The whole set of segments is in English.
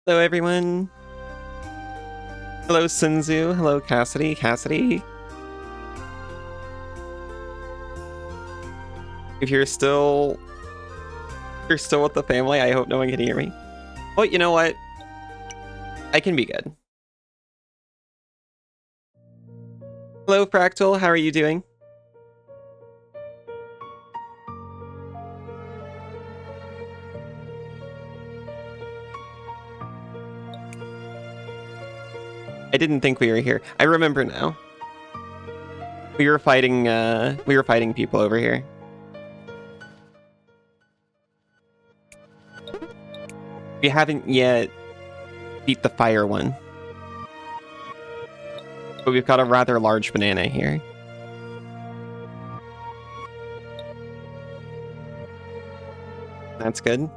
Hello, everyone. Hello, Sinzu. Hello, Cassidy. Cassidy. If you're still with the family, I hope no one can hear me. Oh, you know what? I can be good. Hello, Fractal. How are you doing? I didn't think we were here. I remember now. We were fighting people over here. We haven't yet beat the fire one. But we've got a rather large banana here. That's good.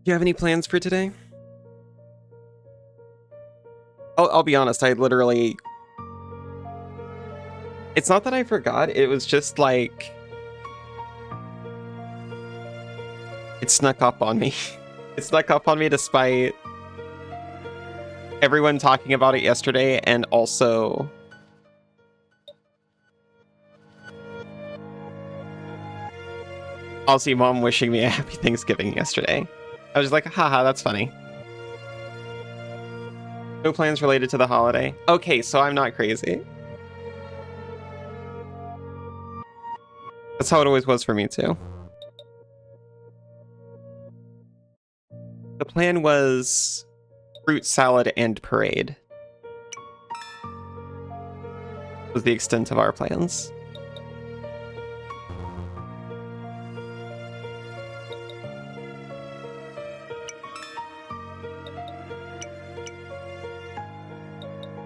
Do you have any plans for today? I'll be honest, I literally... It's not that I forgot, it was just like... It snuck up on me. It snuck up on me despite everyone talking about it yesterday, and also... Also, Mom wishing me a happy Thanksgiving yesterday. I was like, haha, that's funny. No plans related to the holiday. Okay, so I'm not crazy. That's how it always was for me, too. The plan was fruit salad and parade. Was the extent of our plans.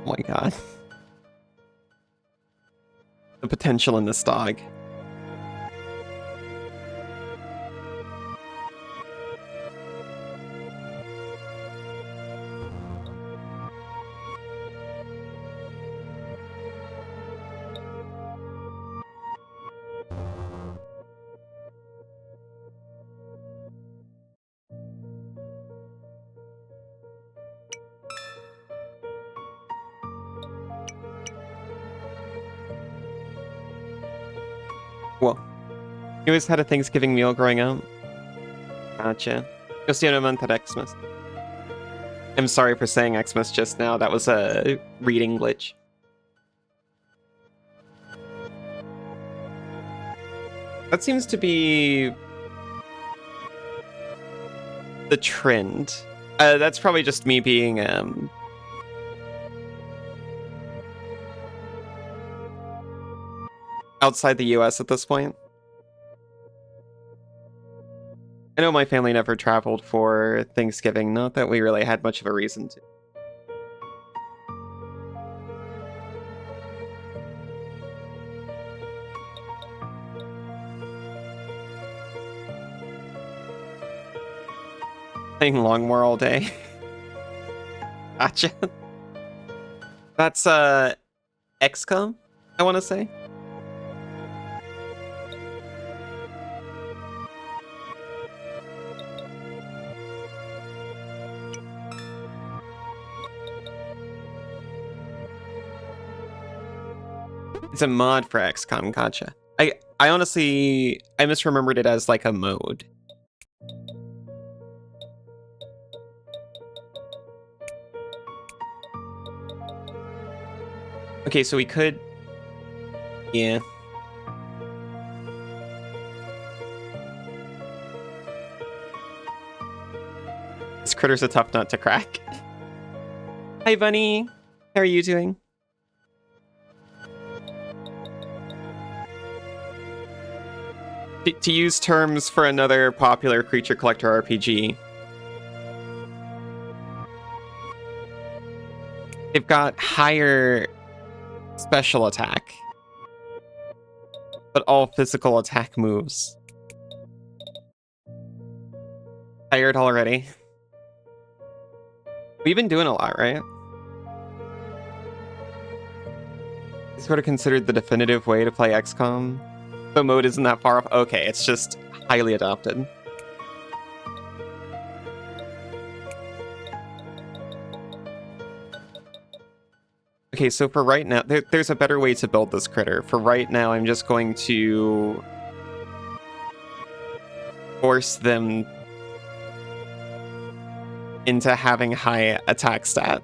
Oh my god. The potential in this dog. Well, you always had a Thanksgiving meal growing up? Gotcha. Yo siento mantar Xmas. I'm sorry for saying Xmas just now. That was a reading glitch. That seems to be the trend. That's probably just me being outside the US at this point. I know my family never traveled for Thanksgiving, not that we really had much of a reason to. Playing Longmore all day. Gotcha. That's XCOM, I want to say. It's a mod for XCOM, gotcha. I honestly, I misremembered it as like a mode. Okay, so we could... Yeah. This critter's a tough nut to crack. Hi, Bunny. How are you doing? To use terms for another popular creature collector RPG, they've got higher special attack, but all physical attack moves. Tired already? We've been doing a lot, right? It's sort of considered the definitive way to play XCOM. The mode isn't that far off. Okay, it's just highly adopted. Okay, so for right now, there's a better way to build this critter. For right now, I'm just going to force them into having high attack stat.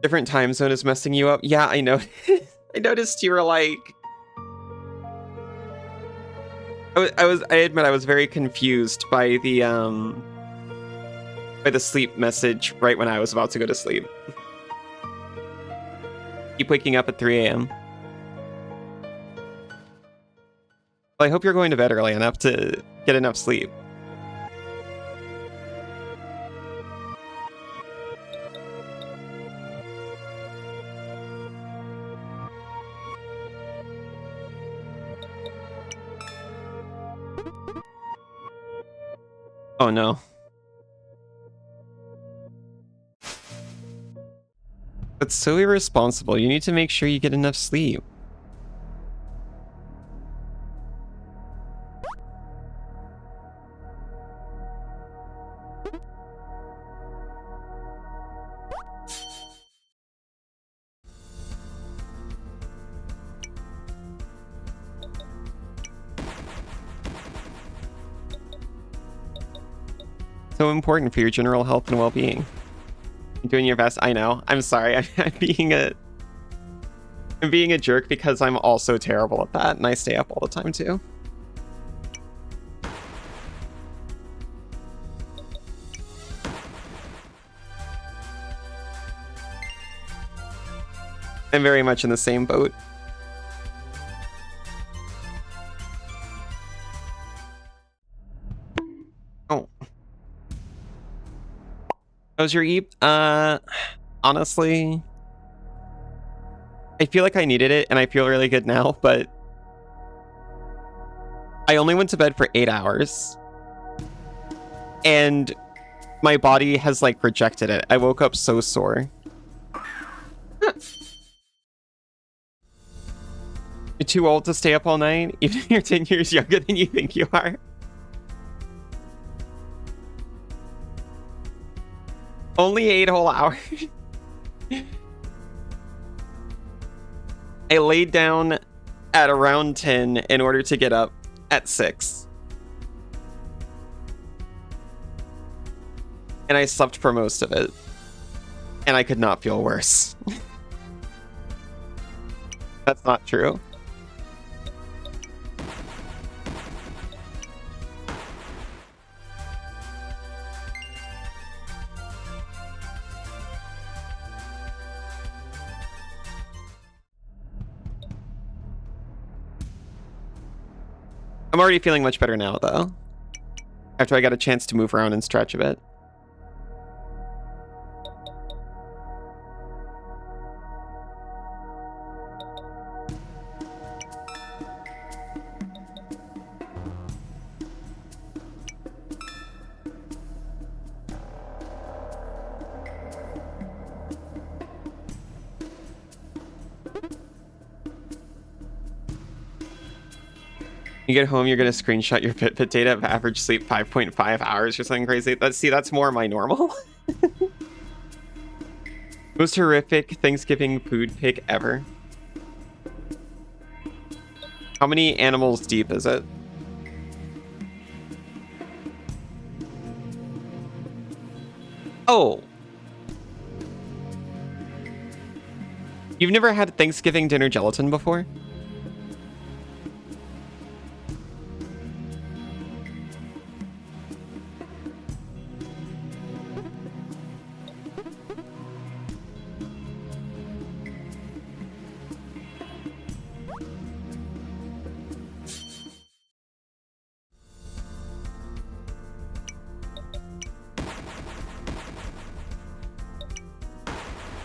Different time zone is messing you up. Yeah, I know. I noticed you were like... I admit I was very confused by the sleep message right when I was about to go to sleep. Keep waking up at 3 a.m. Well, I hope you're going to bed early enough to get enough sleep. Oh no. That's so irresponsible. You need to make sure you get enough sleep. So important for your general health and well-being. Doing your best. I know. I'm sorry. I'm being a jerk because I'm also terrible at that, and I stay up all the time too. I'm very much in the same boat. Oh. How's your eep? Honestly, I feel like I needed it, and I feel really good now, but I only went to bed for 8 hours, and my body has, like, rejected it. I woke up so sore. You're too old to stay up all night, even if you're 10 years younger than you think you are. Only 8 whole hours. I laid down at around 10 in order to get up at 6. And I slept for most of it. And I could not feel worse. That's not true. I'm already feeling much better now, though. After I got a chance to move around and stretch a bit. You get home, you're gonna screenshot your Fitbit data of average sleep 5.5 hours or something crazy. That's more my normal. Most horrific Thanksgiving food pick ever. How many animals deep is it? Oh. You've never had Thanksgiving dinner gelatin before?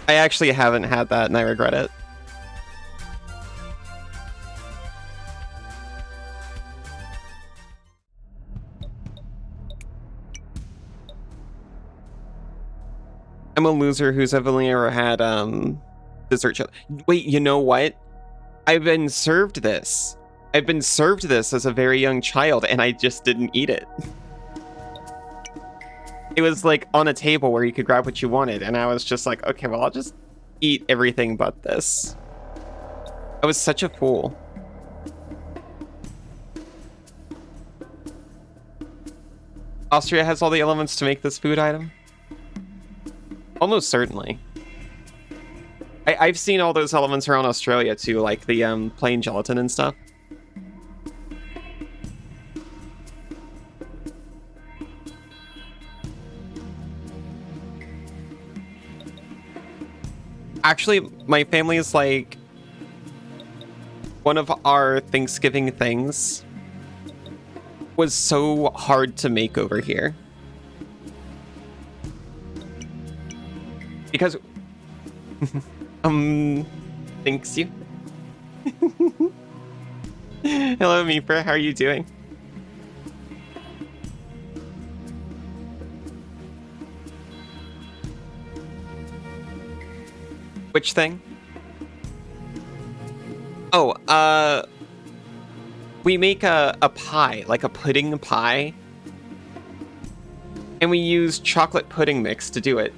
I actually haven't had that, and I regret it. I'm a loser who's only ever had dessert chili. Wait, you know what? I've been served this. I've been served this as a very young child, and I just didn't eat it. It was like on a table where you could grab what you wanted, and I was just like, okay, well, I'll just eat everything but this. I was such a fool. Austria has all the elements to make this food item? Almost certainly. I've seen all those elements around Australia too, like the plain gelatin and stuff. Actually, my family is like one of our Thanksgiving things was so hard to make over here. Because thanks you. Hello Meeper, how are you doing? Which thing? Oh, we make a pie, like a pudding pie. And we use chocolate pudding mix to do it.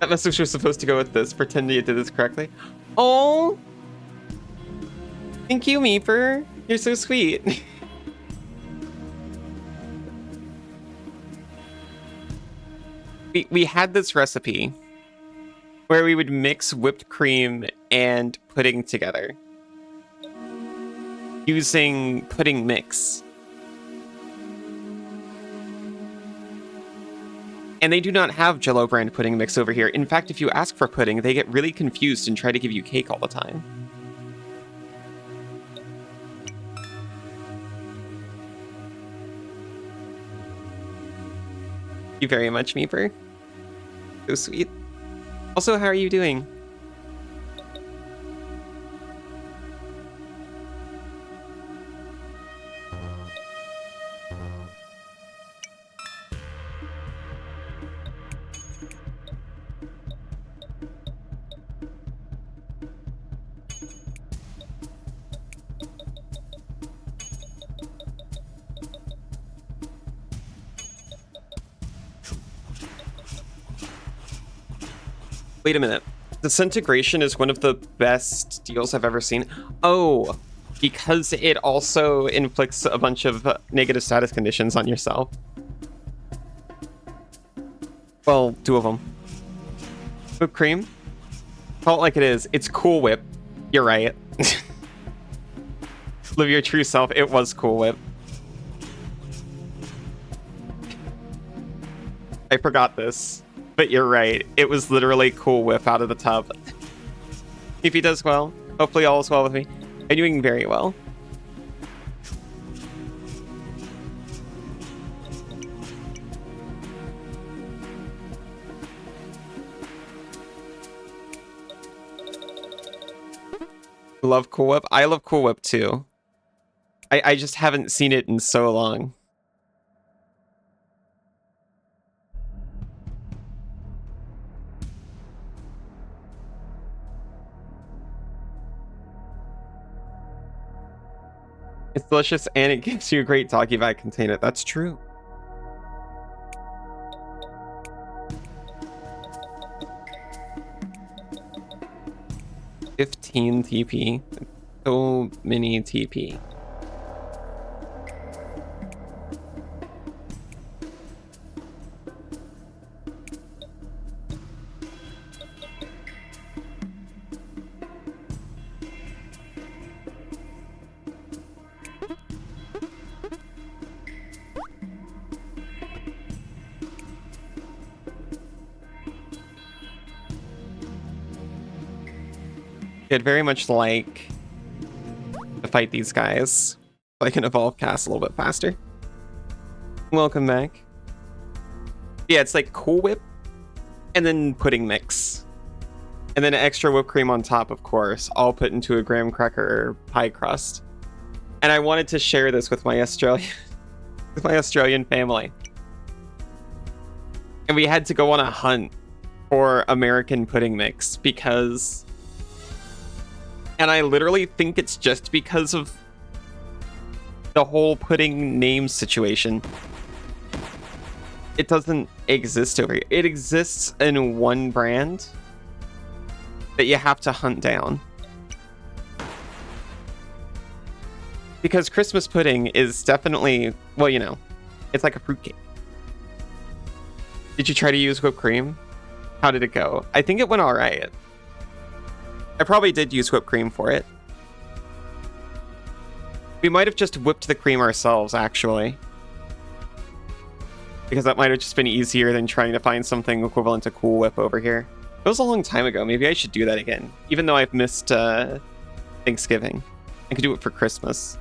That message was supposed to go with this. Pretend you did this correctly. Oh! Thank you, Meeper. You're so sweet. We had this recipe where we would mix whipped cream and pudding together using pudding mix. And they do not have Jell-O brand pudding mix over here. In fact, if you ask for pudding, they get really confused and try to give you cake all the time. Thank you very much, Meeper. So sweet. Also, how are you doing? Wait a minute. Disintegration is one of the best deals I've ever seen. Oh, because it also inflicts a bunch of negative status conditions on yourself. Well, 2 of them. Whipped cream? Call it like it is. It's Cool Whip. You're right. Live your true self. It was Cool Whip. I forgot this. But you're right. It was literally Cool Whip out of the tub. If he does well, hopefully all is well with me. I'm doing very well. Love Cool Whip. I love Cool Whip too. I just haven't seen it in so long. It's delicious and it gives you a great doggy bag container. That's true. $15 TP. So many TP. I'd very much like to fight these guys so I can evolve cast a little bit faster. Welcome back. Yeah, it's like Cool Whip and then pudding mix. And then extra whipped cream on top, of course, all put into a graham cracker pie crust. And I wanted to share this with my Australian family. And we had to go on a hunt for American pudding mix because... And I literally think it's just because of the whole pudding name situation. It doesn't exist over here. It exists in one brand that you have to hunt down. Because Christmas pudding is definitely, well, you know, it's like a fruitcake. Did you try to use whipped cream? How did it go? I think it went all right. I probably did use whipped cream for it. We might have just whipped the cream ourselves, actually. Because that might have just been easier than trying to find something equivalent to Cool Whip over here. It was a long time ago. Maybe I should do that again. Even though I've missed Thanksgiving. I could do it for Christmas.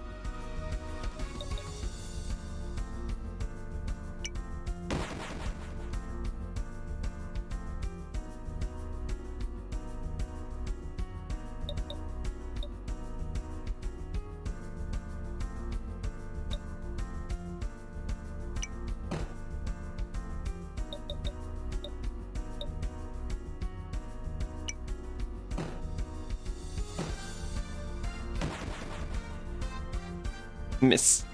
Miss.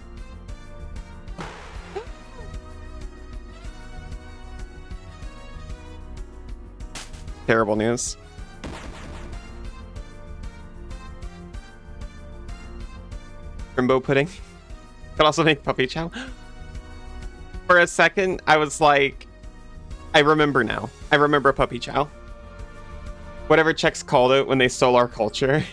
Terrible news. Rainbow pudding. Could also make puppy chow. For a second, I was like, I remember now. I remember puppy chow. Whatever Czechs called it when they stole our culture.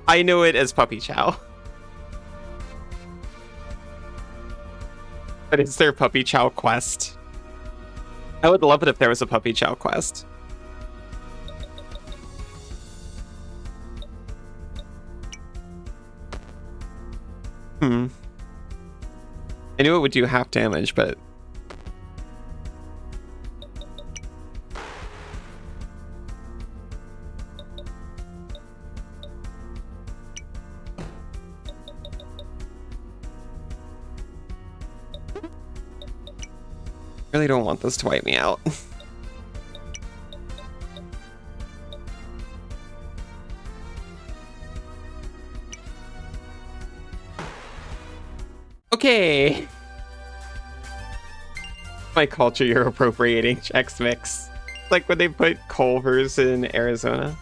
I know it as puppy chow. But is there puppy chow quest? I would love it if there was a puppy chow quest. I knew it would do half damage, but really don't want this to wipe me out. Okay. My culture you're appropriating, Chex Mix. Like when they put Culver's in Arizona.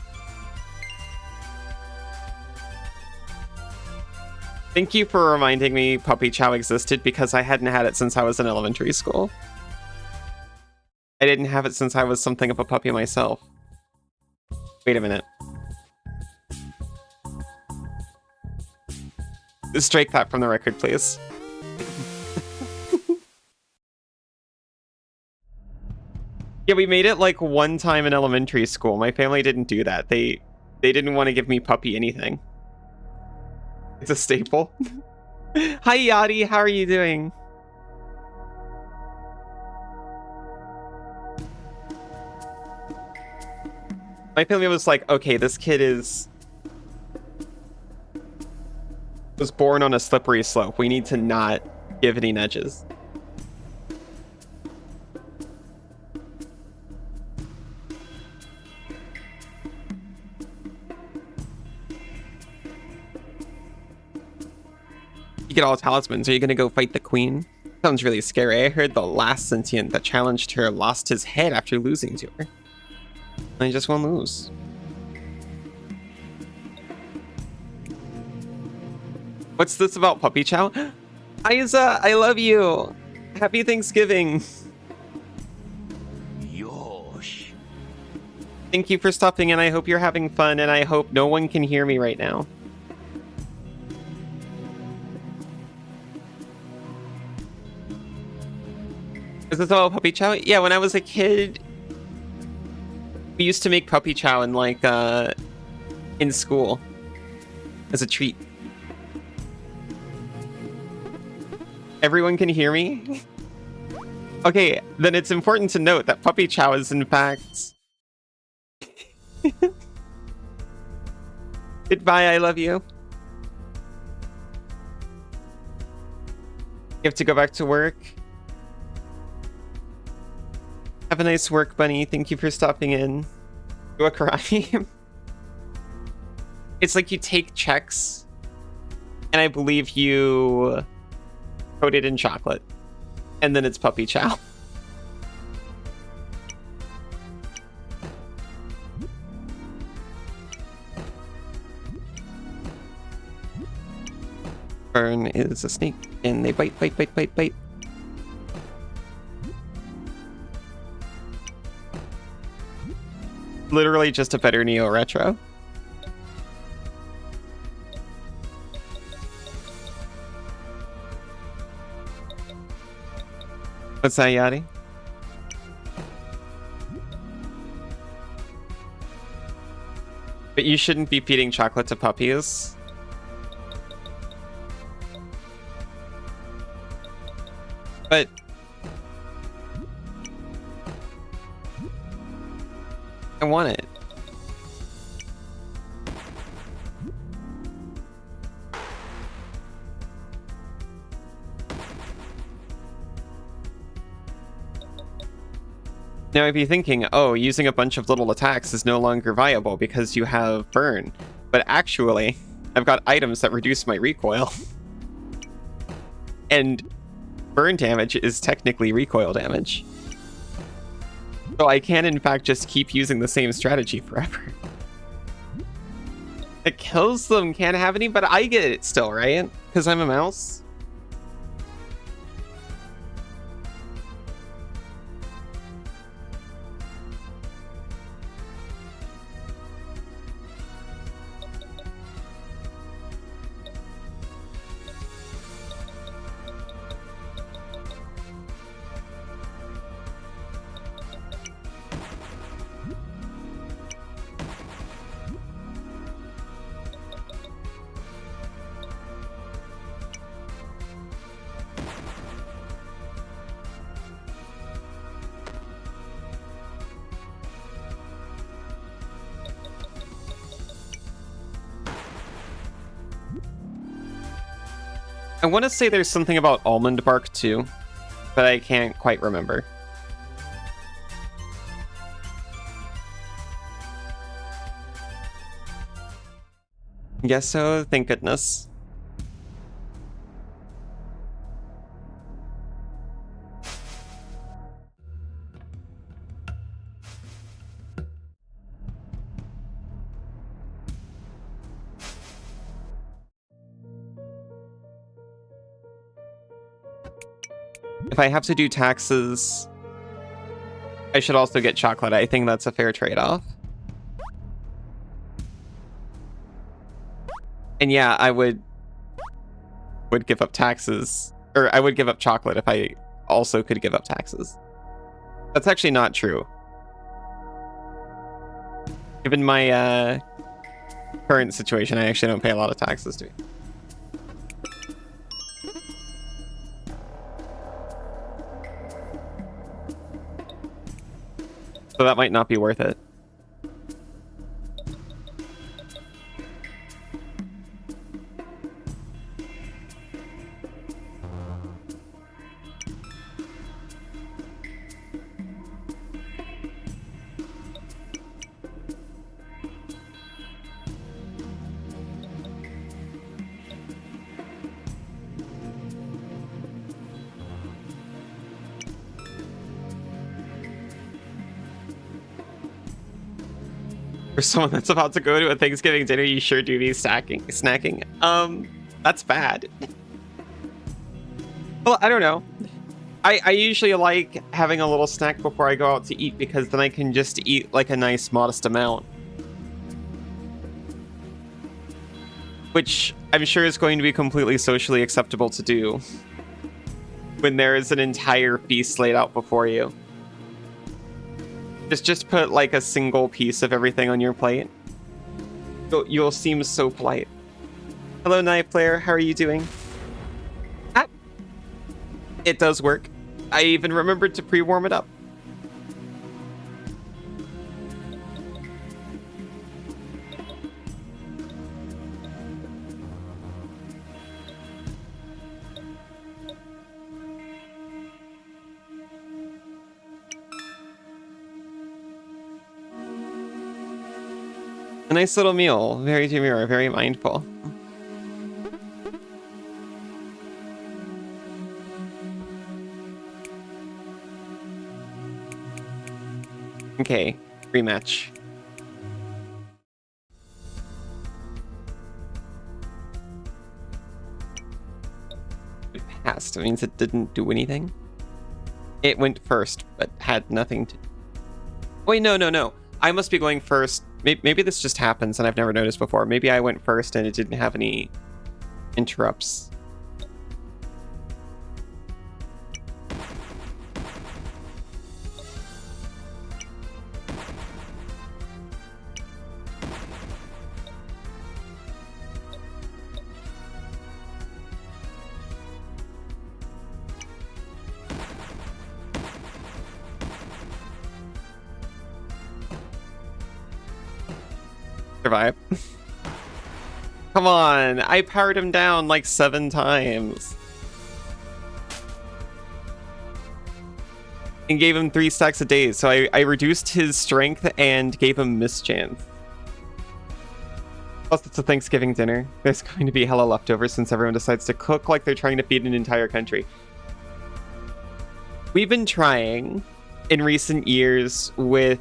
Thank you for reminding me puppy chow existed because I hadn't had it since I was in elementary school. I didn't have it since I was something of a puppy myself. Wait a minute. Strike that from the record, please. Yeah, we made it like one time in elementary school. My family didn't do that. They didn't want to give me puppy anything. It's a staple. Hi, Yachty. How are you doing? My family was like, okay, this kid was born on a slippery slope. We need to not give any nudges. You get all talismans. Are you gonna go fight the queen? Sounds really scary. I heard the last sentient that challenged her lost his head after losing to her. I just won't lose. What's this about puppy chow? Isa, I love you. Happy Thanksgiving. Yosh. Thank you for stopping in. I hope you're having fun, and I hope no one can hear me right now. Is this about puppy chow? Yeah, when I was a kid, we used to make puppy chow in like in school as a treat. Everyone can hear me? Okay, then it's important to note that puppy chow is in fact... Goodbye, I love you. You have to go back to work. Have a nice work, Bunny. Thank you for stopping in. Do a crime. It's like you take checks, and I believe you coat it in chocolate, and then it's puppy chow. Fern is a snake, and they bite, bite, bite, bite, bite. Literally just a better Neo Retro. What's that, Yadi? But you shouldn't be feeding chocolate to puppies. But I want it. Now, if you're thinking, oh, using a bunch of little attacks is no longer viable because you have burn. But actually, I've got items that reduce my recoil. And burn damage is technically recoil damage. So I can, in fact, just keep using the same strategy forever. It kills them, can't have any, but I get it still, right? Because I'm a mouse. I want to say there's something about almond bark too, but I can't quite remember. Guess so, thank goodness. If I have to do taxes, I should also get chocolate. I think that's a fair trade-off. And yeah, I would give up taxes, or I would give up chocolate if I also could give up taxes. That's actually not true. Given my current situation, I actually don't pay a lot of taxes to me. So that might not be worth it. For someone that's about to go to a Thanksgiving dinner, you sure do be snacking. That's bad. Well, I don't know. I usually like having a little snack before I go out to eat because then I can just eat like a nice modest amount. Which I'm sure is going to be completely socially acceptable to do when there is an entire feast laid out before you. Just put like a single piece of everything on your plate. You'll seem so polite. Hello, Knife Player. How are you doing? Ah, it does work. I even remembered to pre-warm it up. A nice little meal. Very demure, very mindful. Okay, rematch. It passed. It means it didn't do anything. It went first, but had nothing to... Wait, no. I must be going first. Maybe this just happens and I've never noticed before. Maybe I went first and it didn't have any interrupts. Survive. Come on, I powered him down like 7 times. And gave him 3 stacks a day, so I reduced his strength and gave him mischance. Plus, it's a Thanksgiving dinner. There's going to be hella leftovers since everyone decides to cook like they're trying to feed an entire country. We've been trying in recent years with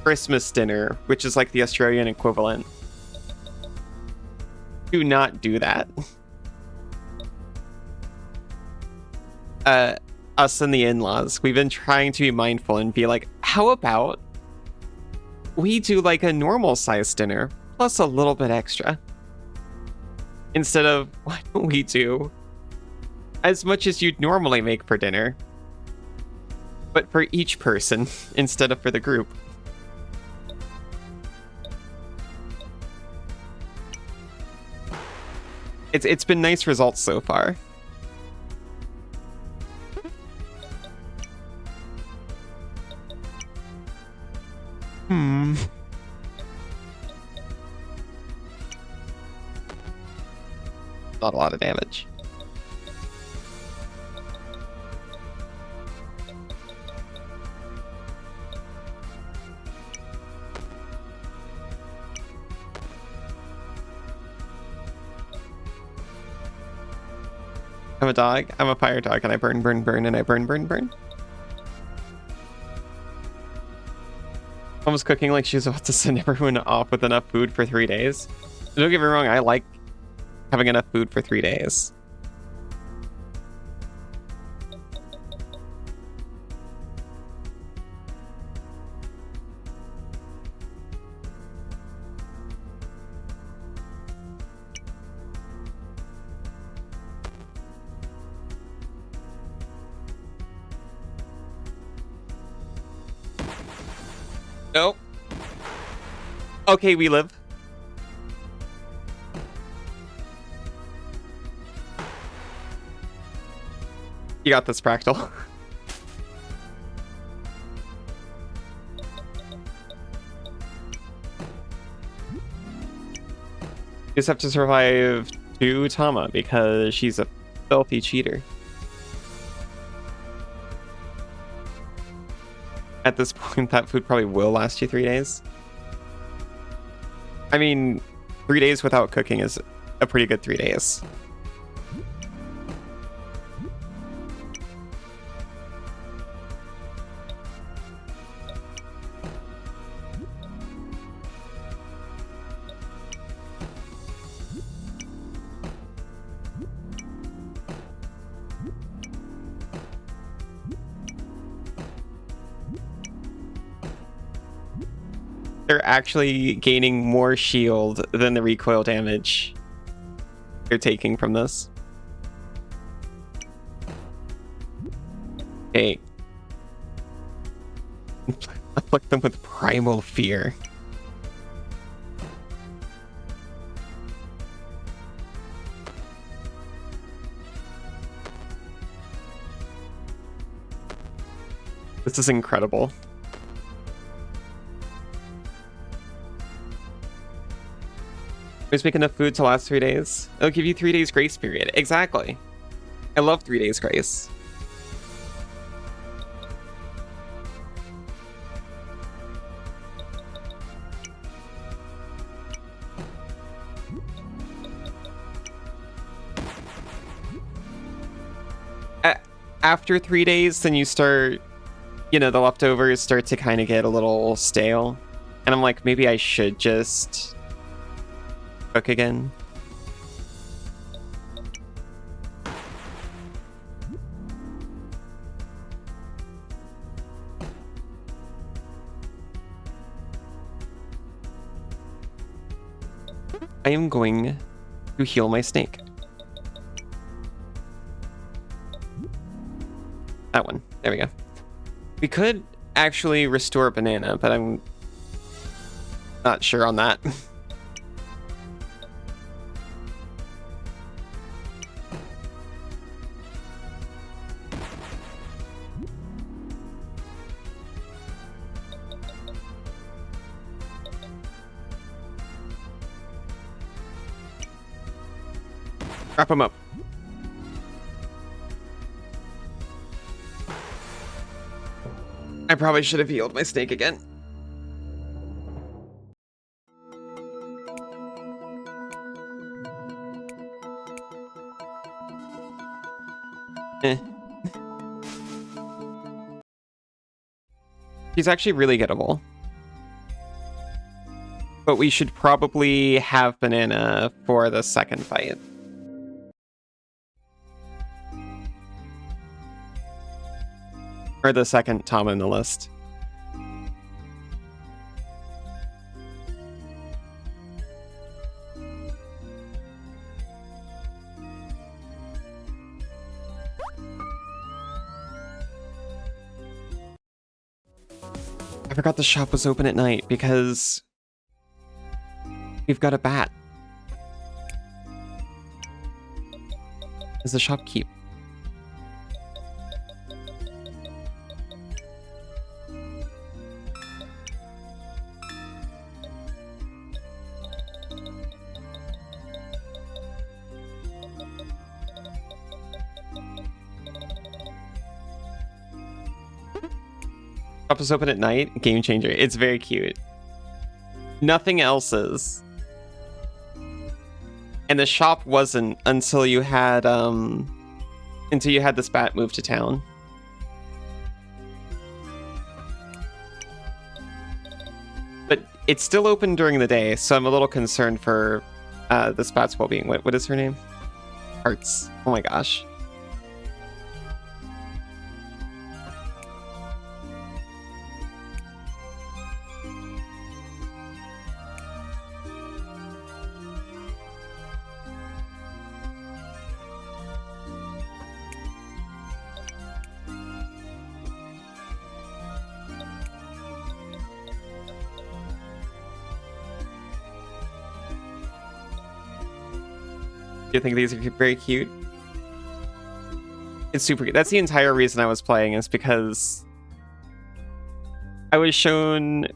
Christmas dinner, which is like the Australian equivalent. Do not do that. Us and the in-laws, we've been trying to be mindful and be like, how about we do like a normal size dinner plus a little bit extra? Instead of, why don't we do as much as you'd normally make for dinner, but for each person instead of for the group? It's been nice results so far. Not a lot of damage. I'm a dog. I'm a fire dog, and I burn, and I burn. Almost cooking like she's about to send everyone off with enough food for 3 days. Don't get me wrong, I like having enough food for 3 days. Nope. Okay, we live. You got this, Fractal. You just have to survive 2 Tama because she's a filthy cheater. At this point, that food probably will last you 3 days. I mean, 3 days without cooking is a pretty good 3 days. They're actually gaining more shield than the recoil damage they're taking from this. Okay. Afflict them with primal fear. This is incredible. Just make enough food to last 3 days. It'll give you 3 days grace period. Exactly. I love 3 days grace. After 3 days, then you start, you know, the leftovers start to kind of get a little stale. And I'm like, maybe I should just cook again. I am going to heal my snake. That one. There we go. We could actually restore a banana, but I'm not sure on that. Wrap him up. I probably should have healed my snake again. He's actually really gettable. But we should probably have banana for the second fight. Or the second Tom in the list. I forgot the shop was open at night because we've got a bat. Does the shop keep? Shop is open at night. Game changer. It's very cute. Nothing else is. And the shop wasn't until you had this bat move to town. But it's still open during the day, so I'm a little concerned for this bat's well-being. What is her name? Hearts. Oh my gosh. I think these are very cute. It's super cute. That's the entire reason I was playing, is because I was shown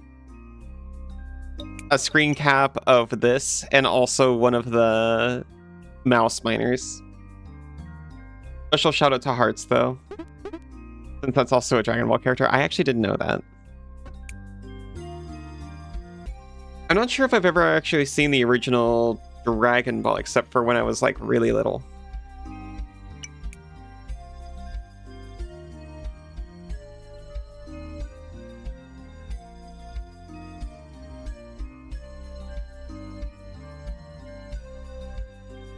a screen cap of this and also one of the mouse miners. Special shout out to Hearts though, since that's also a Dragon Ball character. I actually didn't know that. I'm not sure if I've ever actually seen the original Dragon Ball, except for when I was like really little.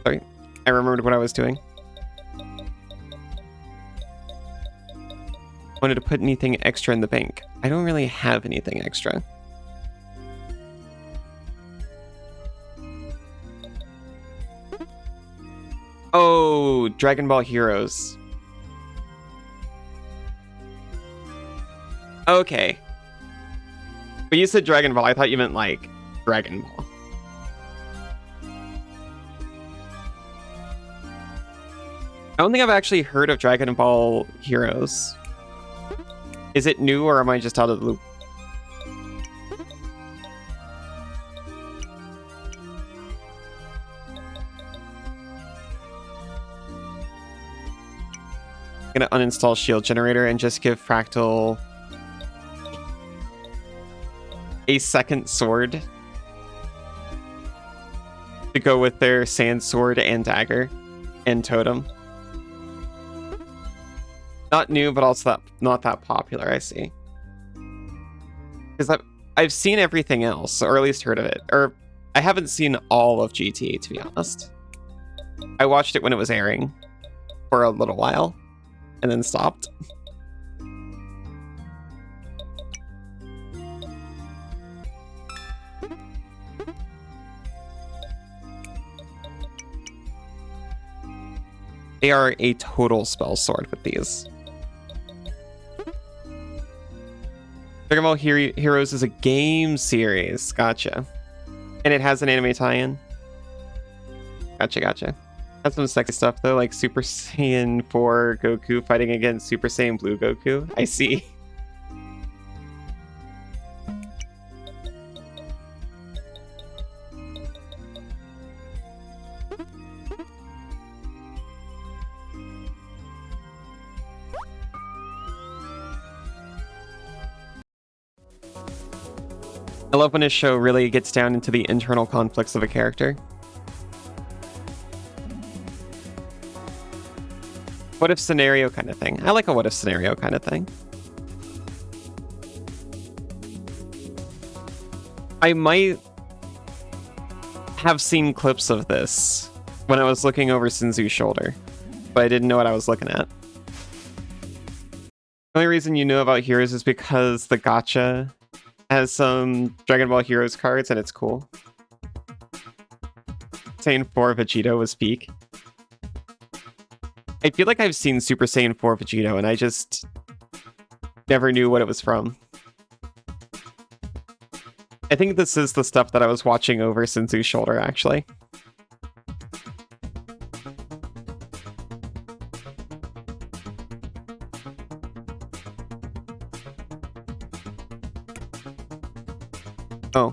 Sorry, I remembered what I was doing. Wanted to put anything extra in the bank. I don't really have anything extra. Oh, Dragon Ball Heroes. Okay. When you said Dragon Ball, I thought you meant like Dragon Ball. I don't think I've actually heard of Dragon Ball Heroes. Is it new or am I just out of the loop? I'm gonna uninstall Shield Generator and just give Fractal a second sword. to go with their sand sword and dagger and totem. Not new, but also not that popular, I see. Because I've seen everything else, or at least heard of it. Or I haven't seen all of GTA, to be honest. I watched it when it was airing for a little while, and then stopped. They are a total spell sword with these. Dragon Ball Heroes is a game series. Gotcha. And it has an anime tie-in. Gotcha. That's some sexy stuff though, like Super Saiyan 4 Goku fighting against Super Saiyan Blue Goku. I see. I love when a show really gets down into the internal conflicts of a character. What if scenario kind of thing. I like a what if scenario kind of thing. I might have seen clips of this when I was looking over Sinzu's shoulder, but I didn't know what I was looking at. The only reason you know about Heroes is because the gacha has some Dragon Ball Heroes cards and it's cool. Saiyan 4 Vegito was peak. I feel like I've seen Super Saiyan 4 Vegito and I just never knew what it was from. I think this is the stuff that I was watching over Sinzu's shoulder, actually. Oh,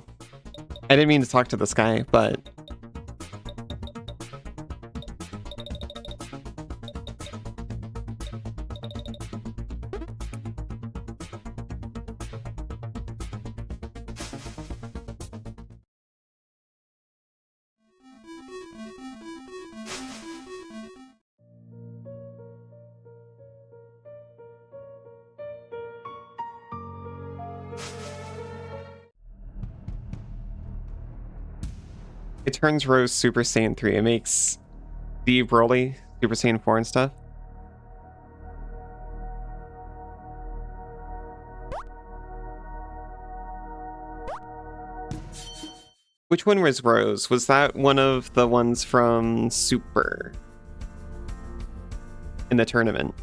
I didn't mean to talk to this guy, but... It turns Rose Super Saiyan 3. It makes Steve Broly Super Saiyan 4 and stuff. Which one was Rose? Was that one of the ones from Super in the tournament?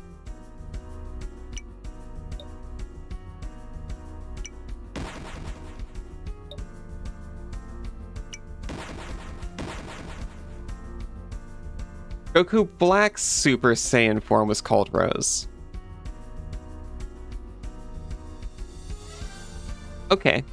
Goku Black's Super Saiyan form was called Rose. Okay.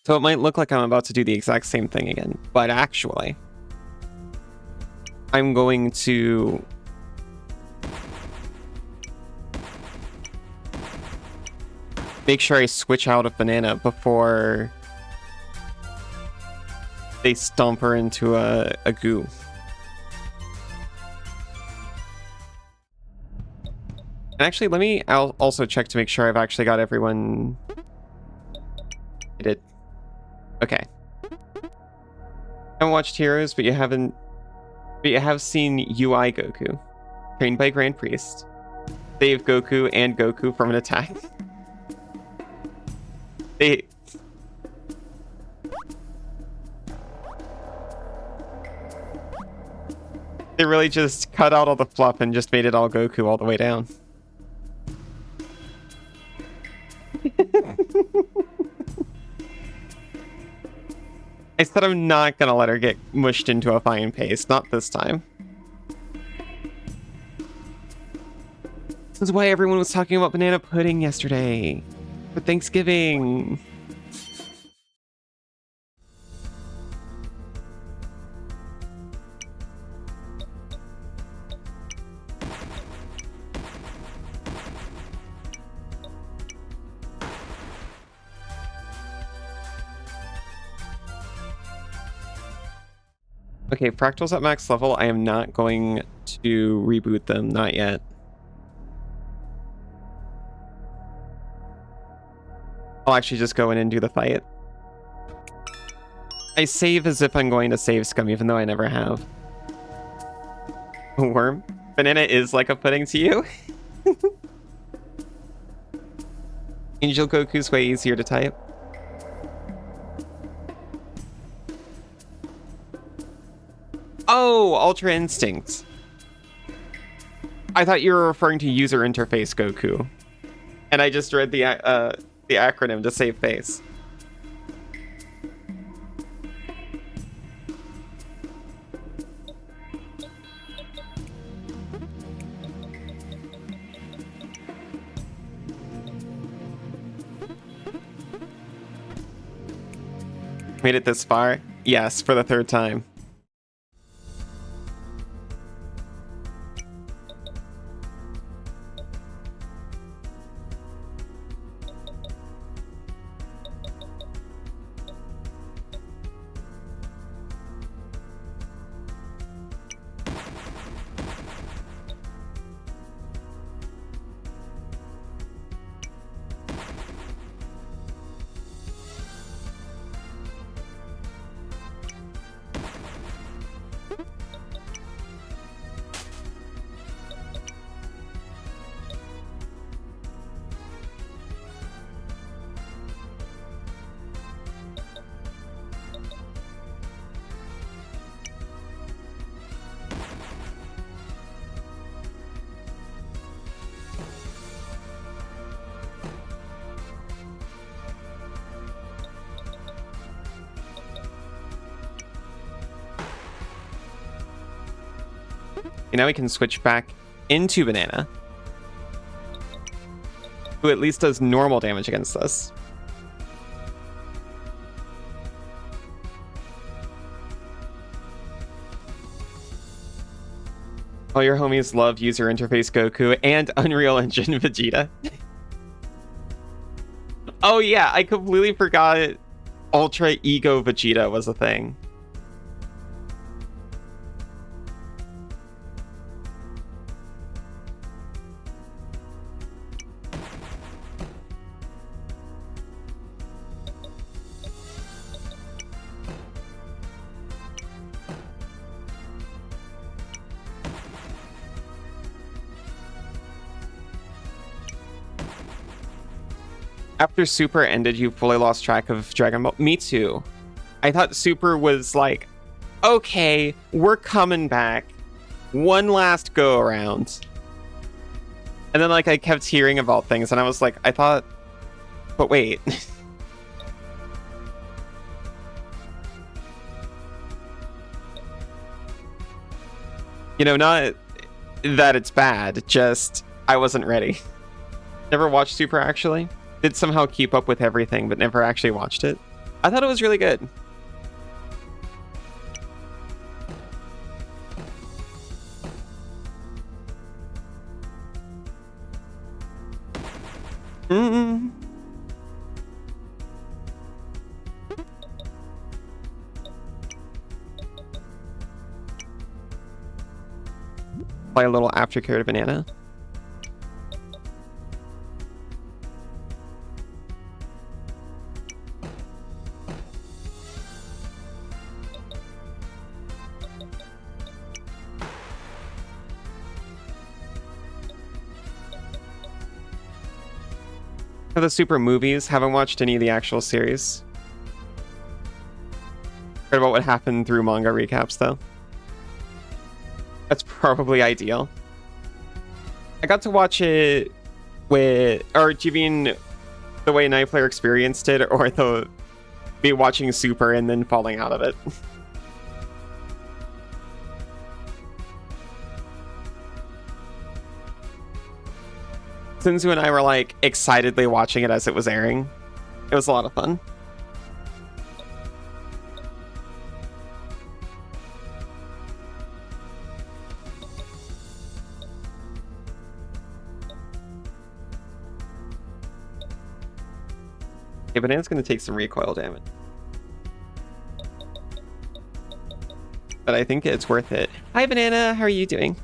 So it might look like I'm about to do the exact same thing again, but actually, I'm going to make sure I switch out of Banana before they stomp her into a goo. And actually, I'll also check to make sure I've actually got everyone. I did. Okay. I haven't watched Heroes, but you have seen UI Goku, trained by Grand Priest, save Goku and Goku from an attack. They really just cut out all the fluff and just made it all Goku all the way down. I said I'm not gonna let her get mushed into a fine paste. Not this time. This is why everyone was talking about banana pudding yesterday. For Thanksgiving. Okay, Fractal's at max level. I am not going to reboot them. Not yet. I'll actually just go in and do the fight. I save as if I'm going to save Scum, even though I never have. Worm? Banana is like a pudding to you? Angel Goku's way easier to type. Oh, Ultra Instinct. I thought you were referring to user interface Goku. And I just read the acronym to save face. Made it this far? Yes, for the third time. Now we can switch back into Banana, who at least does normal damage against us. All your homies love user interface Goku and Unreal Engine Vegeta. Oh yeah, I completely forgot Ultra Ego Vegeta was a thing. After Super ended, you fully lost track of Dragon Ball? Me too. I thought Super was like, okay, we're coming back. One last go around. And then like I kept hearing about things and I was like, I thought, but wait. You know, not that it's bad, just I wasn't ready. Never watched Super actually. Did somehow keep up with everything, but never actually watched it. I thought it was really good. Play a little aftercare to Banana. For the Super movies, haven't watched any of the actual series. Heard about what happened through manga recaps, though. That's probably ideal. I got to watch it with, or do you mean the way Night Player experienced it, or the me watching Super and then falling out of it? Sinzu and I were like excitedly watching it as it was airing. It was a lot of fun. Okay, Banana's gonna take some recoil damage. But I think it's worth it. Hi, Banana. How are you doing?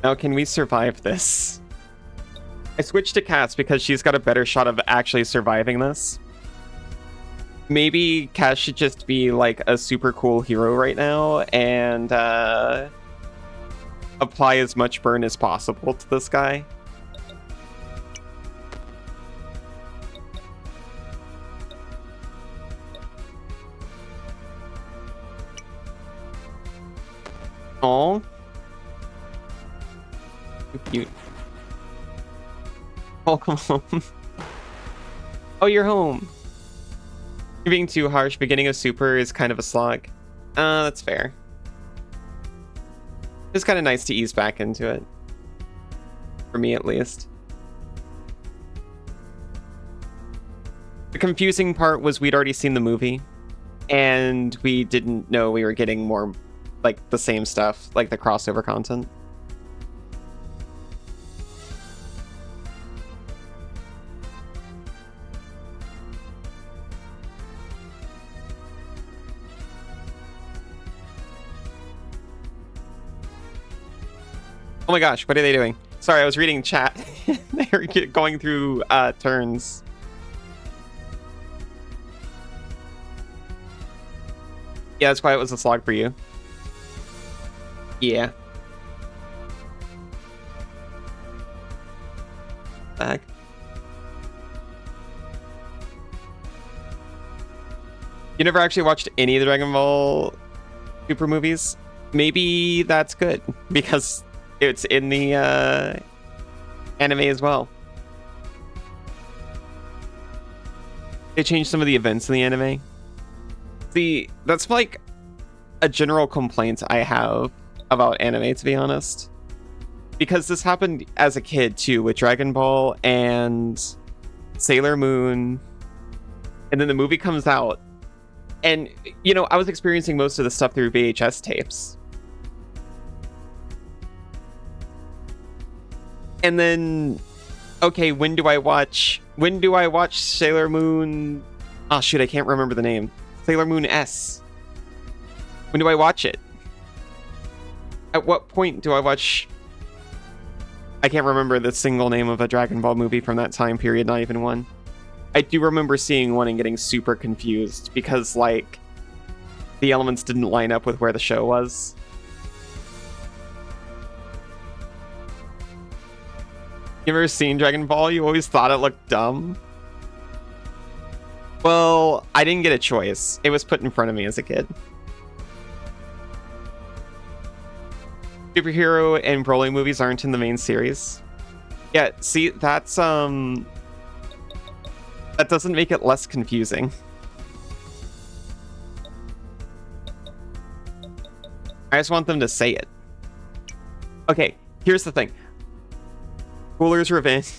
Now, can we survive this? I switched to Cass because she's got a better shot of actually surviving this. Maybe Cass should just be like a super cool hero right now and apply as much burn as possible to this guy. Oh. Cute. Welcome home. Oh, you're home. You're being too harsh. Beginning of Super is kind of a slog. That's fair. It's kind of nice to ease back into it. For me, at least. The confusing part was we'd already seen the movie, and we didn't know we were getting more, like, the same stuff, like the crossover content. Oh my gosh, what are they doing? Sorry, I was reading chat. They were going through turns. Yeah, that's why it was a slog for you. Yeah. Back. You never actually watched any of the Dragon Ball Super movies? Maybe that's good, because it's in the anime as well. They changed some of the events in the anime. That's like a general complaint I have about anime, to be honest. Because this happened as a kid too, with Dragon Ball and Sailor Moon. And then the movie comes out. And, you know, I was experiencing most of the stuff through VHS tapes. And then, okay, when do I watch Sailor Moon? Oh shoot, I can't remember the name. Sailor Moon S. When do I watch it? At what point do I watch? I can't remember the single name of a Dragon Ball movie from that time period, not even one. I do remember seeing one and getting super confused because, like, the elements didn't line up with where the show was. You ever seen Dragon Ball? You always thought it looked dumb? Well, I didn't get a choice. It was put in front of me as a kid. Superhero and Broly movies aren't in the main series. Yeah, see, that's, that doesn't make it less confusing. I just want them to say it. Okay, here's the thing. Cooler's Revenge.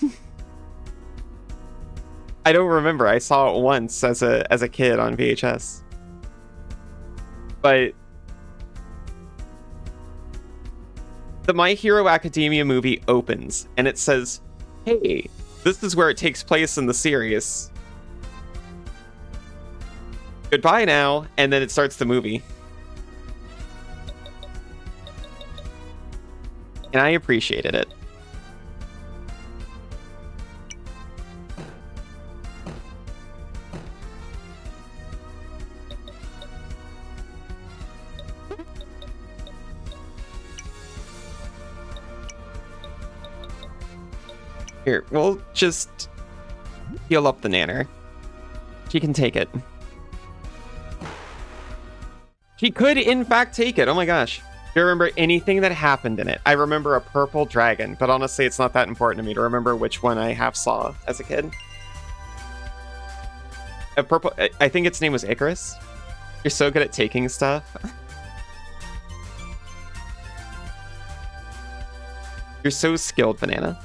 I don't remember. I saw it once as a kid on VHS. But the My Hero Academia movie opens and it says, "Hey, this is where it takes place in the series. Goodbye now," and then it starts the movie. And I appreciated it. Here, we'll just heal up the Nanner. She can take it. She could, in fact, take it. Oh my gosh. Do you remember anything that happened in it? I remember a purple dragon, but honestly, it's not that important to me to remember which one I half saw as a kid. A purple... I think its name was Icarus. You're so good at taking stuff. You're so skilled, Banana.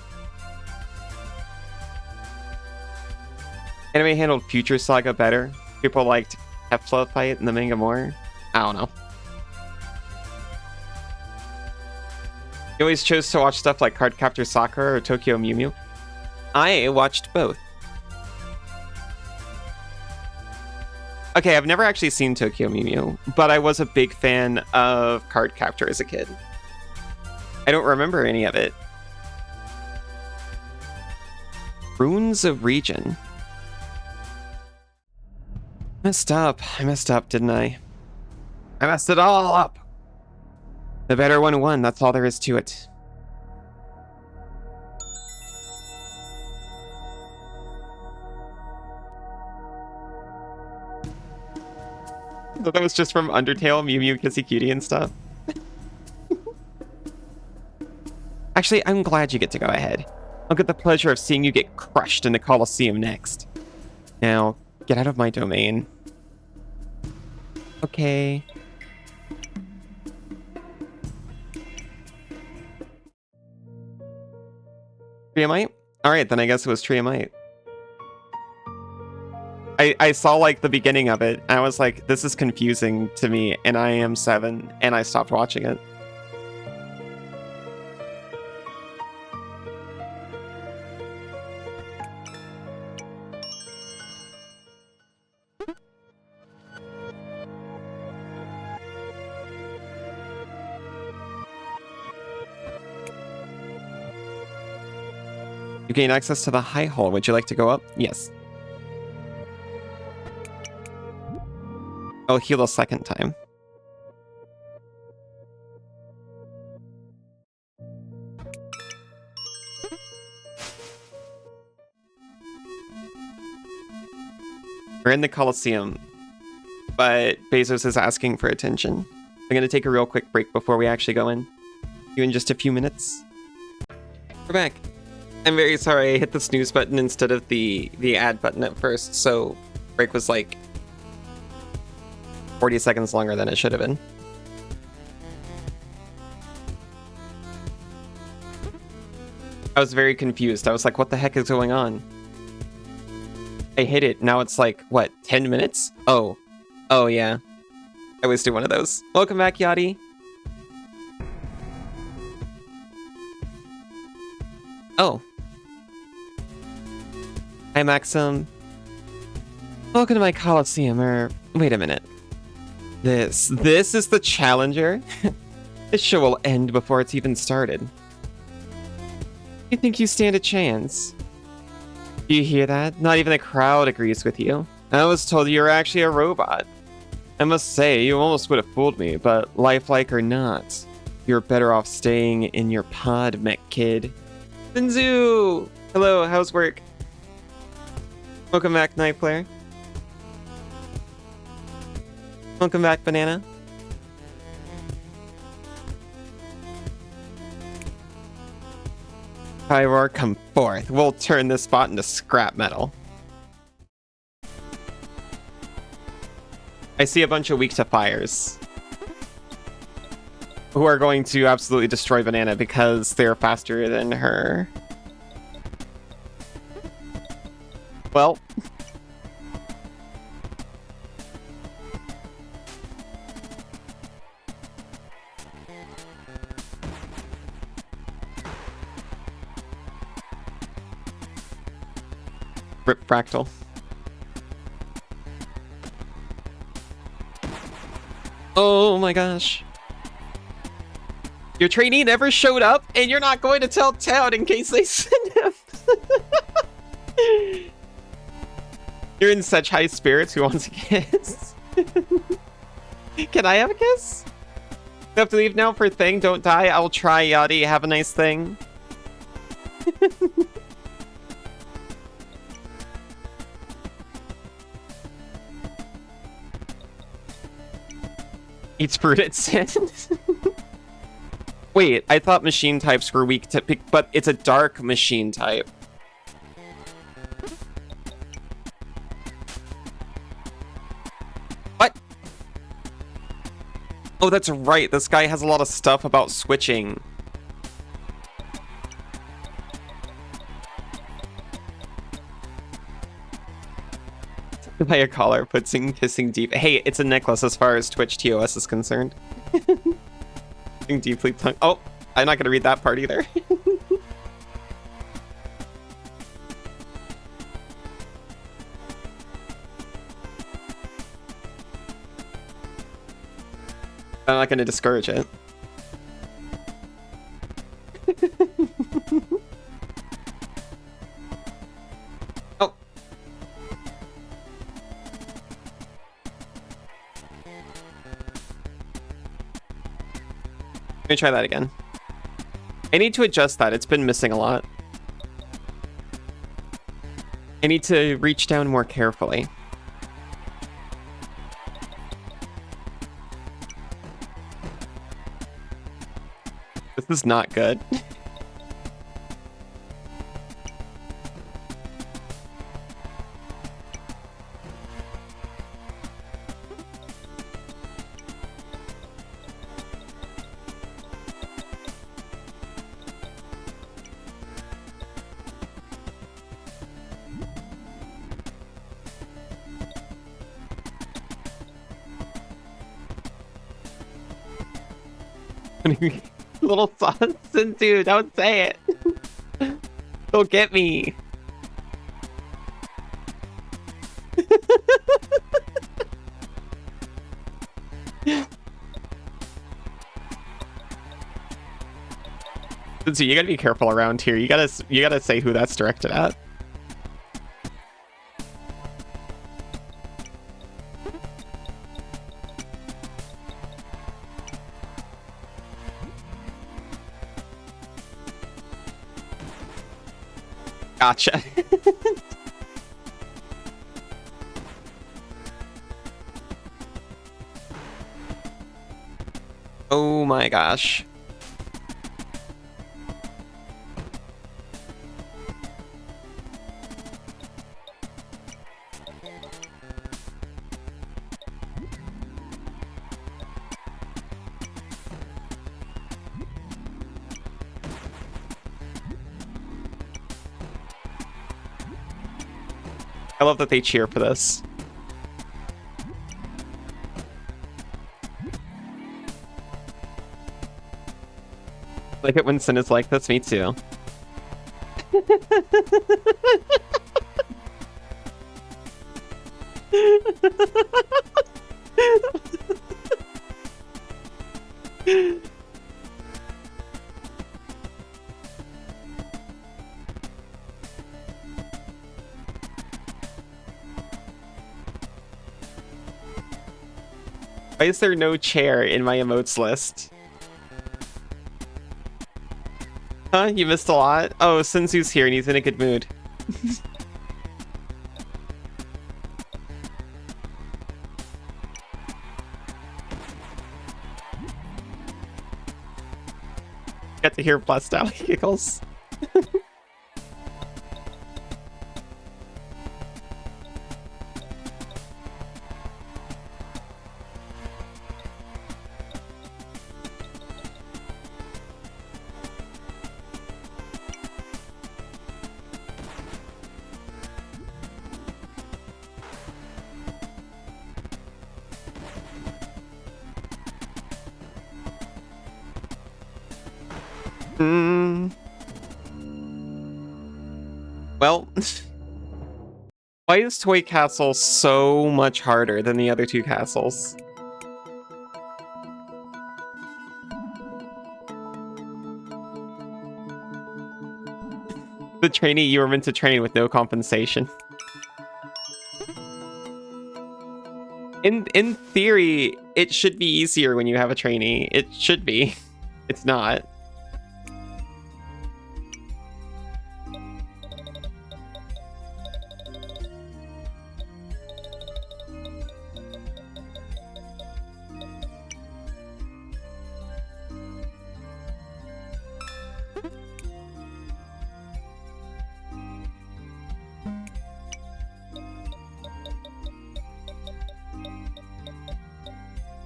Anime handled Future Saga better. People liked Hefla fight in the manga more. I don't know. You always chose to watch stuff like Cardcaptor Sakura or Tokyo Mew Mew. I watched both. Okay, I've never actually seen Tokyo Mew Mew, but I was a big fan of Cardcaptor as a kid. I don't remember any of it. Runes of Region. Messed up. I messed up, didn't I? I messed it all up. The better one won. That's all there is to it. So that was just from Undertale, Mew Mew, Kissy Cutie, and stuff. Actually, I'm glad you get to go ahead. I'll get the pleasure of seeing you get crushed in the Colosseum next. Now, get out of my domain. Okay. Triamite? Alright, then I guess it was Triamite. I saw, like, the beginning of it, and I was like, this is confusing to me, and I am 7, and I stopped watching it. You gain access to the High Hall. Would you like to go up? Yes. I'll heal a second time. We're in the Colosseum, but Bezos is asking for attention. I'm going to take a real quick break before we actually go in. See you in just a few minutes. We're back. I'm very sorry I hit the snooze button instead of the ad button at first, so break was like 40 seconds longer than it should have been. I was very confused. I was like, what the heck is going on? I hit it. Now it's like, what, 10 minutes? Oh. Oh, yeah. I always do one of those. Welcome back, Yachty. Oh. Hi, Maxim. Welcome to my Colosseum, wait a minute. This is the Challenger? This show will end before it's even started. You think you stand a chance? Do you hear that? Not even the crowd agrees with you. I was told you were actually a robot. I must say, you almost would have fooled me, but lifelike or not, you're better off staying in your pod, mech kid. Zinzu! Hello, how's work? Welcome back, Night Player. Welcome back, Banana. Pyroar, come forth. We'll turn this spot into scrap metal. I see a bunch of weak to fires who are going to absolutely destroy Banana because they're faster than her. Well. Rip Fractal. Oh my gosh. Your trainee never showed up, and you're not going to tell Town in case they send him. You're in such high spirits. Who wants a kiss? Can I have a kiss? You have to leave now for a thing. Don't die. I'll try, Yachty. Have a nice thing. Eats fruit at sin. Wait, I thought machine types were weak to pick, but it's a dark machine type. What? Oh, that's right. This guy has a lot of stuff about switching. By a collar, kissing deep. Hey, it's a necklace as far as Twitch TOS is concerned. Deeply tongue. Oh, I'm not gonna read that part either. I'm not gonna discourage it. Oh. Let me try that again. I need to adjust that. It's been missing a lot. I need to reach down more carefully. This is not good. Little sauce, dude, don't say it. Don't get me. So you gotta be careful around here. You gotta say who that's directed at. Gotcha. Oh my gosh. I love that they cheer for this. Like it when Sin is like this, me too. Why is there no chair in my emotes list? Huh? You missed a lot? Oh, Senzu's here and he's in a good mood. Got to hear blessed out giggles. Well, why is Toy Castle so much harder than the other two castles? The trainee you were meant to train with no compensation. In theory, it should be easier when you have a trainee. It should be. It's not.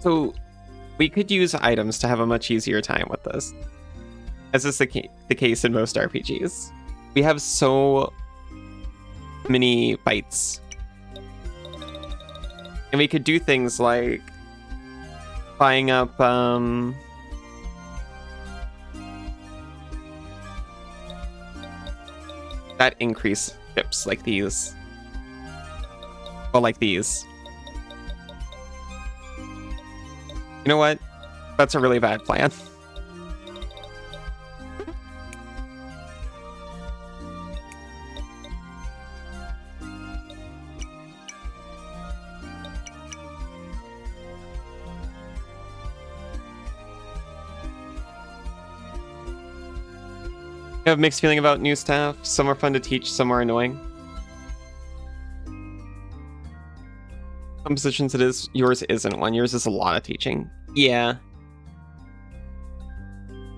So we could use items to have a much easier time with this, as is the case in most RPGs. We have so many bites. And we could do things like buying up that increase chips like these. Well, like these. You know what? That's a really bad plan. I have a mixed feeling about new staff. Some are fun to teach, some are annoying. Some positions it is. Yours isn't one. Yours is a lot of teaching. Yeah.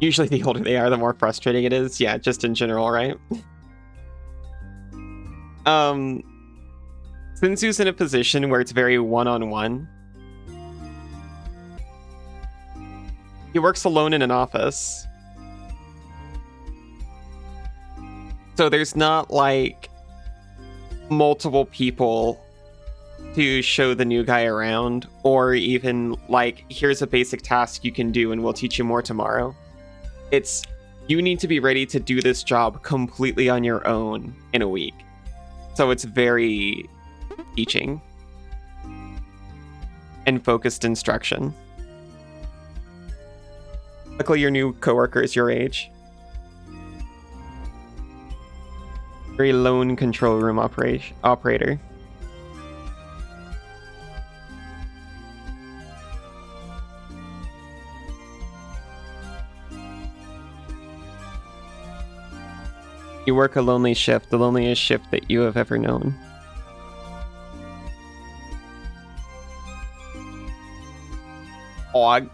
Usually the older they are, the more frustrating it is. Yeah, just in general, right? Sinzu's in a position where it's very one-on-one. He works alone in an office. So there's not, like, multiple people to show the new guy around, or even, like, here's a basic task you can do and we'll teach you more tomorrow. It's, you need to be ready to do this job completely on your own in a week. So it's very teaching and focused instruction. Luckily, your new coworker is your age. Very lone control room operator. You work a lonely shift, the loneliest shift that you have ever known. Og.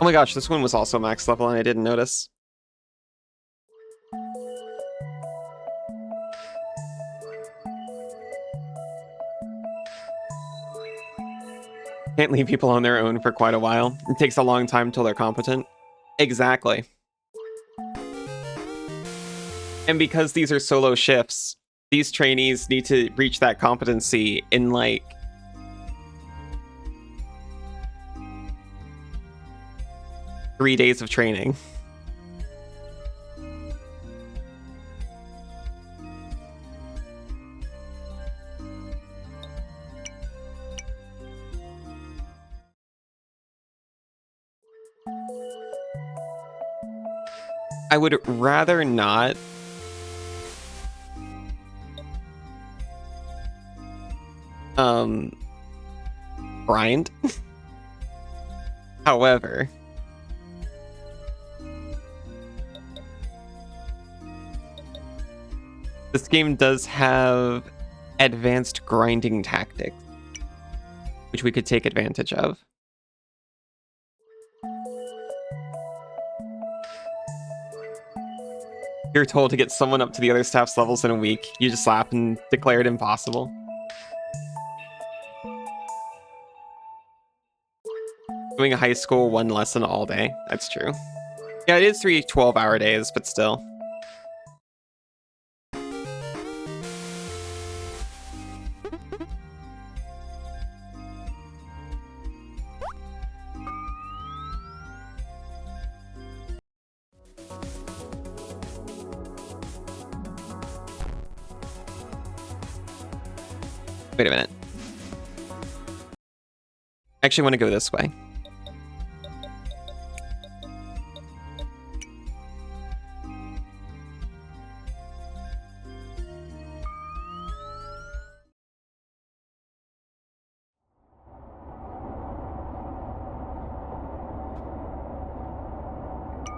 Oh my gosh, this one was also max level and I didn't notice. Can't leave people on their own for quite a while. It takes a long time till they're competent. Exactly. And because these are solo shifts, these trainees need to reach that competency in like three days of training. I would rather not grind. However, this game does have advanced grinding tactics, which we could take advantage of. You're told to get someone up to the other staff's levels in a week. You just laugh and declare it impossible. Doing a high school one lesson all day. That's true. Yeah, it is 3 12-hour days, but still. Wait a minute. I actually want to go this way.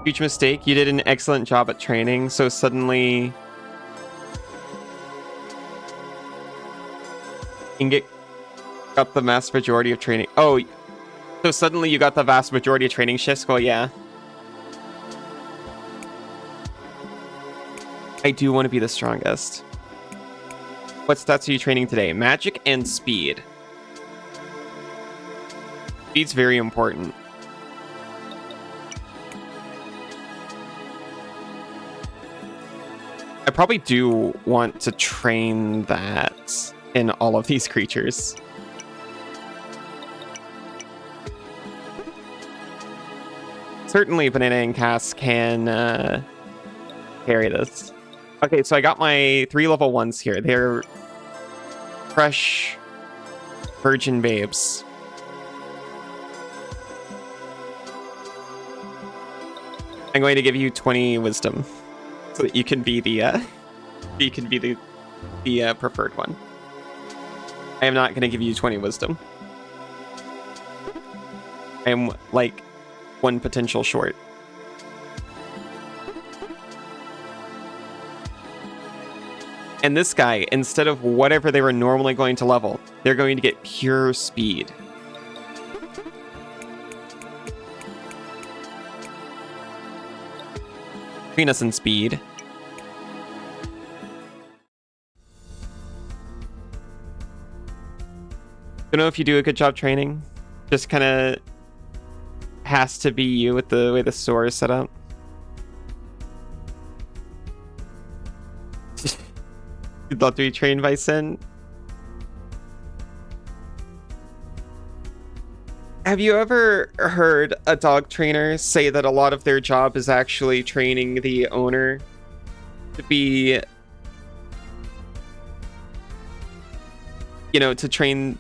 Huge mistake. You did an excellent job at training, so suddenly got the vast majority of training. Oh, so suddenly you got the vast majority of training shifts? Well, yeah. I do want to be the strongest. What stats are you training today? Magic and speed. Speed's very important. I probably do want to train that in all of these creatures. Certainly Banana and Cass can carry this. Okay, so I got my 3 level 1s here. They're fresh virgin babes. I'm going to give you 20 wisdom so that you can be the preferred one. I am not going to give you 20 wisdom. I am like 1 potential short. And this guy, instead of whatever they were normally going to level, they're going to get pure speed. Between us and speed. Don't know if you do a good job training. Just kind of has to be you with the way the store is set up. You'd love to be trained by Sin. Have you ever heard a dog trainer say that a lot of their job is actually training the owner to be, you know, to train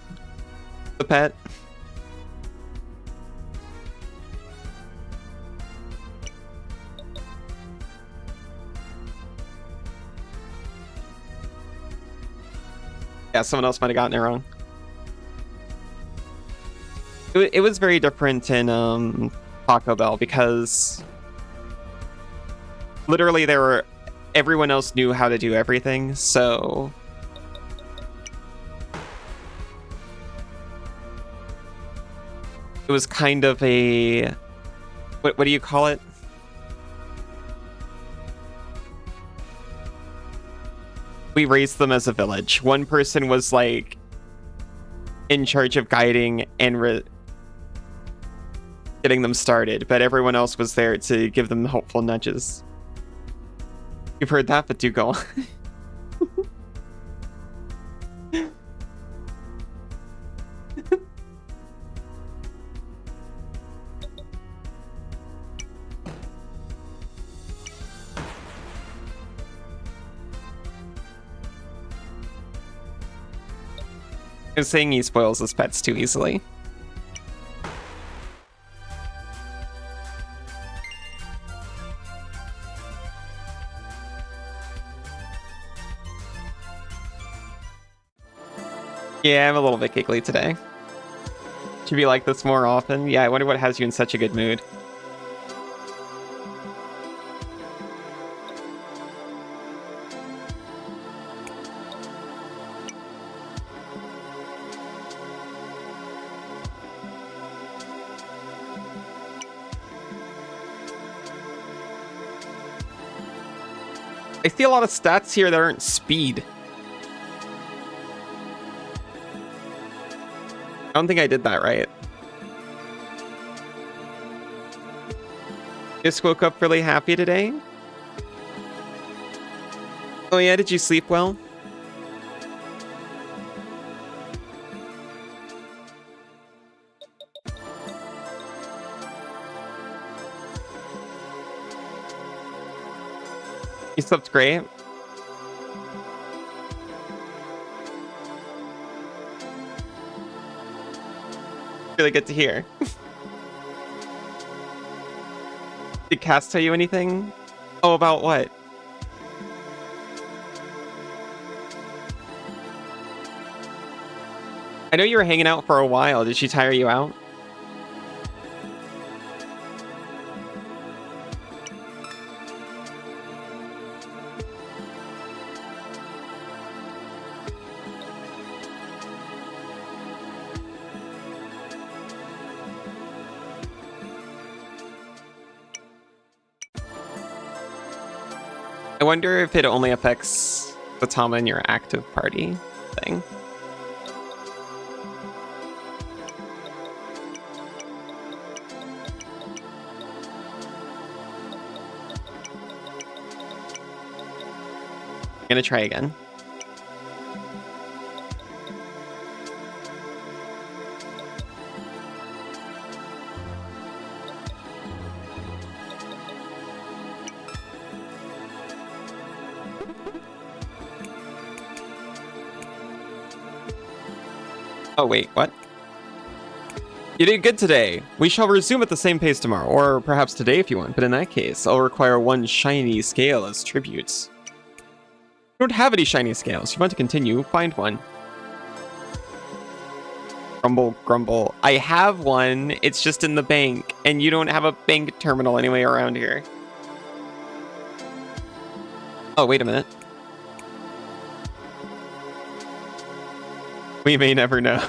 the pet? Yeah, someone else might have gotten it wrong. It was very different in Taco Bell because literally everyone else knew how to do everything, so it was kind of a what do you call it? We raised them as a village. One person was like in charge of guiding and getting them started, but everyone else was there to give them helpful nudges. You've heard that, but do go on. I'm saying he spoils his pets too easily. Yeah, I'm a little bit giggly today. Should be like this more often. Yeah, I wonder what has you in such a good mood. I see a lot of stats here that aren't speed. I don't think I did that right. Just woke up really happy today. Oh yeah, did you sleep well? You slept great. Really good to hear. Did Cass tell you anything? Oh, about what? I know you were hanging out for a while. Did she tire you out? I wonder if it only affects the Tama in your active party thing. I'm gonna try again. Oh wait, what? You did good today. We shall resume at the same pace tomorrow, or perhaps today if you want, but in that case, I'll require one shiny scale as tributes. You don't have any shiny scales. You want to continue, find one. Grumble, grumble. I have one, it's just in the bank, and you don't have a bank terminal anyway around here. Oh, wait a minute. We may never know.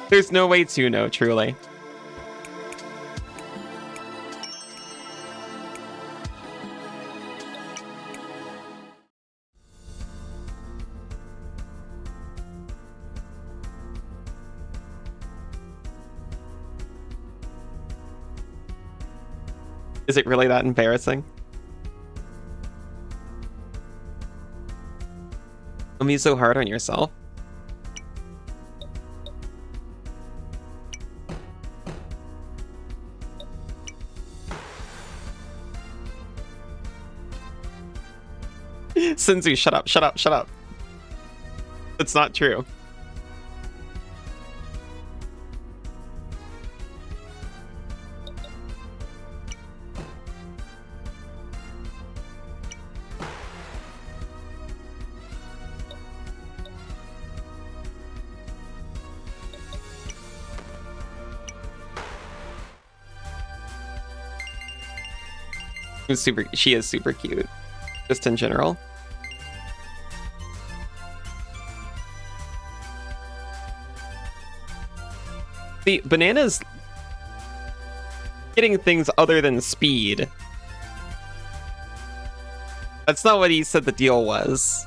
There's no way to know, truly. Is it really that embarrassing? Don't be so hard on yourself. Sinzu, shut up, shut up, shut up. That's not true. She is super cute, just in general. See, Banana's getting things other than speed. That's not what he said the deal was.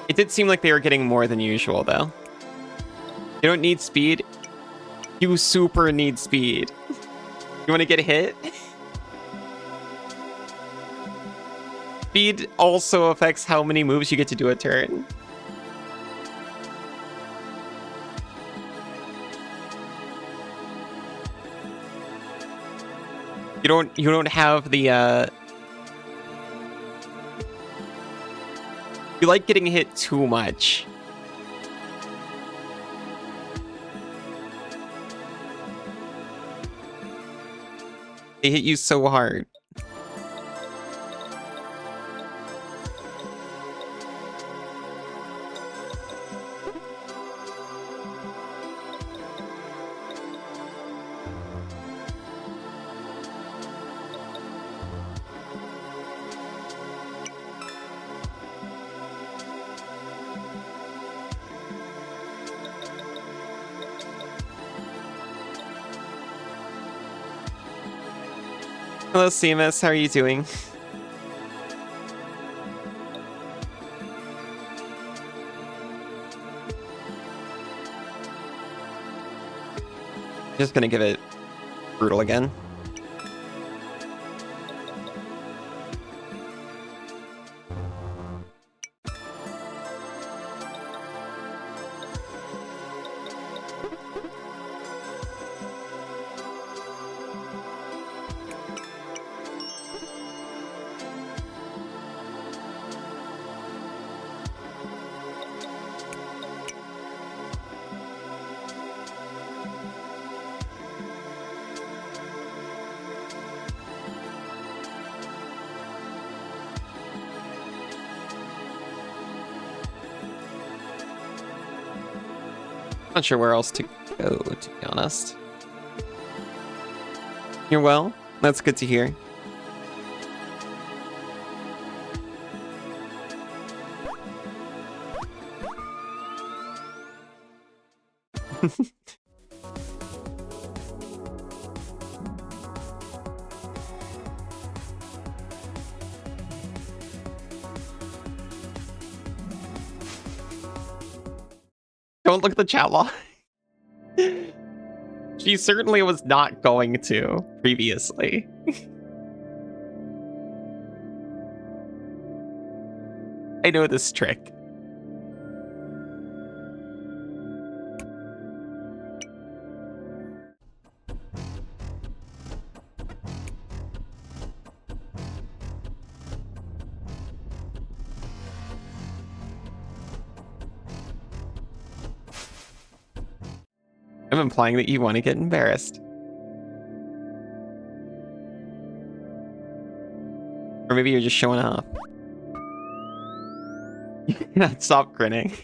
It did seem like they were getting more than usual, though. You don't need speed. You super need speed. You want to get hit? Speed also affects how many moves you get to do a turn. You don't have the you like getting hit too much. They hit you so hard. Hello, Seamus. How are you doing? Just gonna give it brutal again. Not sure where else to go, to be honest. You're well? That's good to Don't look at the chat log. She certainly was not going to previously. I know this trick. I'm implying that you want to get embarrassed. Or maybe you're just showing off. You cannot stop grinning.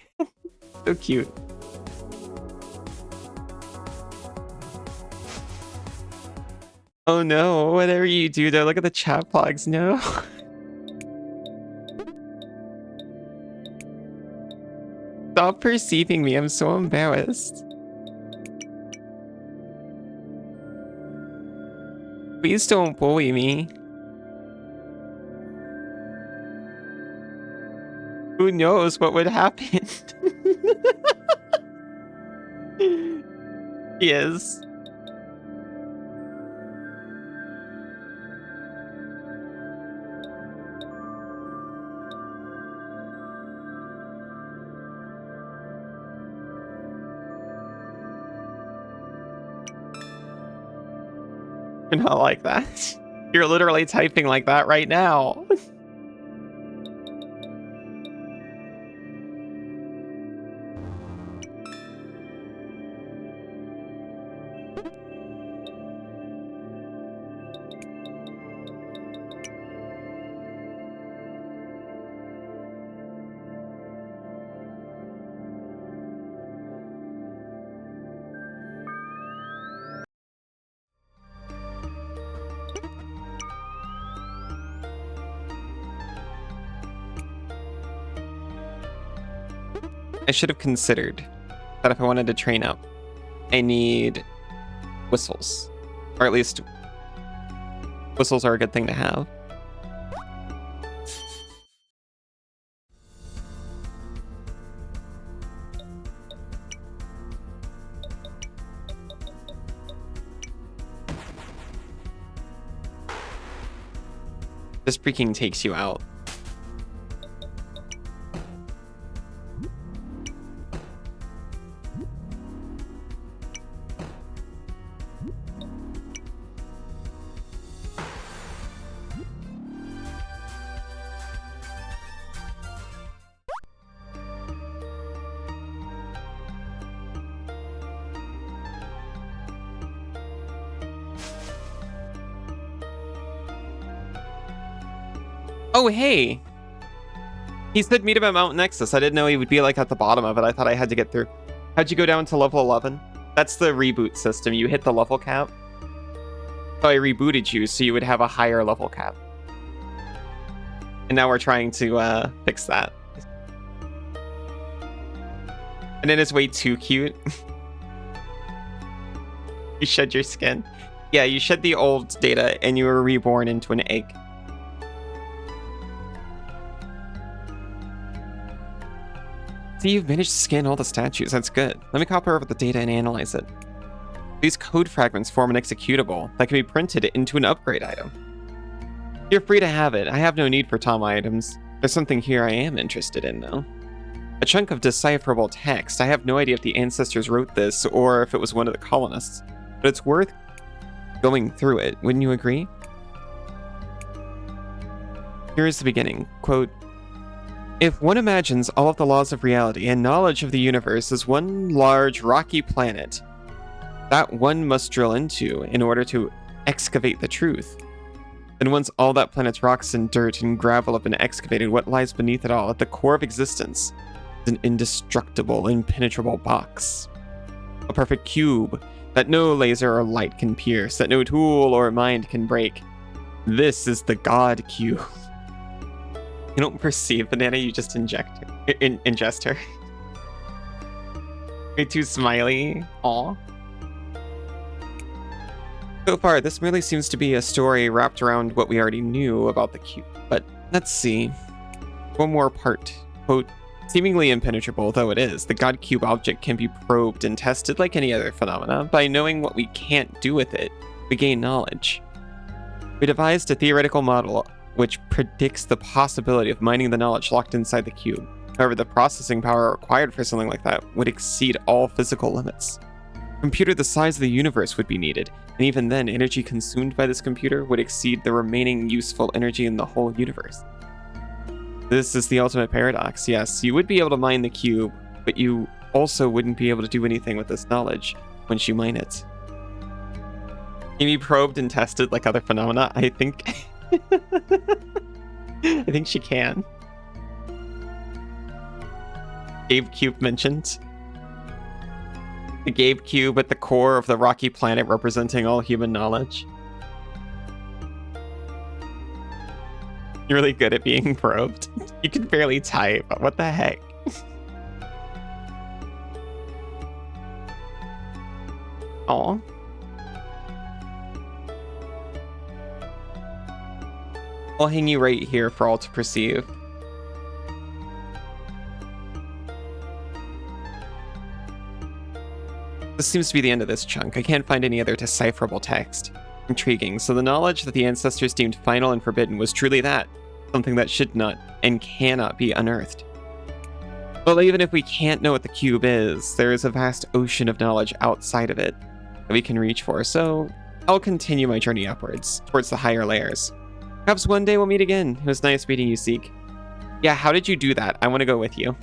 So cute. Oh no, whatever you do there, look at the chat logs, no. Stop perceiving me, I'm so embarrassed. Please don't bully me. Who knows what would happen? He is. You're not like that. You're literally typing like that right now. I should have considered that if I wanted to train up, I need whistles. Or at least, whistles are a good thing to have. This freaking takes you out. Oh, hey! He said meet him at Mount Nexus. I didn't know he would be like at the bottom of it. I thought I had to get through. How'd you go down to level 11? That's the reboot system. You hit the level cap. So I rebooted you so you would have a higher level cap. And now we're trying to fix that. And it is way too cute. You shed your skin. Yeah, you shed the old data and you were reborn into an egg. See, you've managed to scan all the statues. That's good. Let me copy over the data and analyze it. These code fragments form an executable that can be printed into an upgrade item. You're free to have it. I have no need for Tom items. There's something here I am interested in, though. A chunk of decipherable text. I have no idea if the ancestors wrote this or if it was one of the colonists, but it's worth going through it. Wouldn't you agree? Here is the beginning. Quote, if one imagines all of the laws of reality and knowledge of the universe as one large rocky planet that one must drill into in order to excavate the truth, then once all that planet's rocks and dirt and gravel have been excavated, what lies beneath it all, at the core of existence, is an indestructible, impenetrable box. A perfect cube that no laser or light can pierce, that no tool or mind can break. This is the God Cube. You don't perceive Banana, you just ingest her. Way too smiley. Aw. So far, this merely seems to be a story wrapped around what we already knew about the cube. But let's see. One more part. Quote, seemingly impenetrable though it is, the God Cube object can be probed and tested like any other phenomena. By knowing what we can't do with it, we gain knowledge. We devised a theoretical model which predicts the possibility of mining the knowledge locked inside the cube. However, the processing power required for something like that would exceed all physical limits. A computer the size of the universe would be needed, and even then, energy consumed by this computer would exceed the remaining useful energy in the whole universe. This is the ultimate paradox. Yes, you would be able to mine the cube, but you also wouldn't be able to do anything with this knowledge once you mine it. Can be probed and tested like other phenomena? I think... I think she can. Gabe Cube mentioned. The Gabe Cube at the core of the rocky planet representing all human knowledge. You're really good at being probed. You can barely type. What the heck? Aw. I'll hang you right here for all to perceive. This seems to be the end of this chunk. I can't find any other decipherable text. Intriguing. So the knowledge that the ancestors deemed final and forbidden was truly that. Something that should not and cannot be unearthed. Well, even if we can't know what the cube is, there is a vast ocean of knowledge outside of it that we can reach for. So I'll continue my journey upwards, towards the higher layers. Perhaps one day we'll meet again. It was nice meeting you, Seek. Yeah, how did you do that? I want to go with you.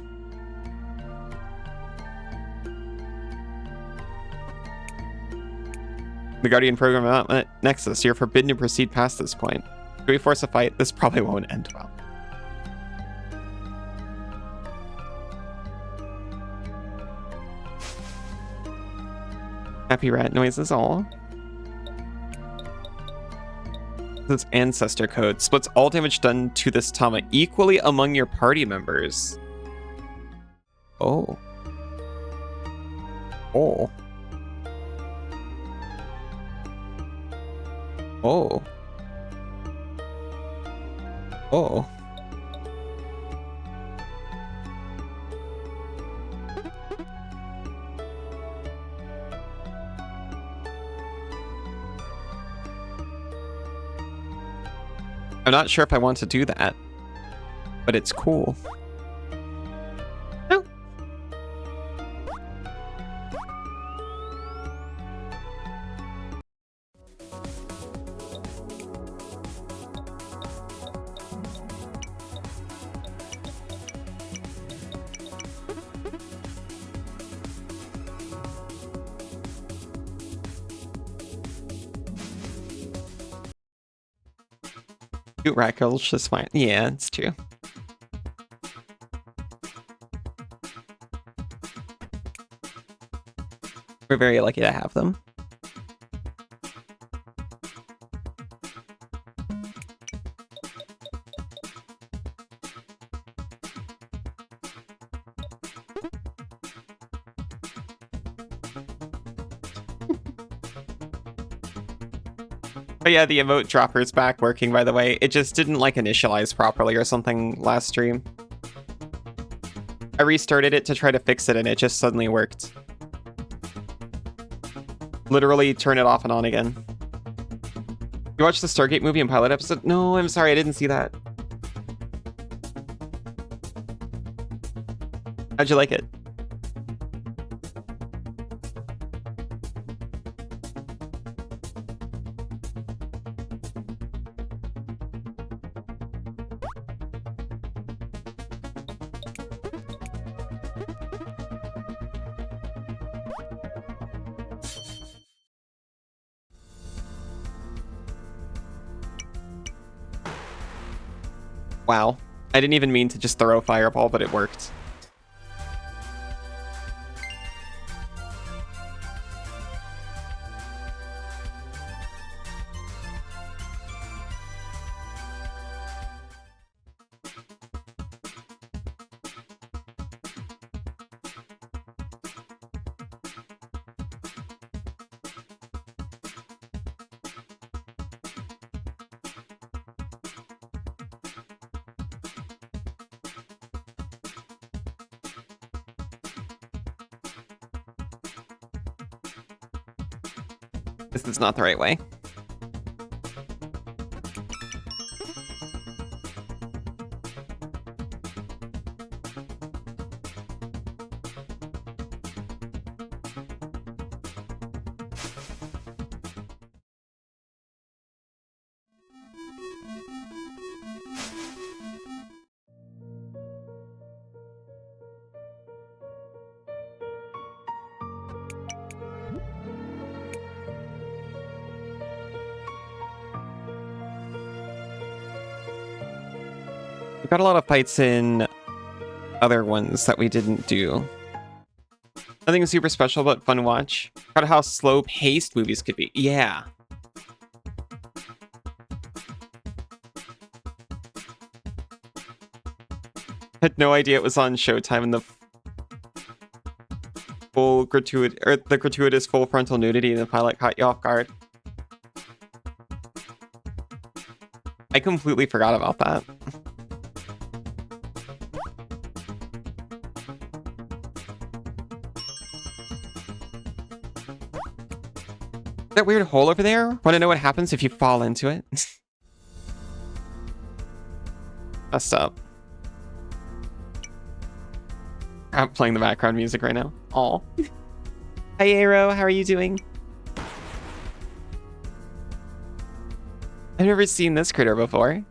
The Guardian program at Nexus, you're forbidden to proceed past this point. If we force a fight, this probably won't end well. Happy rat noises, all. This ancestor code splits all damage done to this Tama equally among your party members. Oh. Oh. Oh. Oh. I'm not sure if I want to do that, but it's cool. Oh. Cute rat girls just fine. Yeah, it's true. We're very lucky to have them. Oh yeah, the emote dropper's back working, by the way. It just didn't, like, initialize properly or something last stream. I restarted it to try to fix it, and it just suddenly worked. Literally turn it off and on again. You watched the Stargate movie and pilot episode? No, I'm sorry, I didn't see that. How'd you like it? Wow. I didn't even mean to just throw a fireball, but it worked. This is not the right way. We got a lot of fights in other ones that we didn't do. Nothing super special, but fun to watch. Forgot how slow-paced movies could be. Yeah. Had no idea it was on Showtime and the full gratuitous full frontal nudity in the pilot caught you off guard. I completely forgot about that. That weird hole over there? Want to know what happens if you fall into it? Messed up. I'm playing the background music right now. Aw. Hi, Aero. How are you doing? I've never seen this critter before.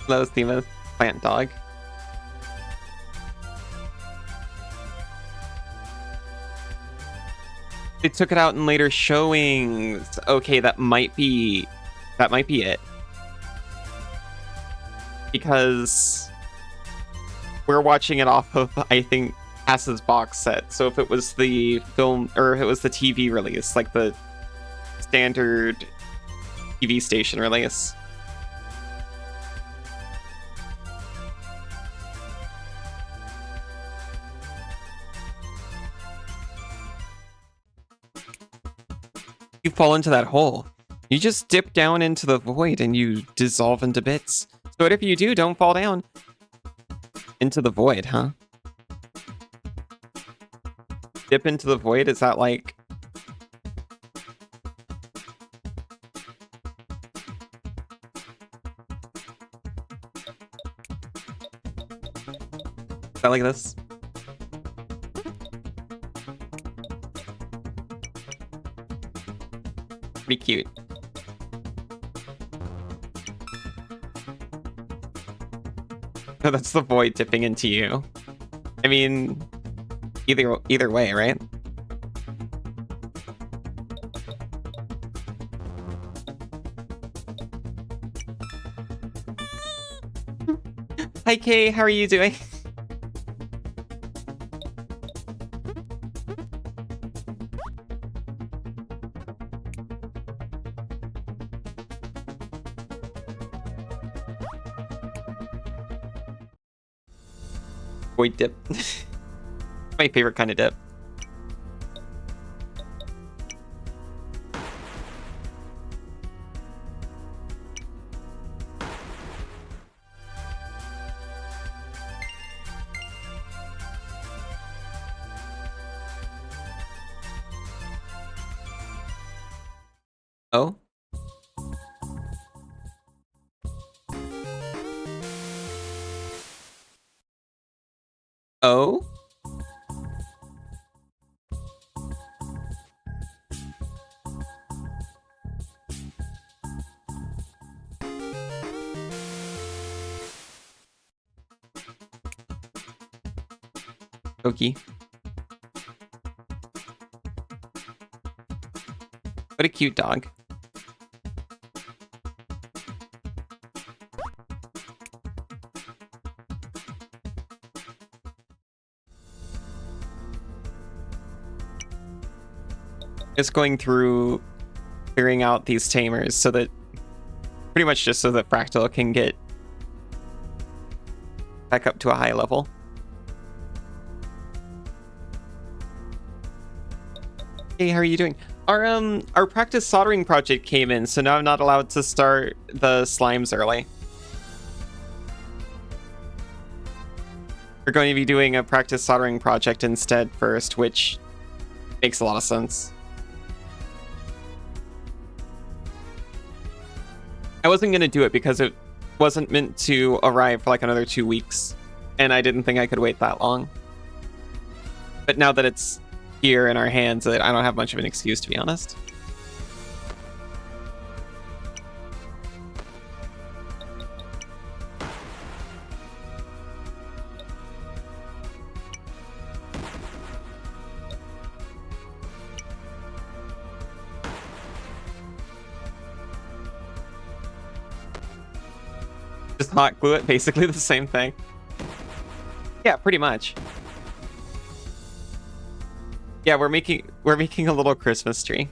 Hello, Thema, plant dog. They took it out in later showings. Okay, that might be it. Because we're watching it off of, I think, Cass's box set. So if it was the film, or if it was the TV release, like the standard TV station release. You fall into that hole. You just dip down into the void and you dissolve into bits. So whatever you do, don't fall down. Into the void, huh? Dip into the void? Is that like... Is that like this? Pretty cute. No, that's the void dipping into you. I mean, either way, right? Hi Kay, how are you doing? Void dip. My favorite kind of dip. Oh? Oh? Okie. What a cute dog. Just going through clearing out these tamers so that pretty much just so that Fractal can get back up to a high level. Hey, how are you doing? Our practice soldering project came in, so now I'm not allowed to start the slimes early. We're going to be doing a practice soldering project instead first, which makes a lot of sense. I wasn't going to do it because it wasn't meant to arrive for like another 2 weeks, and I didn't think I could wait that long. But now that it's here in our hands, I don't have much of an excuse, to be honest. Just hot glue it, basically the same thing. Yeah, pretty much. Yeah, we're making a little Christmas tree.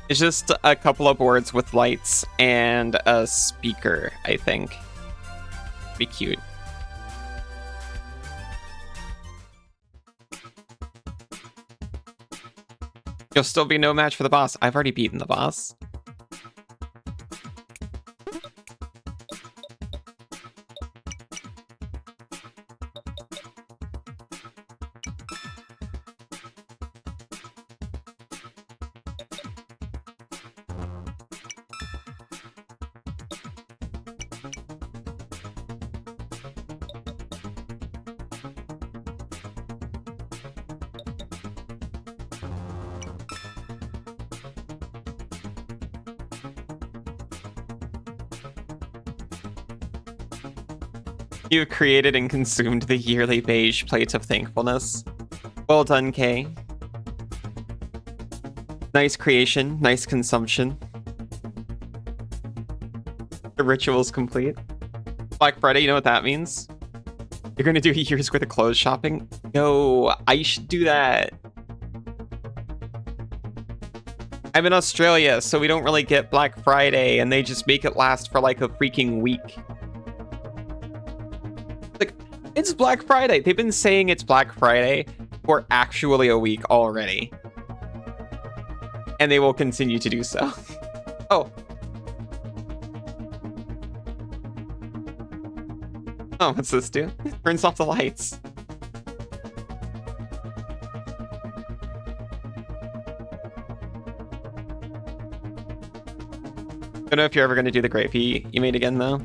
It's just a couple of boards with lights and a speaker, I think. Be cute. You'll still be no match for the boss. I've already beaten the boss. You created and consumed the yearly beige plate of thankfulness. Well done, Kay. Nice creation, nice consumption. The ritual's complete. Black Friday, you know what that means? You're gonna do a year's worth of clothes shopping? Yo, I should do that. I'm in Australia, so we don't really get Black Friday, and they just make it last for like a freaking week. Like, it's Black Friday. They've been saying it's Black Friday for actually a week already. And they will continue to do so. Oh. Oh, what's this do? Turns off the lights. Don't know if you're ever going to do the gravy you made again, though.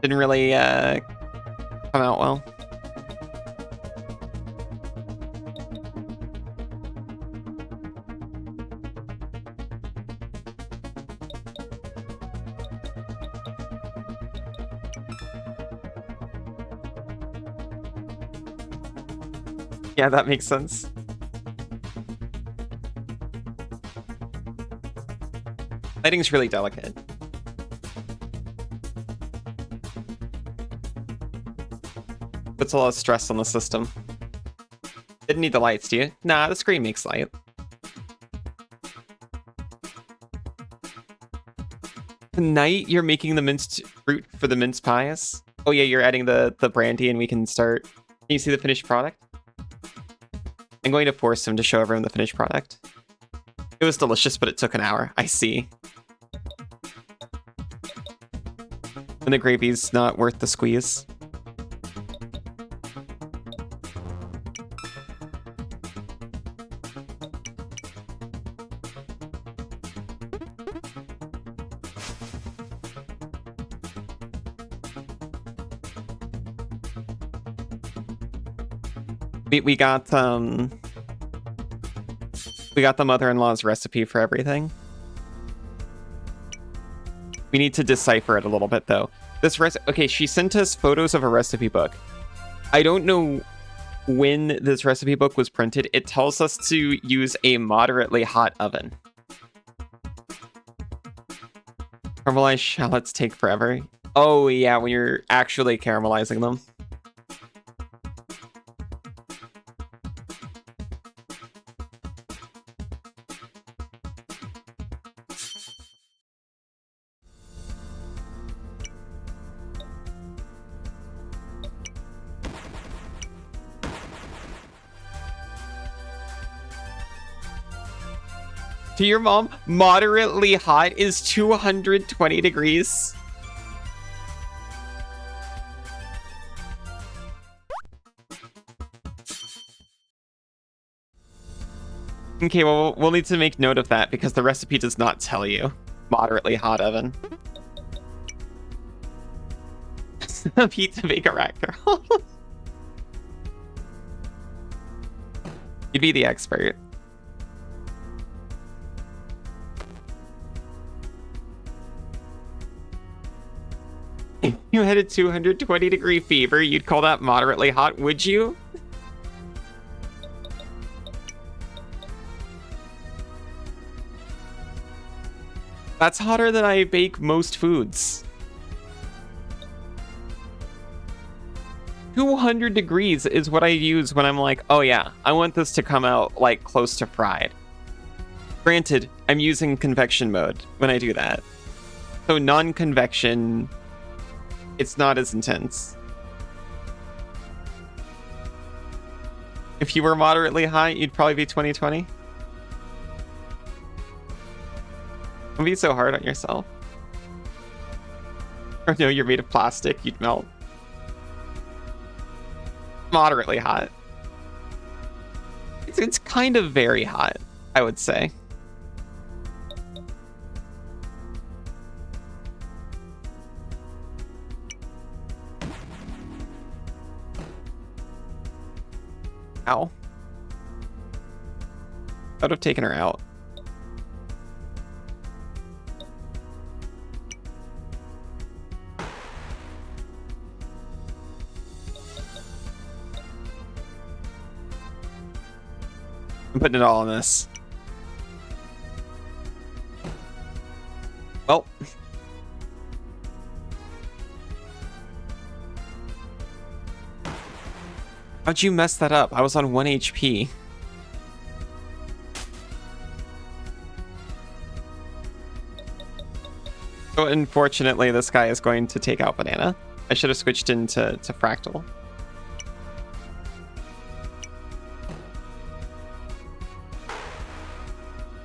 Didn't really come out well. Yeah, that makes sense. Lighting's really delicate. Puts a lot of stress on the system. Didn't need the lights, do you? Nah, the screen makes light. Tonight, you're making the minced fruit for the mince pies? Oh yeah, you're adding the brandy and we can start. Can you see the finished product? I'm going to force him to show everyone the finished product. It was delicious, but it took an hour. I see. And the gravy's not worth the squeeze. We got the mother-in-law's recipe for everything. We need to decipher it a little bit though. Okay, she sent us photos of a recipe book. I don't know when this recipe book was printed. It tells us to use a moderately hot oven. Caramelized shallots take forever. Oh yeah, when you're actually caramelizing them. To your mom, moderately hot is 220 degrees. Okay, well, we'll need to make note of that because the recipe does not tell you. Moderately hot oven. Pizza bake a rat girl. You'd be the expert. If you had a 220-degree fever, you'd call that moderately hot, would you? That's hotter than I bake most foods. 200 degrees is what I use when I'm like, oh yeah, I want this to come out like close to fried. Granted, I'm using convection mode when I do that. So non-convection, it's not as intense. If you were moderately hot, you'd probably be 2020. Don't be so hard on yourself. Or no, you're made of plastic, you'd melt. Moderately hot. It's kind of very hot, I would say. Ow. I would have taken her out. I'm putting it all on this. Well. How'd you mess that up? I was on 1 HP. So unfortunately, this guy is going to take out banana. I should have switched into fractal.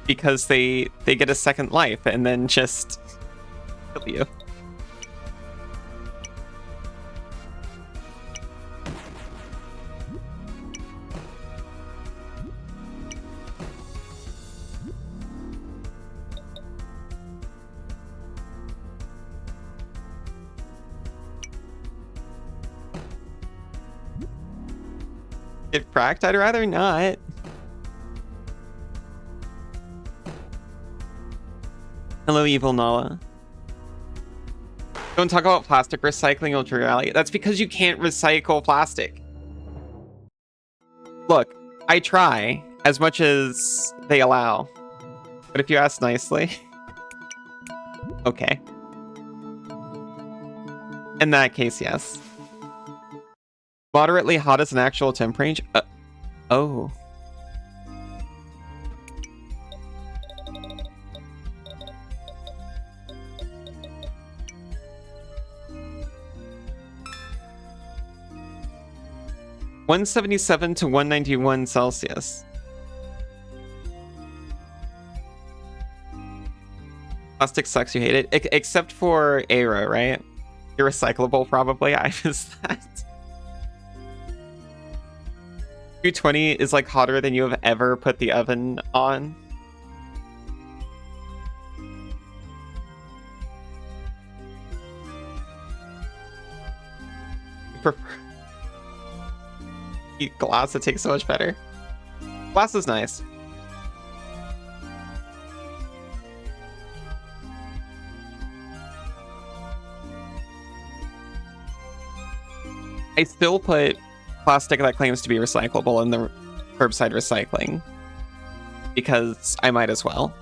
Because they get a second life and then just kill you. Get fracked? I'd rather not. Hello, evil Nala. Don't talk about plastic recycling ultra. That's because you can't recycle plastic. Look, I try as much as they allow. But if you ask nicely... Okay. In that case, yes. Moderately hot is an actual temp range? Oh. (177 to 191 Celsius). Plastic sucks, you hate it. Except for Aero, right? You're recyclable, probably. I missed that. 220 is like hotter than you have ever put the oven on. Glass, it tastes so much better. Glass is nice. I still put plastic that claims to be recyclable in the curbside recycling because I might as well.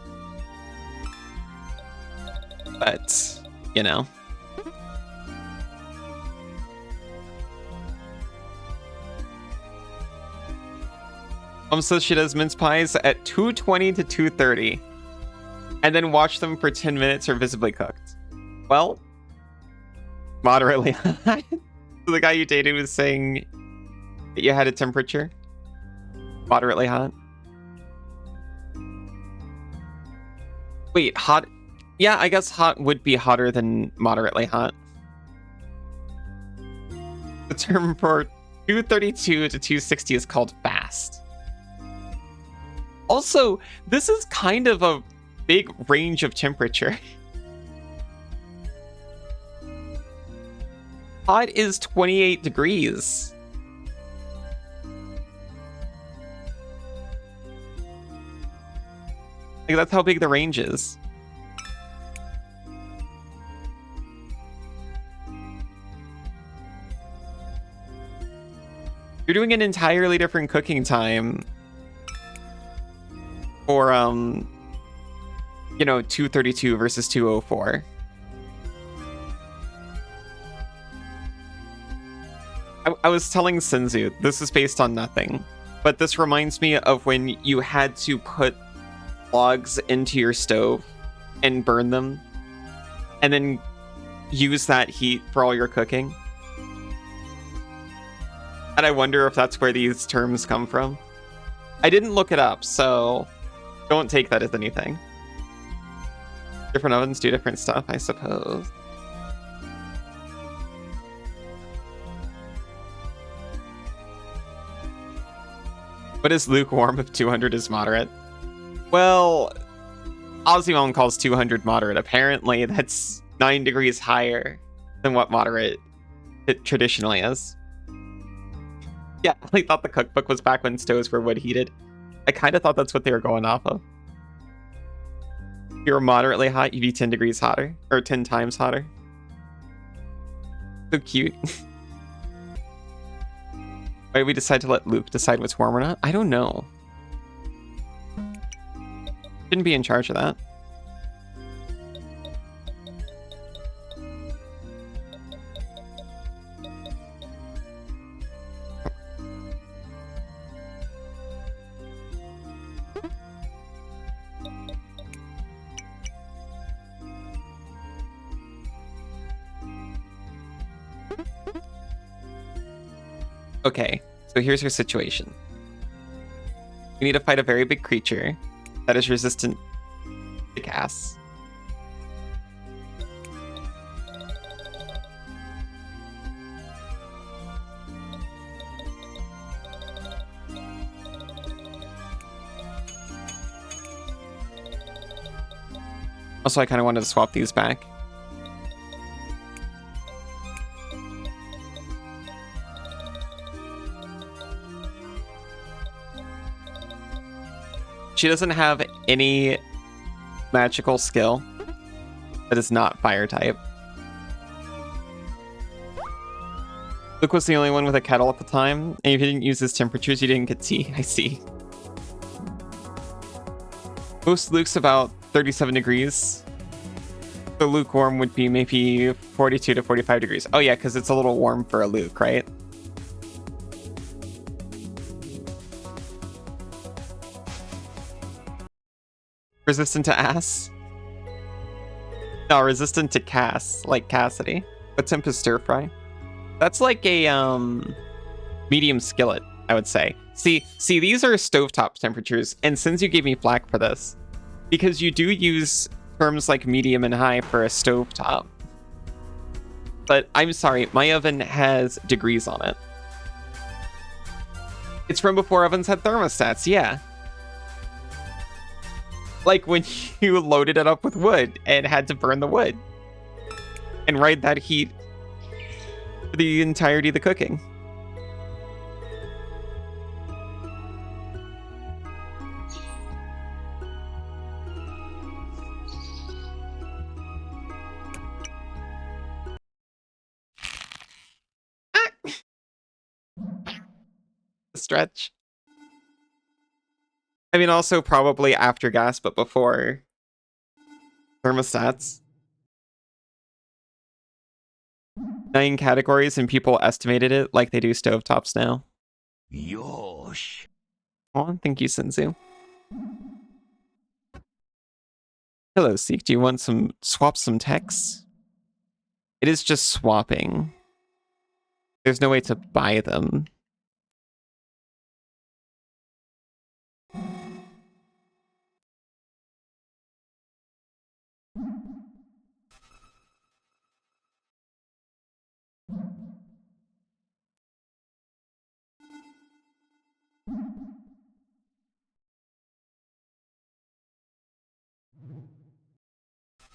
But, you know. Mom says she does mince pies at 220 to 230 and then watch them for 10 minutes or visibly cooked. Well, moderately hot. The guy you dated was saying that you had a temperature. Moderately hot. Wait, hot? Yeah, I guess hot would be hotter than moderately hot. The term for 232 to 260 is called fast. Also, this is kind of a big range of temperature. Hot is 28 degrees. Like, that's how big the range is. You're doing an entirely different cooking time for, 232 versus 204. I was telling Senzu, this is based on nothing, but this reminds me of when you had to put logs into your stove and burn them, and then use that heat for all your cooking. And I wonder if that's where these terms come from. I didn't look it up, so don't take that as anything. Different ovens do different stuff, I suppose. What is lukewarm if 200 is moderate? Well, Ozzy calls 200 moderate. Apparently, that's 9 degrees higher than what moderate it traditionally is. Yeah, I thought the cookbook was back when stoves were wood heated. I kind of thought that's what they were going off of. If you were moderately hot, you'd be 10 degrees hotter, or 10 times hotter. So cute. Why did we decide to let Luke decide what's warm or not? I don't know. Shouldn't be in charge of that. Okay, so here's your situation. You need to fight a very big creature that is resistant to gas. Also, I kind of wanted to swap these back. She doesn't have any magical skill that is not fire type. Luke was the only one with a kettle at the time, and if you didn't use his temperatures, you didn't get tea. I see. Most Luke's about 37 degrees. So lukewarm would be maybe 42 to 45 degrees. Oh yeah, because it's a little warm for a Luke, right? Resistant to ass? No, resistant to Cass, like Cassidy. What temp is stir fry? That's like a medium skillet, I would say. See, these are stovetop temperatures, and since you gave me flack for this, because you do use terms like medium and high for a stovetop. But I'm sorry, my oven has degrees on it. It's from before ovens had thermostats, yeah. Like when you loaded it up with wood and had to burn the wood and ride that heat for the entirety of the cooking. Stretch. I mean, also probably after gas, but before thermostats. 9 categories, and people estimated it like they do stovetops now. Yosh. Oh, thank you, Senzu. Hello, Seek. Do you want swap some texts? It is just swapping. There's no way to buy them.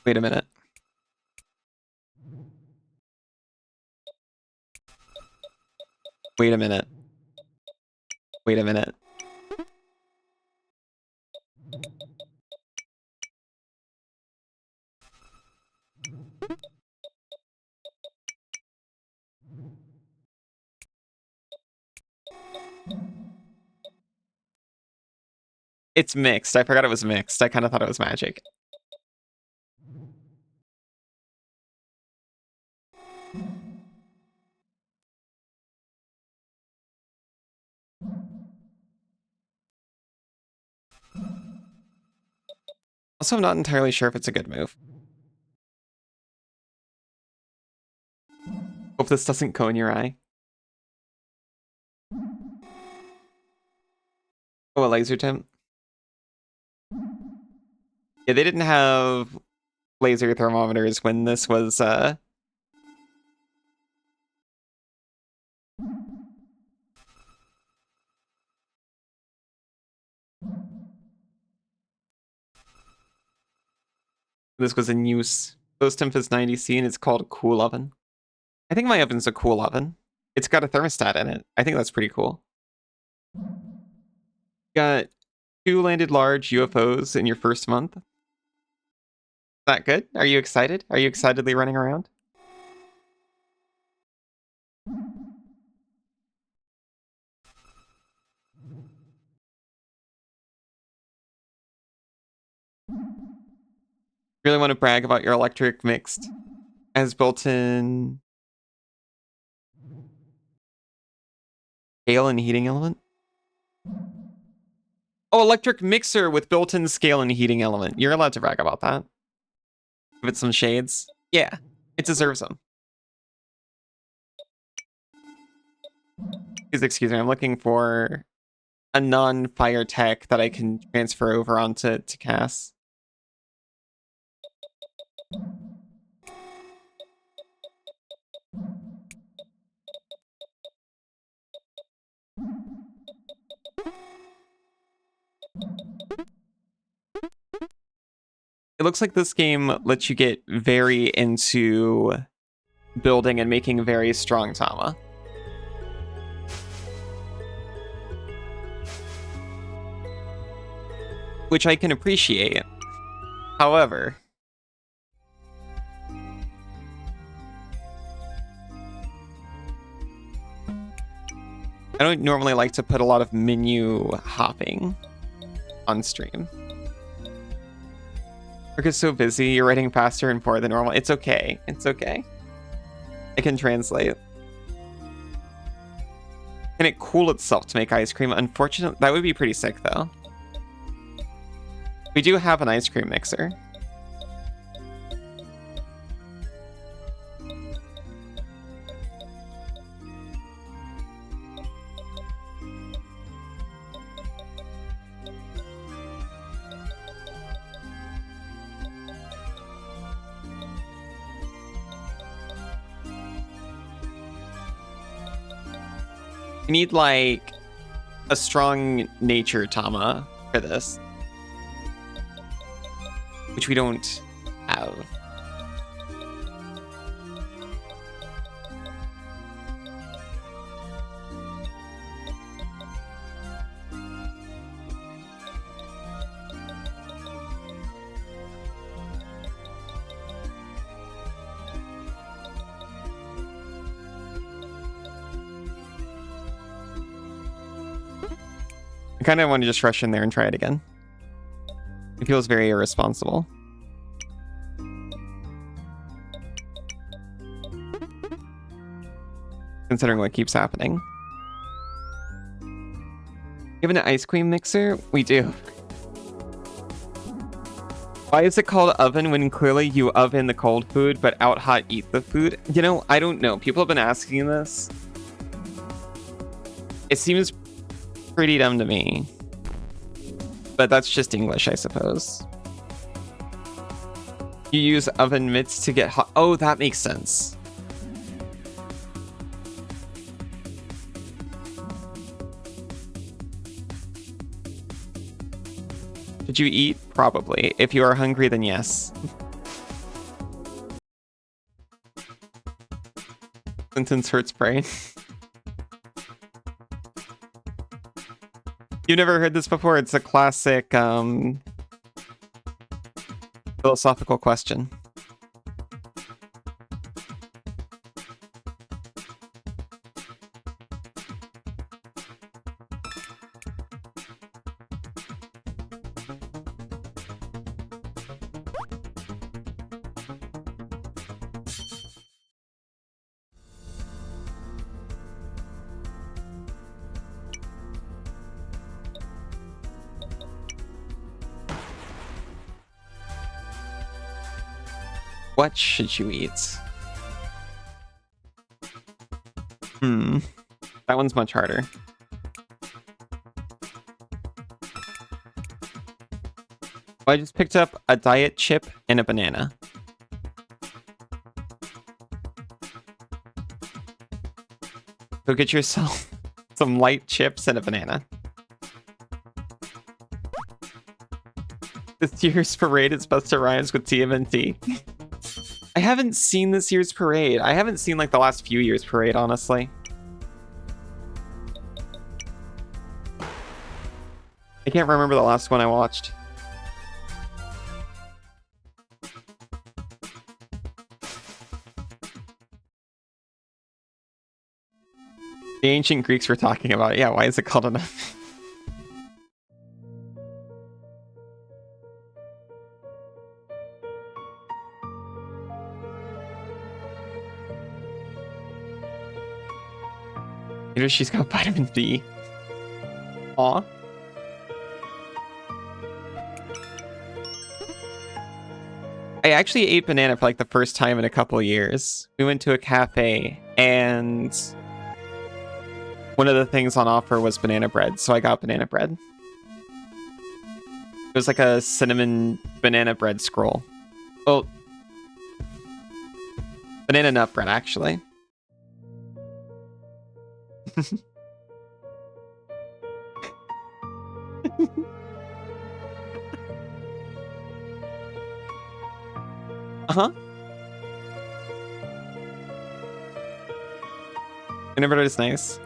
Wait a minute. Wait a minute. Wait a minute. It's mixed. I forgot it was mixed. I kind of thought it was magic. Also, I'm not entirely sure if it's a good move. Hope this doesn't go in your eye. Oh, a laser temp. Yeah, they didn't have laser thermometers when this was, this was in use. Post temp is 90C and it's called Cool Oven. I think my oven's a cool oven. It's got a thermostat in it. I think that's pretty cool. Got 2 landed large UFOs in your first month. Is that good? Are you excited? Are you excitedly running around? Really want to brag about your electric mixed as built-in scale and heating element? Oh, electric mixer with built-in scale and heating element. You're allowed to brag about that. Give it some shades. Yeah, it deserves them. Please excuse me, I'm looking for a non-fire tech that I can transfer over onto Cass. It looks like this game lets you get very into building and making very strong Tama. Which I can appreciate. However, I don't normally like to put a lot of menu hopping on stream. Work is so busy, you're writing faster and more than normal. It's okay. It's okay. I can translate. Can it cool itself to make ice cream? Unfortunately, that would be pretty sick, though. We do have an ice cream mixer. We need, like, a strong nature Tama for this. Which we don't have. I kind of want to just rush in there and try it again. It feels very irresponsible. Considering what keeps happening. You have an ice cream mixer? We do. Why is it called oven when clearly you oven the cold food but out hot eat the food? You know, I don't know. People have been asking this. It seems pretty dumb to me. But that's just English, I suppose. You use oven mitts to get hot. Oh, that makes sense. Did you eat? Probably. If you are hungry, then yes. Sentence hurts brain. You've never heard this before? It's a classic philosophical question. What should you eat? That one's much harder. I just picked up a diet chip and a banana. Go get yourself some light chips and a banana. This year's parade is Busta Rhymes with TMNT. I haven't seen this year's parade. I haven't seen like the last few years' parade, honestly. I can't remember the last one I watched. The ancient Greeks were talking about it. Yeah, why is it called enough? Maybe she's got vitamin D. Aw. I actually ate banana for like the first time in a couple of years. We went to a cafe and one of the things on offer was banana bread, so I got banana bread. It was like a cinnamon banana bread scroll. Well, banana nut bread, actually. Uh-huh. Banana bread is nice.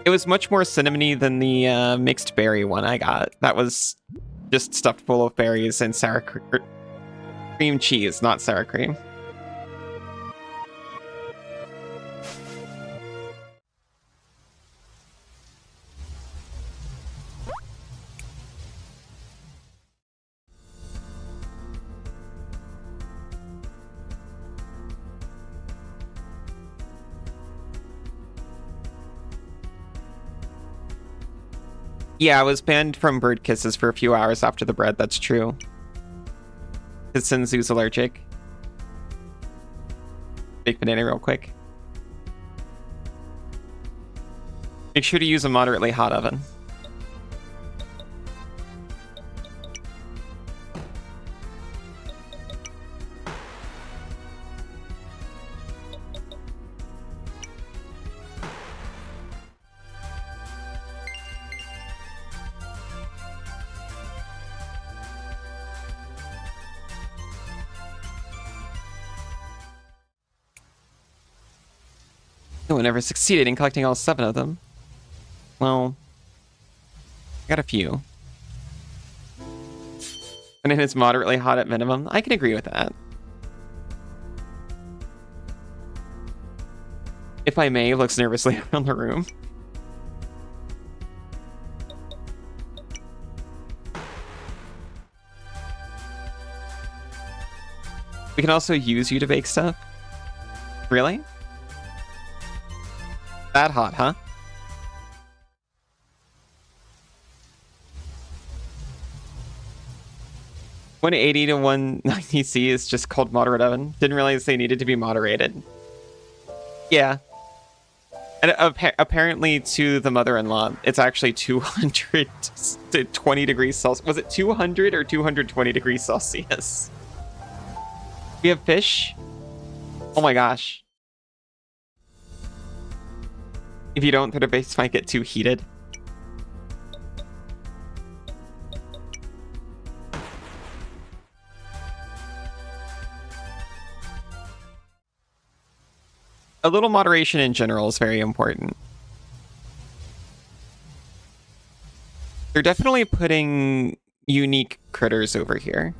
It was much more cinnamony than the mixed berry one I got. That was just stuffed full of berries and sour cream cheese, not sour cream. Yeah, I was banned from bird kisses for a few hours after the bread, that's true. Because Sinzu's allergic. Bake banana real quick. Make sure to use a moderately hot oven. No one ever succeeded in collecting all 7 of them. Well, I got a few. And it is moderately hot at minimum. I can agree with that. If I may, looks nervously around the room. We can also use you to bake stuff. Really? That hot, huh? $180 to $190C is just called moderate oven. Didn't realize they needed to be moderated. Yeah. And apparently to the mother-in-law, it's actually 220 degrees Celsius. Was it 200 or 220 degrees Celsius? We have fish? Oh my gosh. If you don't, the base might get too heated. A little moderation in general is very important. They're definitely putting unique critters over here.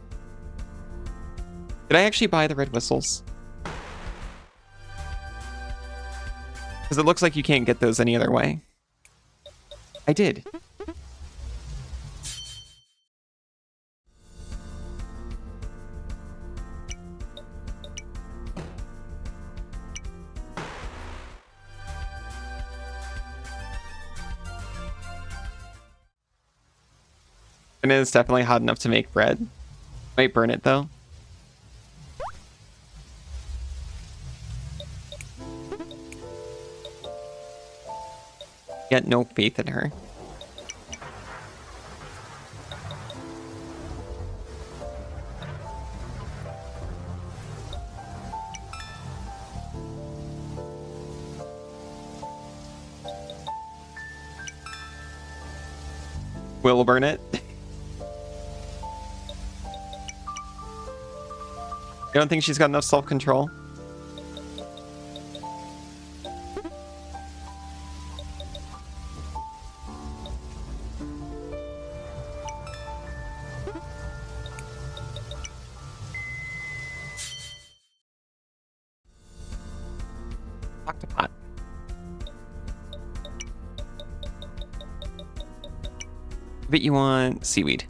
Did I actually buy the red whistles? Because it looks like you can't get those any other way. I did. And it's definitely hot enough to make bread. Might burn it though. Yet no faith in her. Will burn it. I don't think she's got enough self-control. Octopot. But you want seaweed.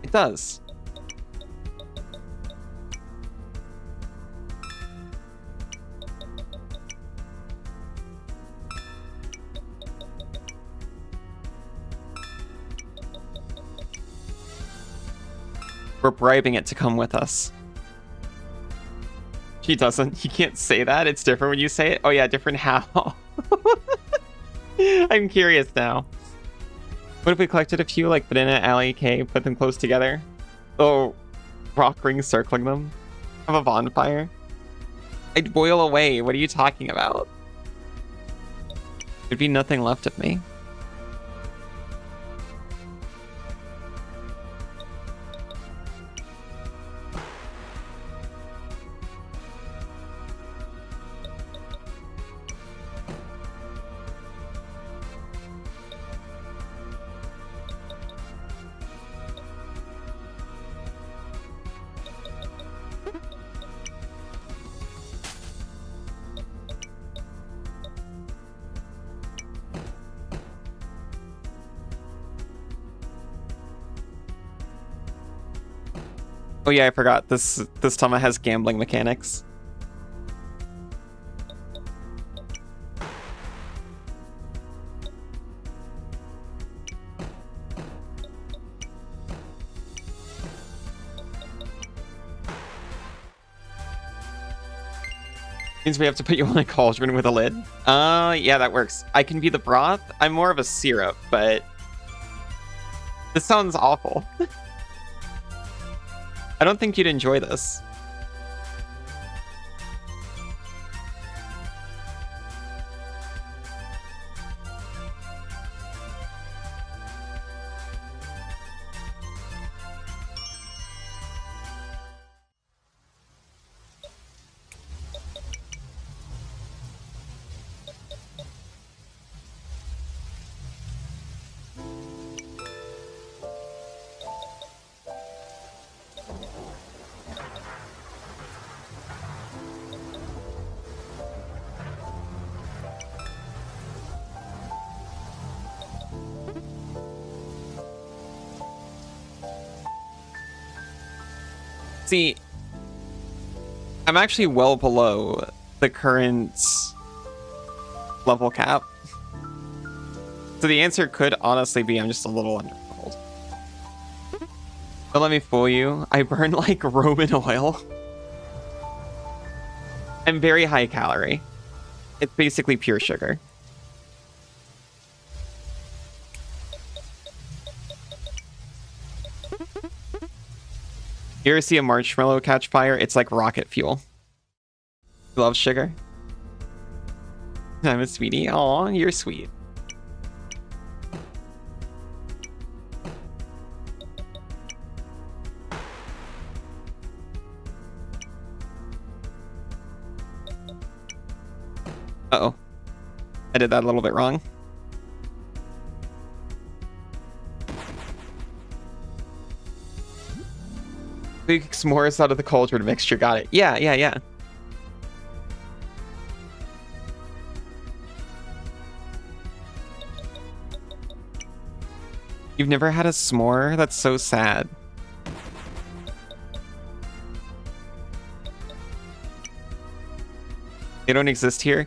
It does. We're bribing it to come with us. She doesn't. You can't say that. It's different when you say it. Oh yeah, different how? I'm curious now. What if we collected a few, like Banana Alley K, put them close together? Oh, rock rings circling them? Have a bonfire? I'd boil away. What are you talking about? There'd be nothing left of me. Oh yeah, I forgot. This Tama has gambling mechanics. Means we have to put you on a cauldron with a lid. Yeah, that works. I can be the broth. I'm more of a syrup, but this sounds awful. I don't think you'd enjoy this. See, I'm actually well below the current level cap. So the answer could honestly be I'm just a little underleveled. Don't let me fool you. I burn like Roman oil. I'm very high calorie. It's basically pure sugar. You ever see a marshmallow catch fire? It's like rocket fuel. You love sugar? I'm a sweetie. Aw, you're sweet. Uh-oh. I did that a little bit wrong. Big s'mores out of the cauldron mixture. Got it. Yeah, yeah, yeah. You've never had a s'more? That's so sad. They don't exist here?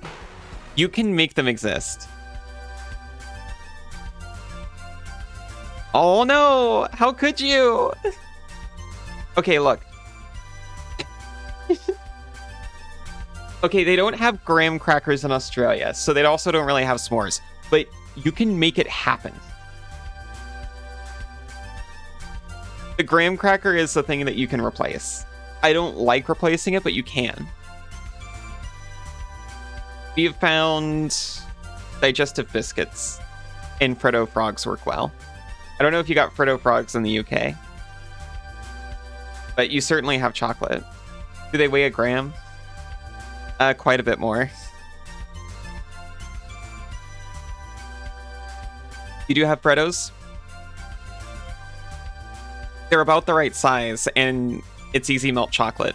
You can make them exist. Oh no! How could you? Okay, look. Okay, they don't have graham crackers in Australia, so they also don't really have s'mores. But you can make it happen. The graham cracker is the thing that you can replace. I don't like replacing it, but you can. We have found digestive biscuits and Freddo frogs work well. I don't know if you got Freddo frogs in the UK, but you certainly have chocolate. Do they weigh a gram? Quite a bit more. You do have Freddos? They're about the right size, and it's easy melt chocolate.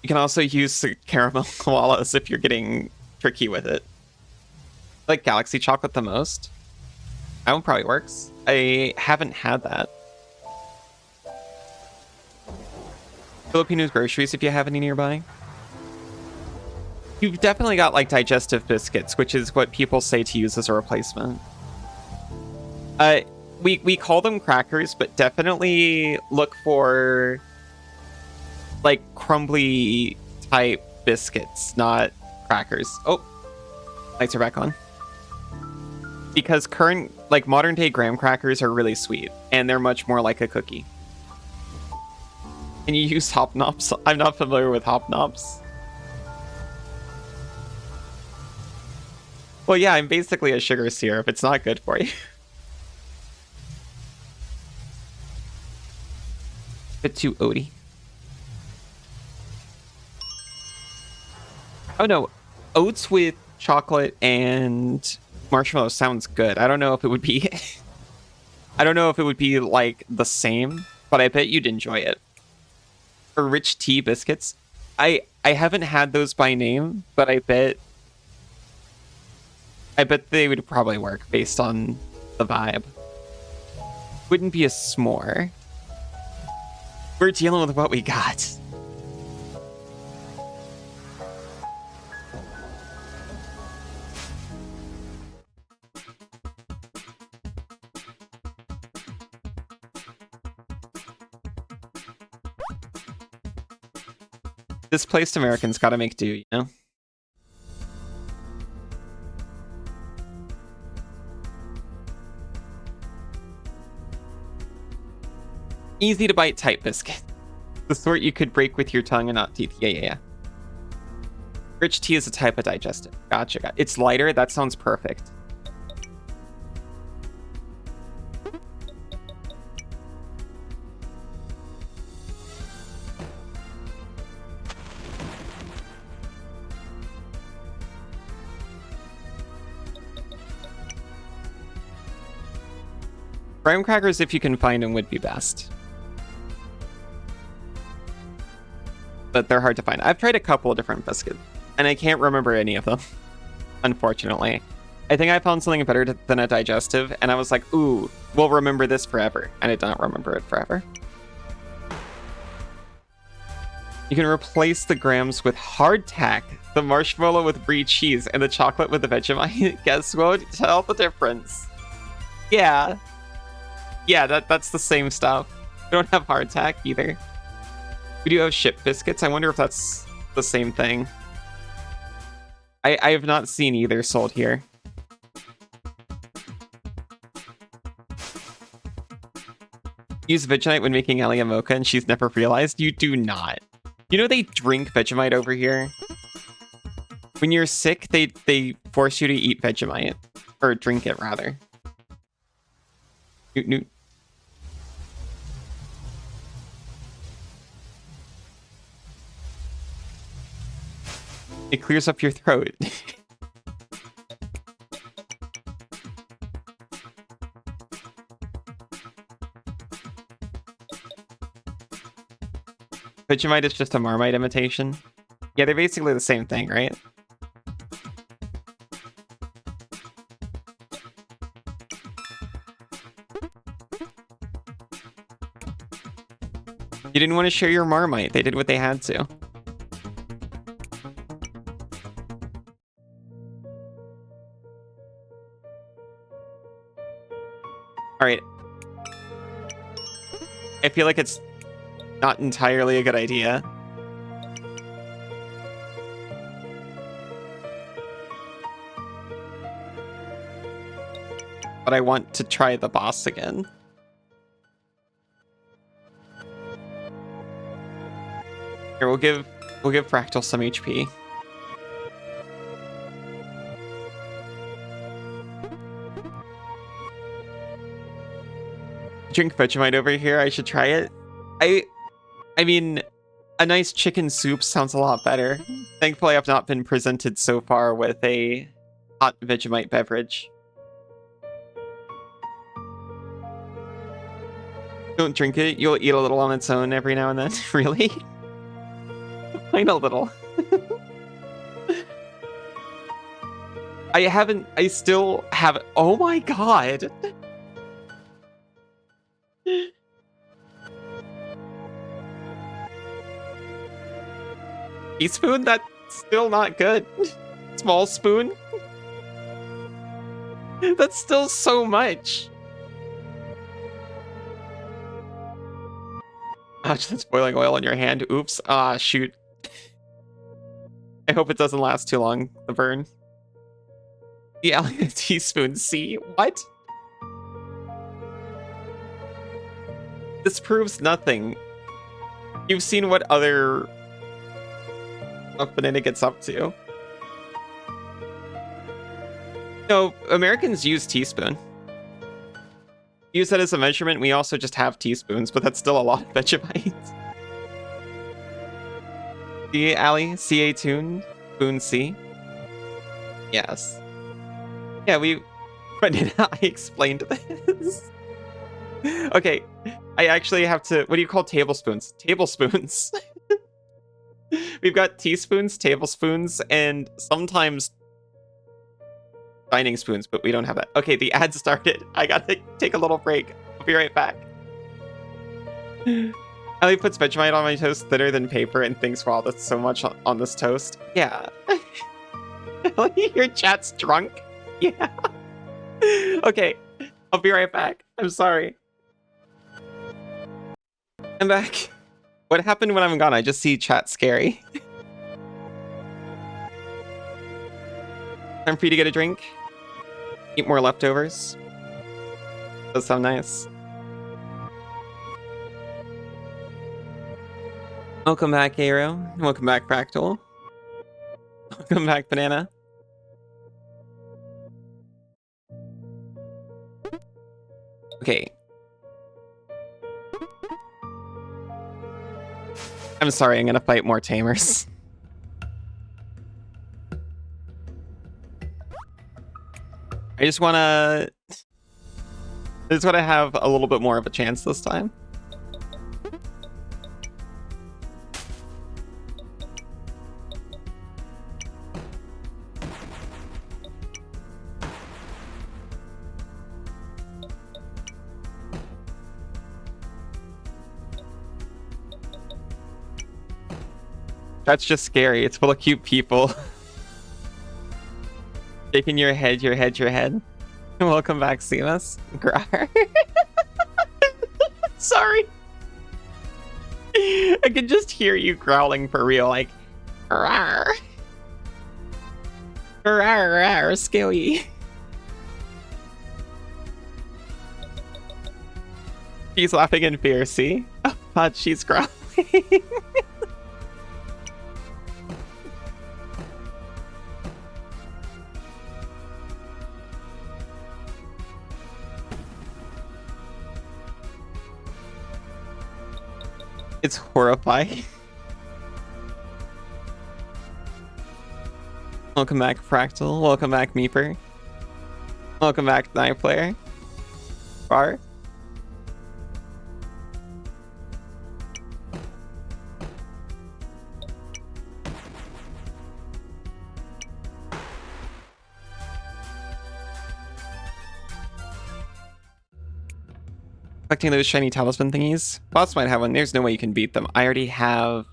You can also use the caramel koalas if you're getting tricky with it. I like Galaxy chocolate the most. That one probably works. I haven't had that. Filipino's groceries if you have any nearby. You've definitely got like digestive biscuits, which is what people say to use as a replacement. We call them crackers, but definitely look for like crumbly type biscuits, not crackers. Oh, lights are back on. Because current, like modern day graham crackers are really sweet, and they're much more like a cookie. Can you use hop knobs? I'm not familiar with hop knobs. Well, yeah, I'm basically a sugar syrup. It's not good for you. Bit too oaty. Oh no, oats with chocolate and marshmallow sounds good. I don't know if it would be I don't know if it would be like the same, but I bet you'd enjoy it. For rich tea biscuits, I haven't had those by name, but I bet they would probably work based on the vibe. Wouldn't be a s'more. We're dealing with what we got. Displaced Americans gotta make do, you know? Easy to bite type biscuit. The sort you could break with your tongue and not teeth. Yeah, yeah, yeah. Rich tea is a type of digestive. Gotcha. It's lighter. That sounds perfect. Graham crackers, if you can find them, would be best. But they're hard to find. I've tried a couple of different biscuits, and I can't remember any of them, unfortunately. I think I found something better than a digestive, and I was like, ooh, we'll remember this forever. And I did not remember it forever. You can replace the grams with hardtack, the marshmallow with brie cheese, and the chocolate with the Vegemite. Guess what? Tell the difference. Yeah. Yeah, that's the same stuff. We don't have hardtack either. We do have ship biscuits. I wonder if that's the same thing. I have not seen either sold here. Use Vegemite when making Elia mocha and she's never realized? You do not. You know they drink Vegemite over here? When you're sick, they force you to eat Vegemite. Or drink it, rather. Newt, newt. It clears up your throat. Vegemite is just a Marmite imitation. Yeah, they're basically the same thing, right? You didn't want to share your Marmite. They did what they had to. Alright. I feel like it's not entirely a good idea. But I want to try the boss again. Here, we'll give Fractal some HP. Drink Vegemite over here. I should try it. I mean, a nice chicken soup sounds a lot better. Thankfully, I've not been presented so far with a hot Vegemite beverage. Don't drink it. You'll eat a little on its own every now and then. Really? Plain a little. I still haven't. Oh my god. Teaspoon? That's still not good. Small spoon? That's still so much. Ouch, that's boiling oil on your hand. Oops. Ah, shoot. I hope it doesn't last too long, the burn. Yeah, a teaspoon. See? What? This proves nothing. You've seen what other Banana gets up to. No, Americans use teaspoon. Use that as a measurement. We also just have teaspoons, but that's still a lot of Vegemite. See, Allie? CA tune? Spoon C? Yes. Yeah, I explained this. Okay, I actually have to... What do you call tablespoons? Tablespoons. We've got teaspoons, tablespoons, and sometimes dining spoons, but we don't have that. Okay, the ad started. I gotta take a little break. I'll be right back. Ellie puts Vegemite on my toast thinner than paper and thinks, wow, that's so much on this toast. Yeah. Ellie, your chat's drunk? Yeah. Okay, I'll be right back. I'm sorry. I'm back. What happened when I'm gone? I just see chat scary. Time for you to get a drink. Eat more leftovers. Does sound nice. Welcome back, Aero. Welcome back, Fractal. Welcome back, Banana. Okay. I'm sorry, I'm gonna fight more tamers. I just wanna have a little bit more of a chance this time. That's just scary. It's full of cute people. Shaking your head, your head, your head. Welcome back, Seamus. Grar. Sorry. I can just hear you growling for real, like, rawr. Rawr, rawr, scary. She's laughing in fear, see? Oh, God, she's growling. It's horrifying. Welcome back, Fractal. Welcome back, Meeper. Welcome back, Knife Player. Bar. Collecting those shiny talisman thingies. Boss might have one. There's no way you can beat them. I already have...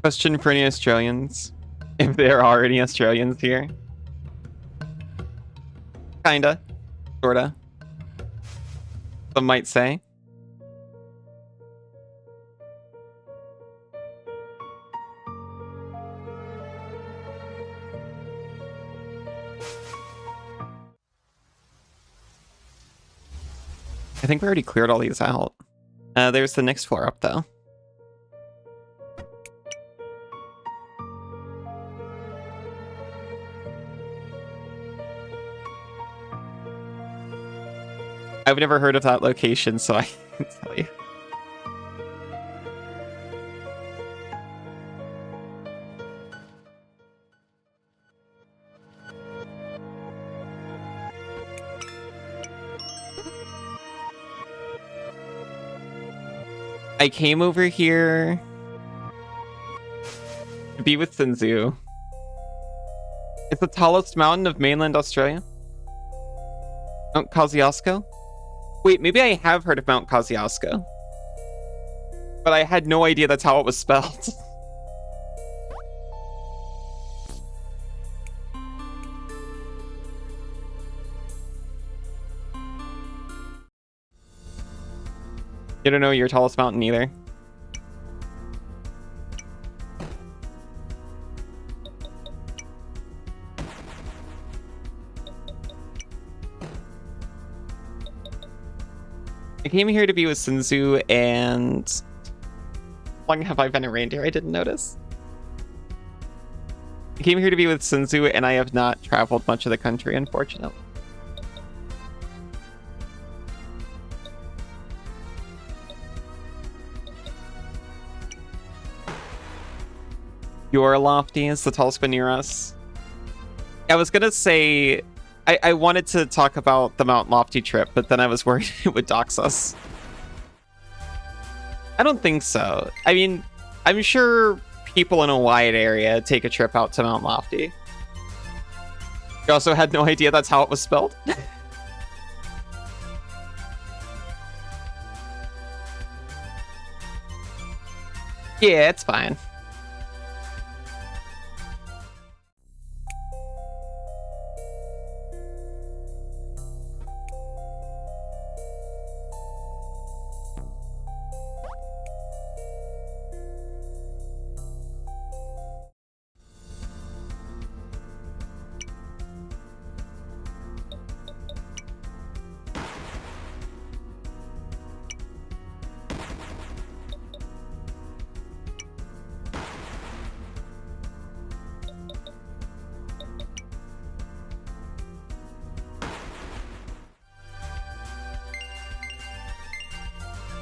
Question for any Australians. If there are any Australians here. Kinda. Sorta. Some might say. I think we already cleared all these out. There's the next floor up, though. I've never heard of that location, so I can tell you. I came over here to be with Sinzu. It's the tallest mountain of mainland Australia. Mount Kosciuszko? Wait, maybe I have heard of Mount Kosciuszko. But I had no idea that's how it was spelled. You don't know your tallest mountain either. I came here to be with Sinzu, and how long have I been a reindeer? I didn't notice. I came here to be with Sinzu, and I have not traveled much of the country, unfortunately. Your Lofty is the tallest one near us. I was gonna say... I wanted to talk about the Mount Lofty trip, but then I was worried it would dox us. I don't think so. I mean, I'm sure people in a wide area take a trip out to Mount Lofty. You also had no idea that's how it was spelled? Yeah, it's fine.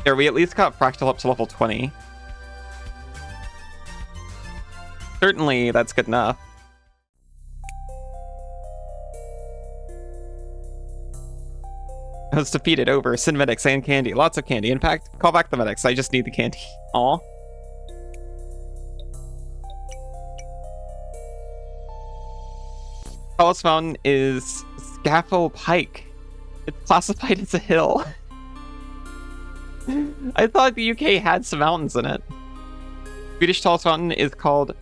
There, we at least got Fractal up to level 20. Certainly, that's good enough. I was defeated over. Send medics and candy. Lots of candy. In fact, call back the medics. I just need the candy. Aw. Tallest mountain is Scaffold Pike. It's classified as a hill. I thought the UK had some mountains in it. Swedish tallest mountain is called...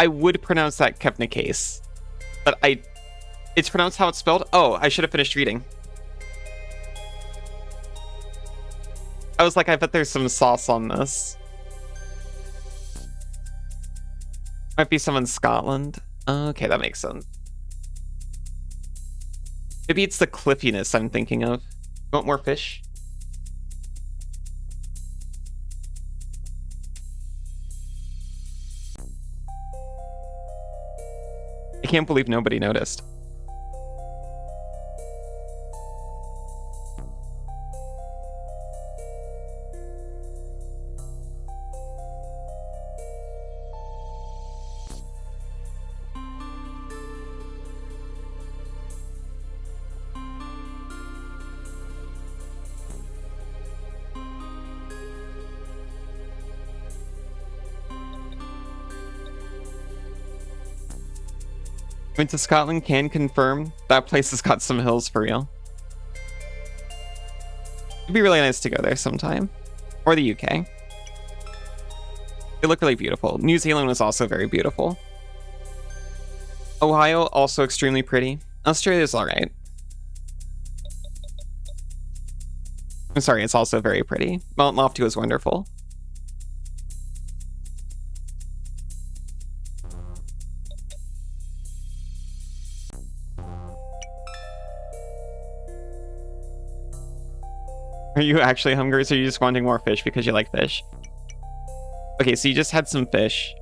I would pronounce that Kebnekaise, but it's pronounced how it's spelled. Oh, I should have finished reading. I was like, I bet there's some sauce on this. Might be some in Scotland. Okay, that makes sense. Maybe it's the cliffiness I'm thinking of. Want more fish? I can't believe nobody noticed. Went to Scotland, can confirm that place has got some hills for real. It'd be really nice to go there sometime. Or the UK. They look really beautiful. New Zealand was also very beautiful. Ohio, also extremely pretty. Australia's alright. I'm sorry, it's also very pretty. Mount Lofty was wonderful. Are you actually hungry, or are you just wanting more fish because you like fish? Okay, so you just had some fish.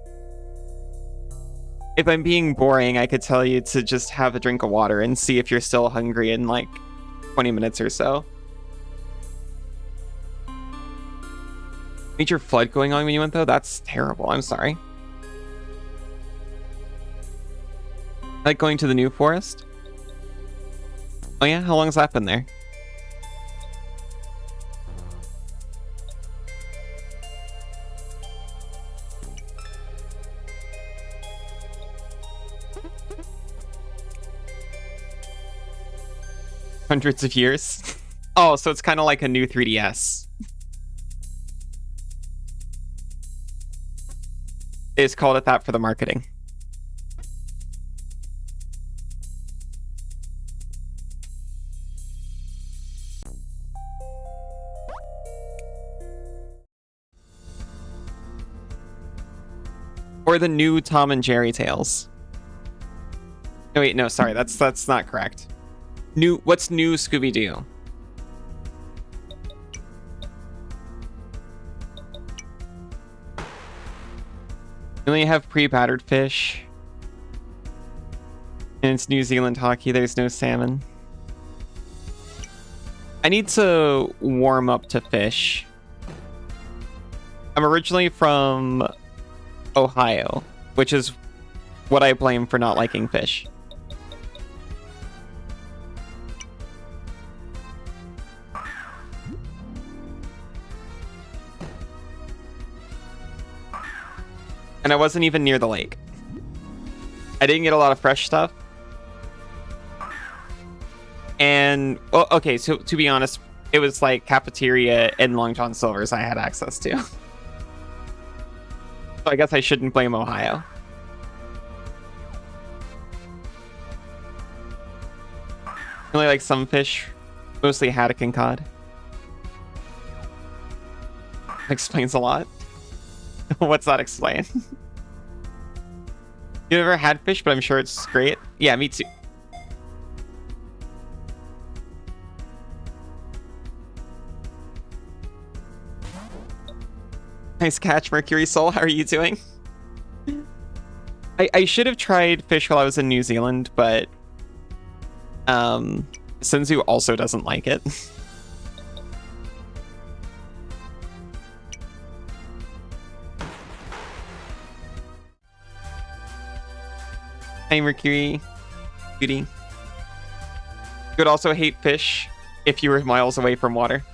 If I'm being boring, I could tell you to just have a drink of water and see if you're still hungry in like 20 minutes or so. Major flood going on when you went though? That's terrible, I'm sorry. Like going to the New Forest? Oh yeah, how long has that been there? Hundreds of years? Oh, so it's kind of like a new 3DS. They just called it that for the marketing. Or the new Tom and Jerry tales. No, wait, no, sorry, that's not correct. What's new Scooby-Doo? We only have pre-battered fish. And it's New Zealand hockey, there's no salmon. I need to warm up to fish. I'm originally from Ohio, which is what I blame for not liking fish. And I wasn't even near the lake. I didn't get a lot of fresh stuff. And, well, okay, so to be honest, it was like cafeteria and Long John Silver's I had access to. So I guess I shouldn't blame Ohio. Really like some fish, mostly haddock and cod. Explains a lot. What's that explain? You never had fish, but I'm sure it's great. Yeah, me too. Nice catch, Mercury Soul. How are you doing? I should have tried fish while I was in New Zealand, but Senzu also doesn't like it. Hey, Mercury. Beauty. You would also hate fish if you were miles away from water.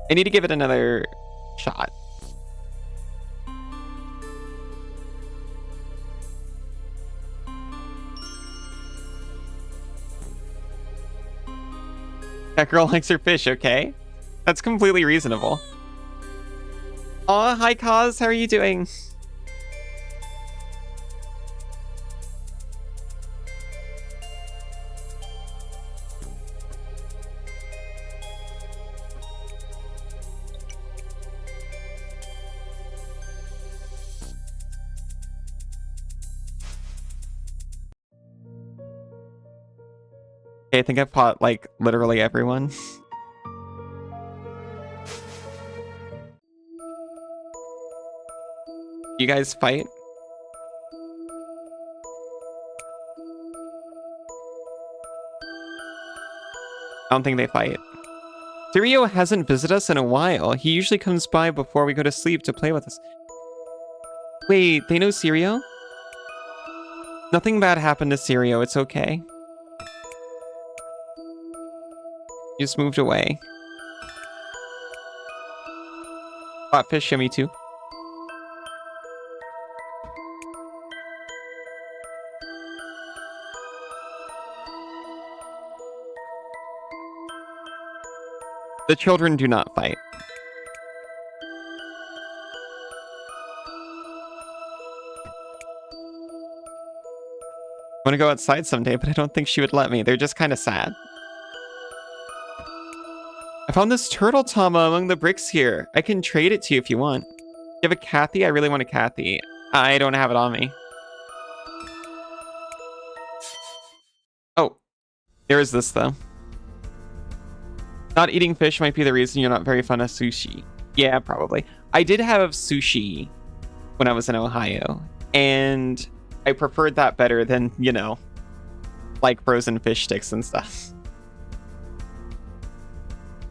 I need to give it another shot. That girl likes her fish, okay? That's completely reasonable. Aw, hi Kaz, how are you doing? Okay, I think I've fought, like, literally everyone. You guys fight? I don't think they fight. Sirio hasn't visited us in a while. He usually comes by before we go to sleep to play with us. Wait, they know Sirio? Nothing bad happened to Sirio. It's okay. He just moved away. Hot fish shimmy too. The children do not fight. I want to go outside someday, but I don't think she would let me. They're just kind of sad. I found this turtle Tama among the bricks here. I can trade it to you if you want. You have a Kathy? I really want a Kathy. I don't have it on me. Oh, there is this though. Not eating fish might be the reason you're not very fond of sushi. Yeah, probably. I did have sushi when I was in Ohio, and I preferred that better than, you know, like frozen fish sticks and stuff.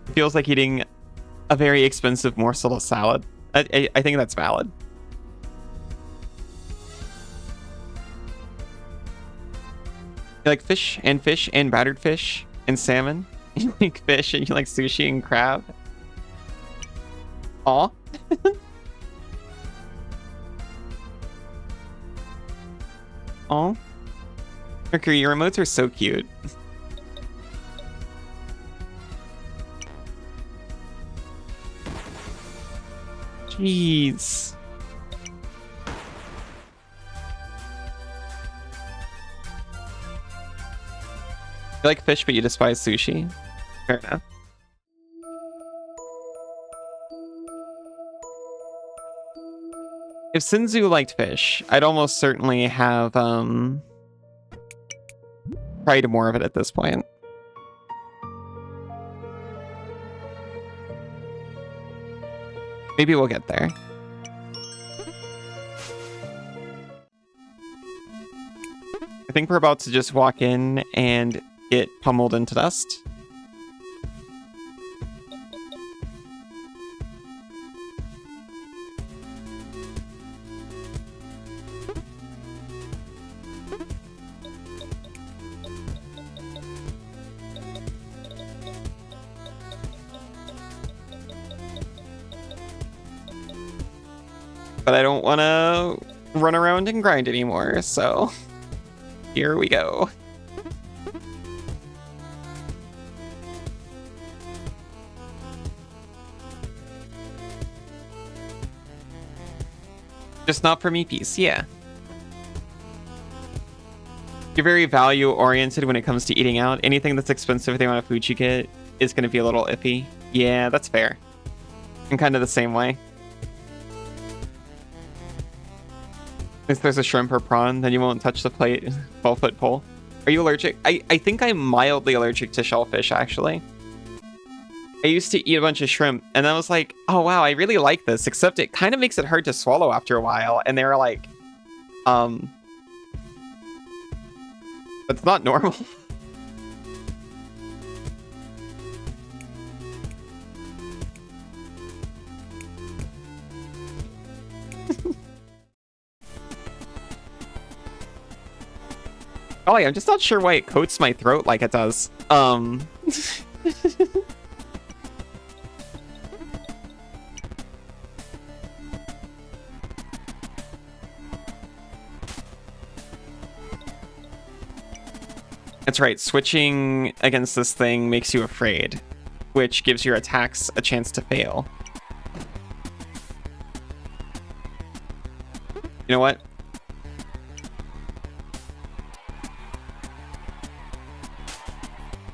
It feels like eating a very expensive morsel of salad. I think that's valid. You like fish and battered fish and salmon? You like fish and you like sushi and crab? Aw. Aw. Mercury, your remotes are so cute. Jeez. You like fish, but you despise sushi? Fair enough. If Sinzu liked fish, I'd almost certainly have tried more of it at this point. Maybe we'll get there. I think we're about to just walk in and get pummeled into dust. But I don't want to run around and grind anymore, so here we go. Just not for me piece, yeah. You're very value-oriented when it comes to eating out. Anything that's expensive, the amount of food you get is going to be a little iffy. Yeah, that's fair. I'm kind of the same way. If there's a shrimp or prawn, then you won't touch the plate. 12-foot pole. Are you allergic? I think I'm mildly allergic to shellfish, actually. I used to eat a bunch of shrimp, and I was like, oh wow, I really like this, except it kind of makes it hard to swallow after a while, and they were like, that's not normal. Golly, I'm just not sure why it coats my throat like it does. That's right, switching against this thing makes you afraid, which gives your attacks a chance to fail. You know what?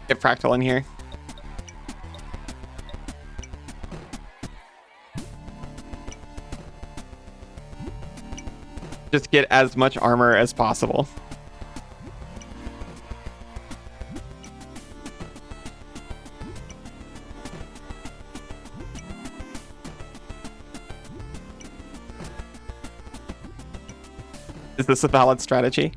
Get Fractal in here. Just get as much armor as possible. Is this a valid strategy?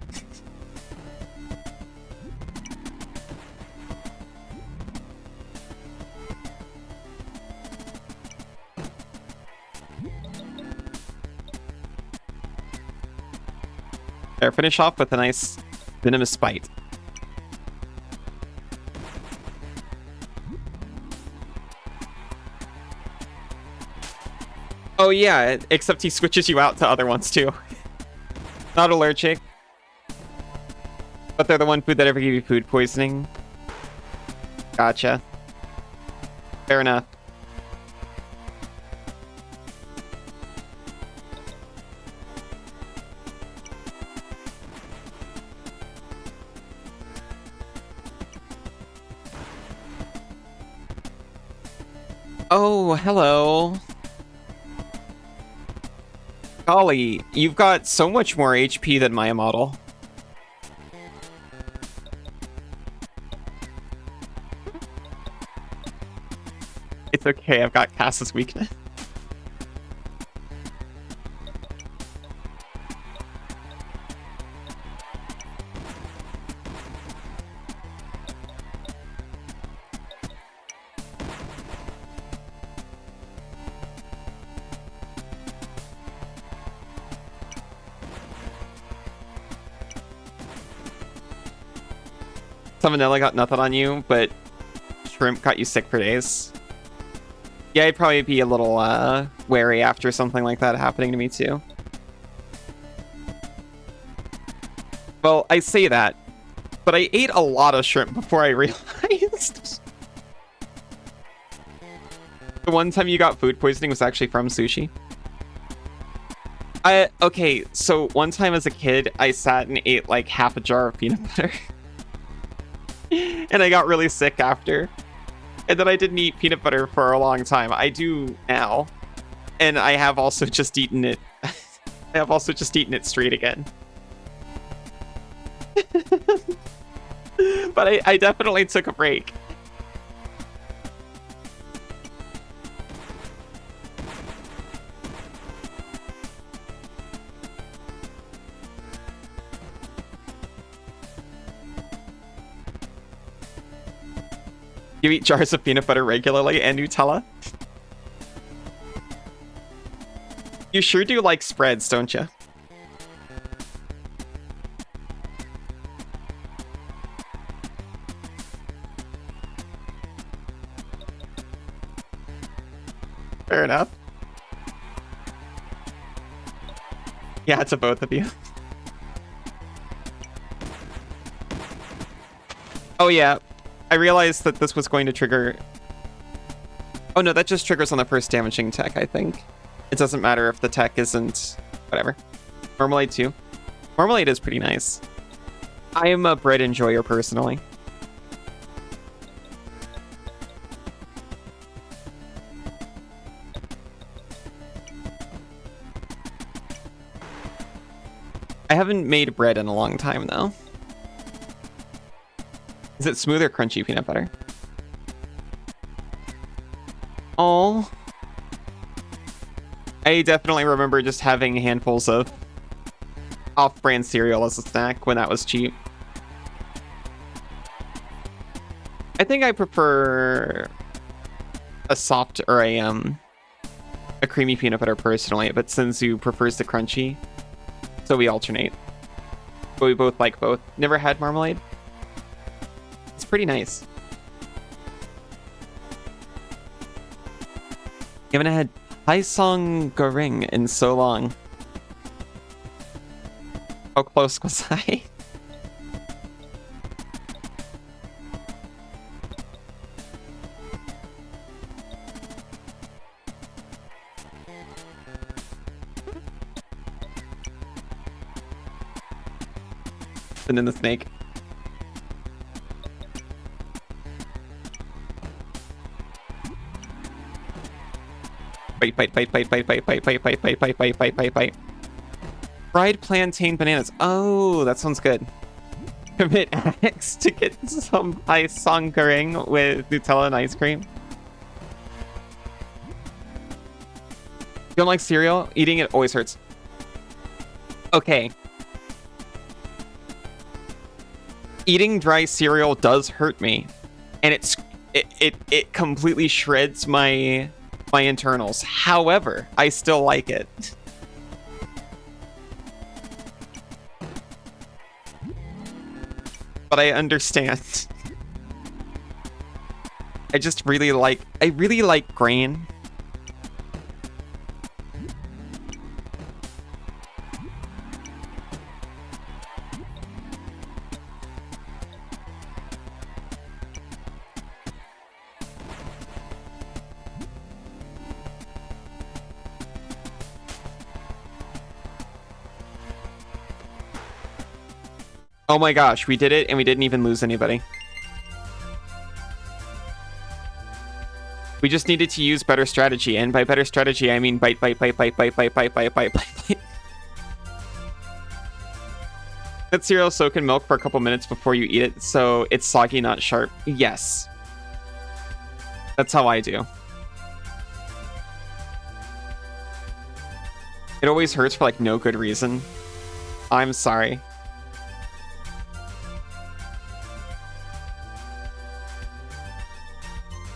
There, finish off with a nice venomous bite. Oh yeah, except he switches you out to other ones too. Not allergic. But they're the one food that ever gave you food poisoning. Gotcha. Fair enough. Oh, hello. Golly, you've got so much more HP than my model. It's okay, I've got Cass's weakness. Salmonella got nothing on you, but shrimp got you sick for days. Yeah, I'd probably be a little wary after something like that happening to me too. Well, I say that, but I ate a lot of shrimp before I realized. The one time you got food poisoning was actually from sushi. Okay, so one time as a kid, I sat and ate like half a jar of peanut butter. And I got really sick after. And then I didn't eat peanut butter for a long time. I do now. And I have also just eaten it. I have also just eaten it straight again. But I definitely took a break. You eat jars of peanut butter regularly and Nutella? You sure do like spreads, don't you? Fair enough. Yeah, to both of you. Oh yeah. I realized that this was going to trigger... Oh no, that just triggers on the first damaging tech, I think. It doesn't matter if the tech isn't... Whatever. Marmalade too. Marmalade is pretty nice. I am a bread enjoyer, personally. I haven't made bread in a long time, though. Is it smooth or crunchy peanut butter? Oh. I definitely remember just having handfuls of off-brand cereal as a snack when that was cheap. I think I prefer a soft or a creamy peanut butter personally, but Senzu prefers the crunchy, so we alternate. But we both like both. Never had marmalade? It's pretty nice. You haven't had Haisong Goreng in so long. How close was I? And then the snake. Bite. Fried plantain bananas. Oh, that sounds good. Commit X to get some Haisong Goreng with Nutella and ice cream. You don't like cereal? Eating it always hurts. Okay. Eating dry cereal does hurt me, and it completely shreds my internals. However, I still like it. But I understand. I really like grain. Oh my gosh, we did it and we didn't even lose anybody. We just needed to use better strategy, and by better strategy, I mean bite, bite, bite, bite, bite, bite, bite, bite, bite, bite. Let cereal soak in milk for a couple minutes before you eat it, so it's soggy, not sharp. Yes. That's how I do. It always hurts for like no good reason. I'm sorry.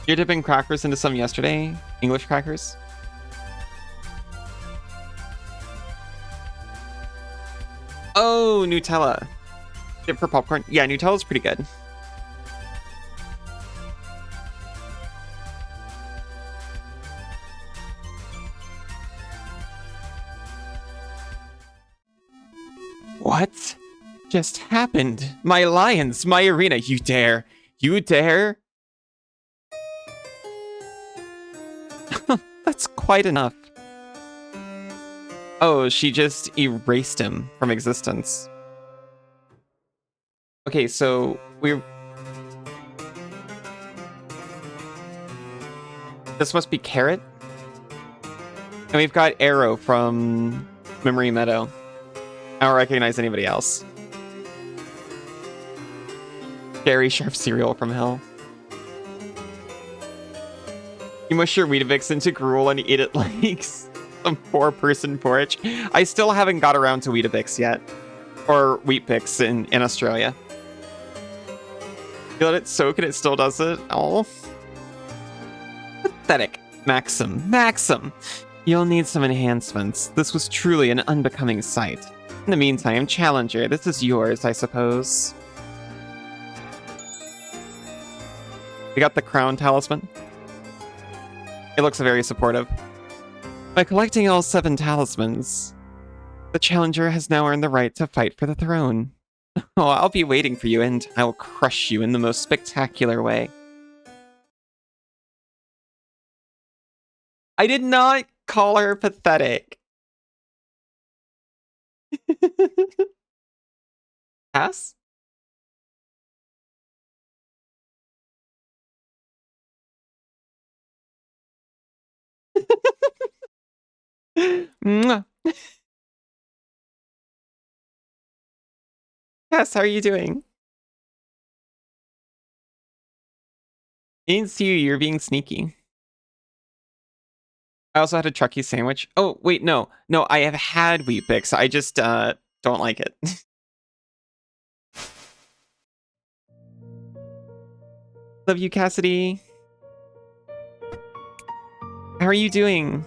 You're dipping crackers into some yesterday? English crackers? Oh, Nutella. Dip for popcorn? Yeah, Nutella's pretty good. What just happened? My lions, my arena, you dare. You dare? That's quite enough. Oh, she just erased him from existence. Okay, so we're... This must be Carrot. And we've got Arrow from Memory Meadow. I don't recognize anybody else. Very sharp cereal from hell. You mush your Weetabix into gruel and eat it like some poor person porridge. I still haven't got around to Weetabix yet. Or Weet-Bix in Australia. You let it soak and it still does it? Oh. Pathetic. Maxim. You'll need some enhancements. This was truly an unbecoming sight. In the meantime, Challenger, this is yours, I suppose. We got the crown talisman. It looks very supportive. By collecting all 7 talismans, the Challenger has now earned the right to fight for the throne. Oh, I'll be waiting for you, and I will crush you in the most spectacular way. I did not call her pathetic. Pass? Cass, how are you doing? I didn't see you, you're being sneaky. I also had a Chucky sandwich. Oh, wait, no. No, I have had Weet-Bix. I just don't like it. Love you, Cassidy. How are you doing?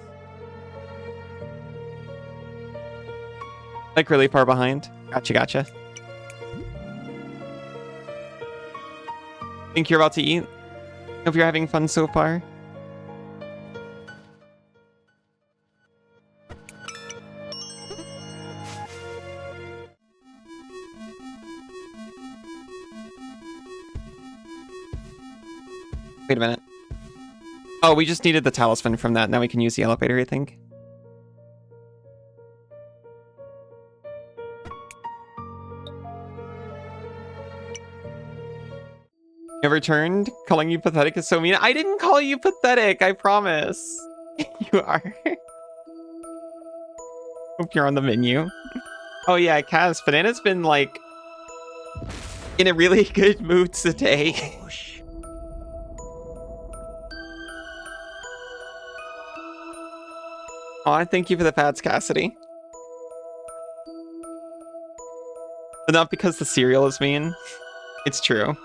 Like really far behind? Gotcha. Think you're about to eat? Hope you're having fun so far. Wait a minute. Oh, we just needed the talisman from that. Now we can use the elevator, I think. You returned? Calling you pathetic is so mean. I didn't call you pathetic, I promise. You are. Hope you're on the menu. Oh yeah, Kaz, Banana's been like in a really good mood today. Aw, thank you for the pads, Cassidy. But not because the cereal is mean. It's true.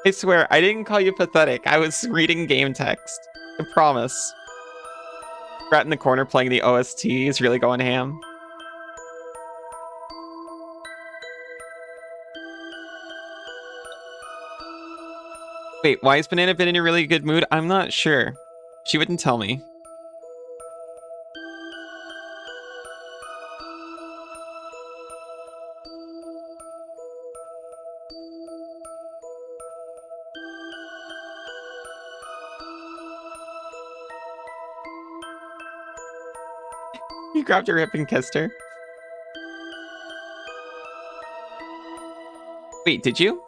I swear, I didn't call you pathetic. I was reading game text. I promise. Rat in the corner playing the OST is really going ham. Wait, why has Banana been in a really good mood? I'm not sure. She wouldn't tell me. You grabbed her hip and kissed her. Wait, did you?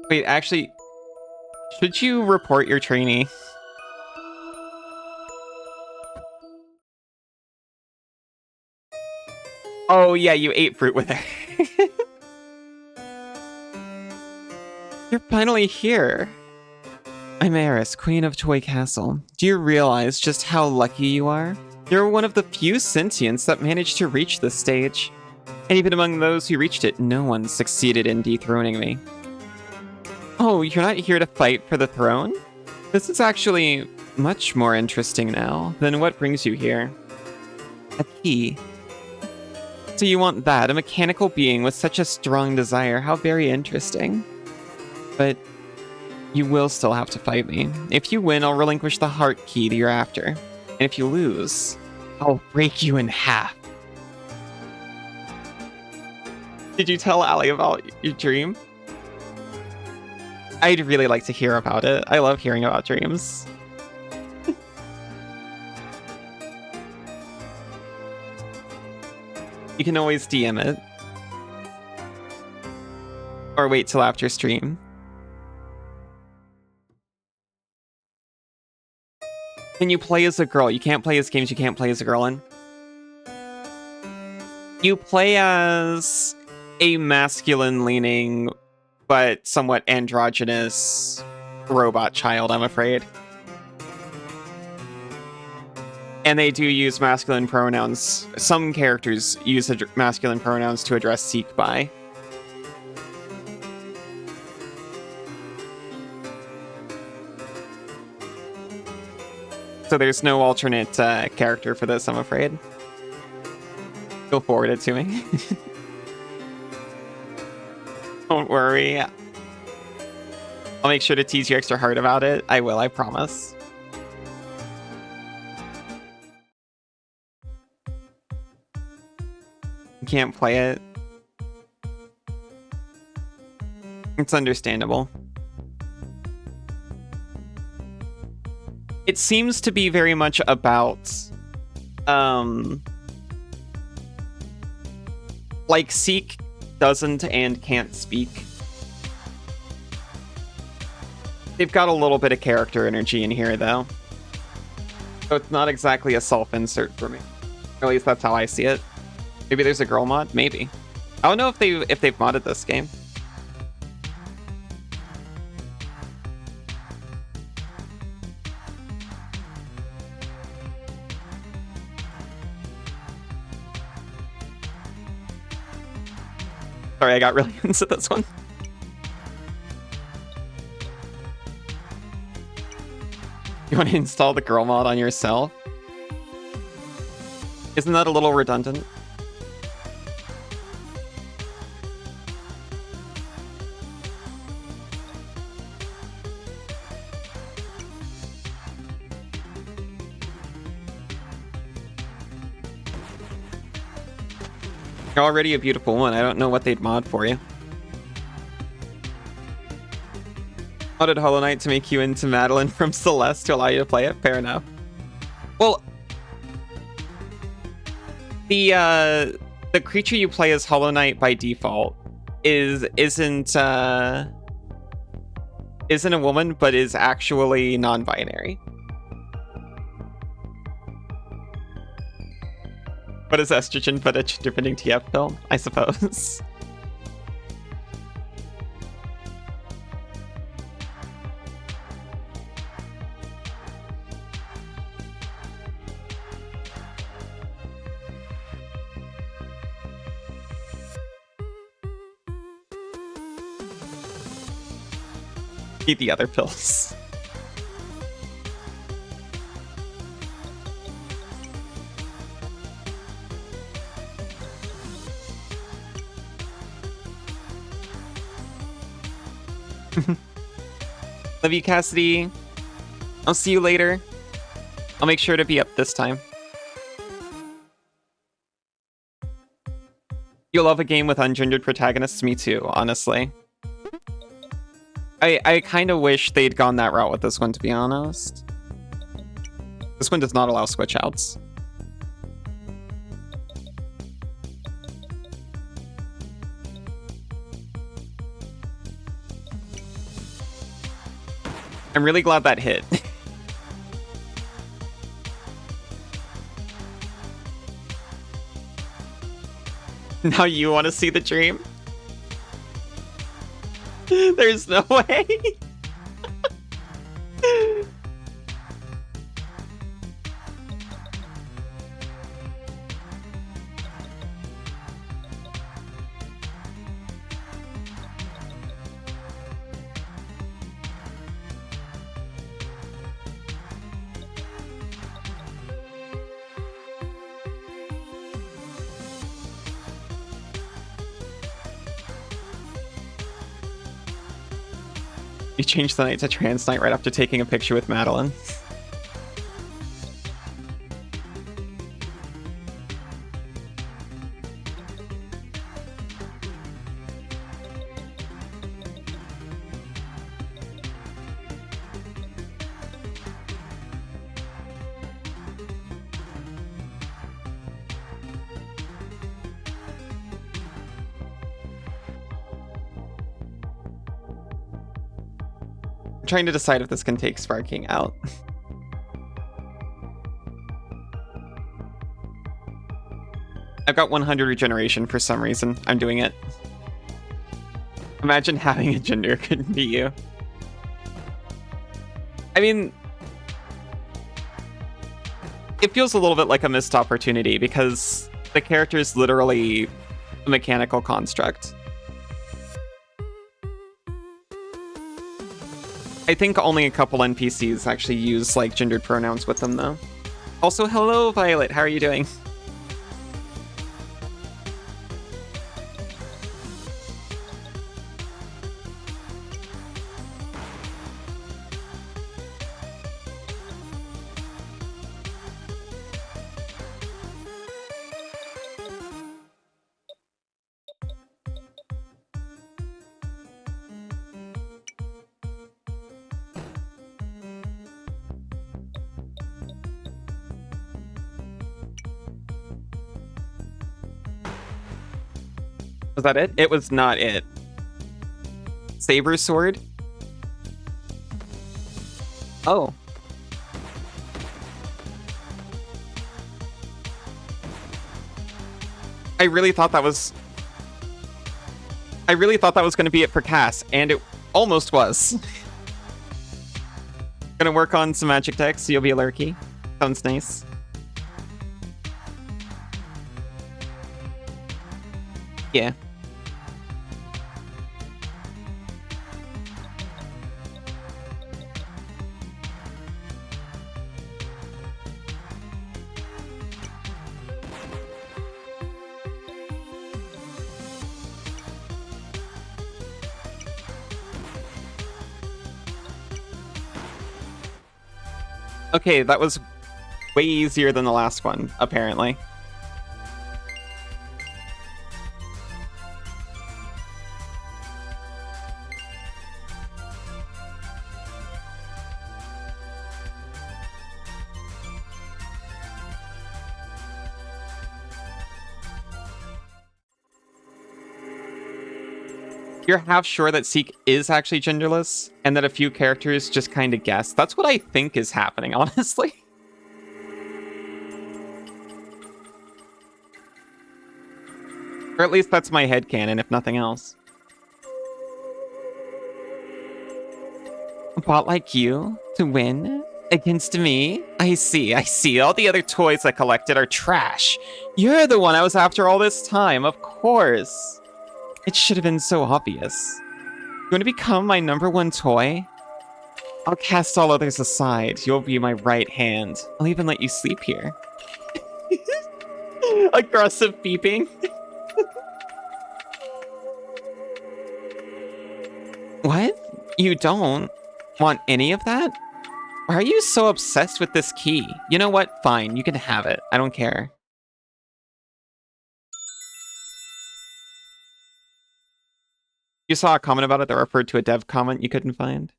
Wait, actually, should you report your trainee? Oh yeah, you ate fruit with her. You're finally here. I'm Eris, Queen of Toy Castle. Do you realize just how lucky you are? You're one of the few sentients that managed to reach this stage. And even among those who reached it, no one succeeded in dethroning me. Oh, you're not here to fight for the throne? This is actually much more interesting now than what brings you here. A key. So you want that, a mechanical being with such a strong desire. How very interesting. But you will still have to fight me. If you win, I'll relinquish the heart key that you're after. And if you lose, I'll break you in half. Did you tell Allie about your dream? I'd really like to hear about it. I love hearing about dreams. You can always DM it. Or wait till after stream. Can you play as a girl? You can't play as games you can't play as a girl in. You play as a masculine-leaning, but somewhat androgynous robot child, I'm afraid. And they do use masculine pronouns. Some characters use masculine pronouns to address Seek by. So there's no alternate character for this, I'm afraid. You'll forward it to me. Don't worry. I'll make sure to tease you extra hard about it. I will, I promise. You can't play it. It's understandable. It seems to be very much about, like, Seek doesn't and can't speak. They've got a little bit of character energy in here, though. So it's not exactly a self-insert for me. Or at least that's how I see it. Maybe there's a girl mod? Maybe. I don't know if they've modded this game. Sorry, I got really into this one. You want to install the girl mod on yourself? Isn't that a little redundant? You're already a beautiful one. I don't know what they'd mod for you. Modded Hollow Knight to make you into Madeline from Celeste to allow you to play it? Fair enough. Well, the creature you play as Hollow Knight by default isn't a woman, but is actually non-binary. What is estrogen but a gender-bending TF film? I suppose. Eat the other pills. Love you, Cassidy. I'll see you later. I'll make sure to be up this time. You'll love a game with ungendered protagonists? Me too, honestly. I kind of wish they'd gone that route with this one, to be honest. This one does not allow switch outs. I'm really glad that hit. Now you want to see the dream? There's no way. You changed the night to trans night right after taking a picture with Madeline. Trying to decide if this can take Sparking out. I've got 100 regeneration for some reason. I'm doing it. Imagine having a gender couldn't be you. I mean, it feels a little bit like a missed opportunity because the character is literally a mechanical construct. I think only a couple NPCs actually use like gendered pronouns with them though. Also, hello Violet, how are you doing? Was that it? It was not it. Saber sword? Oh. I really thought that was going to be it for Cass, and it almost was. Gonna work on some magic decks, so you'll be a lurky. Sounds nice. Yeah. Okay, that was way easier than the last one, apparently. You're half sure that Seek is actually genderless, and that a few characters just kind of guess. That's what I think is happening, honestly. Or at least that's my headcanon, if nothing else. A bot like you to win against me? I see. All the other toys I collected are trash. You're the one I was after all this time, of course. It should have been so obvious. You want to become my #1 toy? I'll cast all others aside. You'll be my right hand. I'll even let you sleep here. Aggressive beeping. What? You don't want any of that? Why are you so obsessed with this key? You know what? Fine, you can have it. I don't care. You saw a comment about it that referred to a dev comment you couldn't find?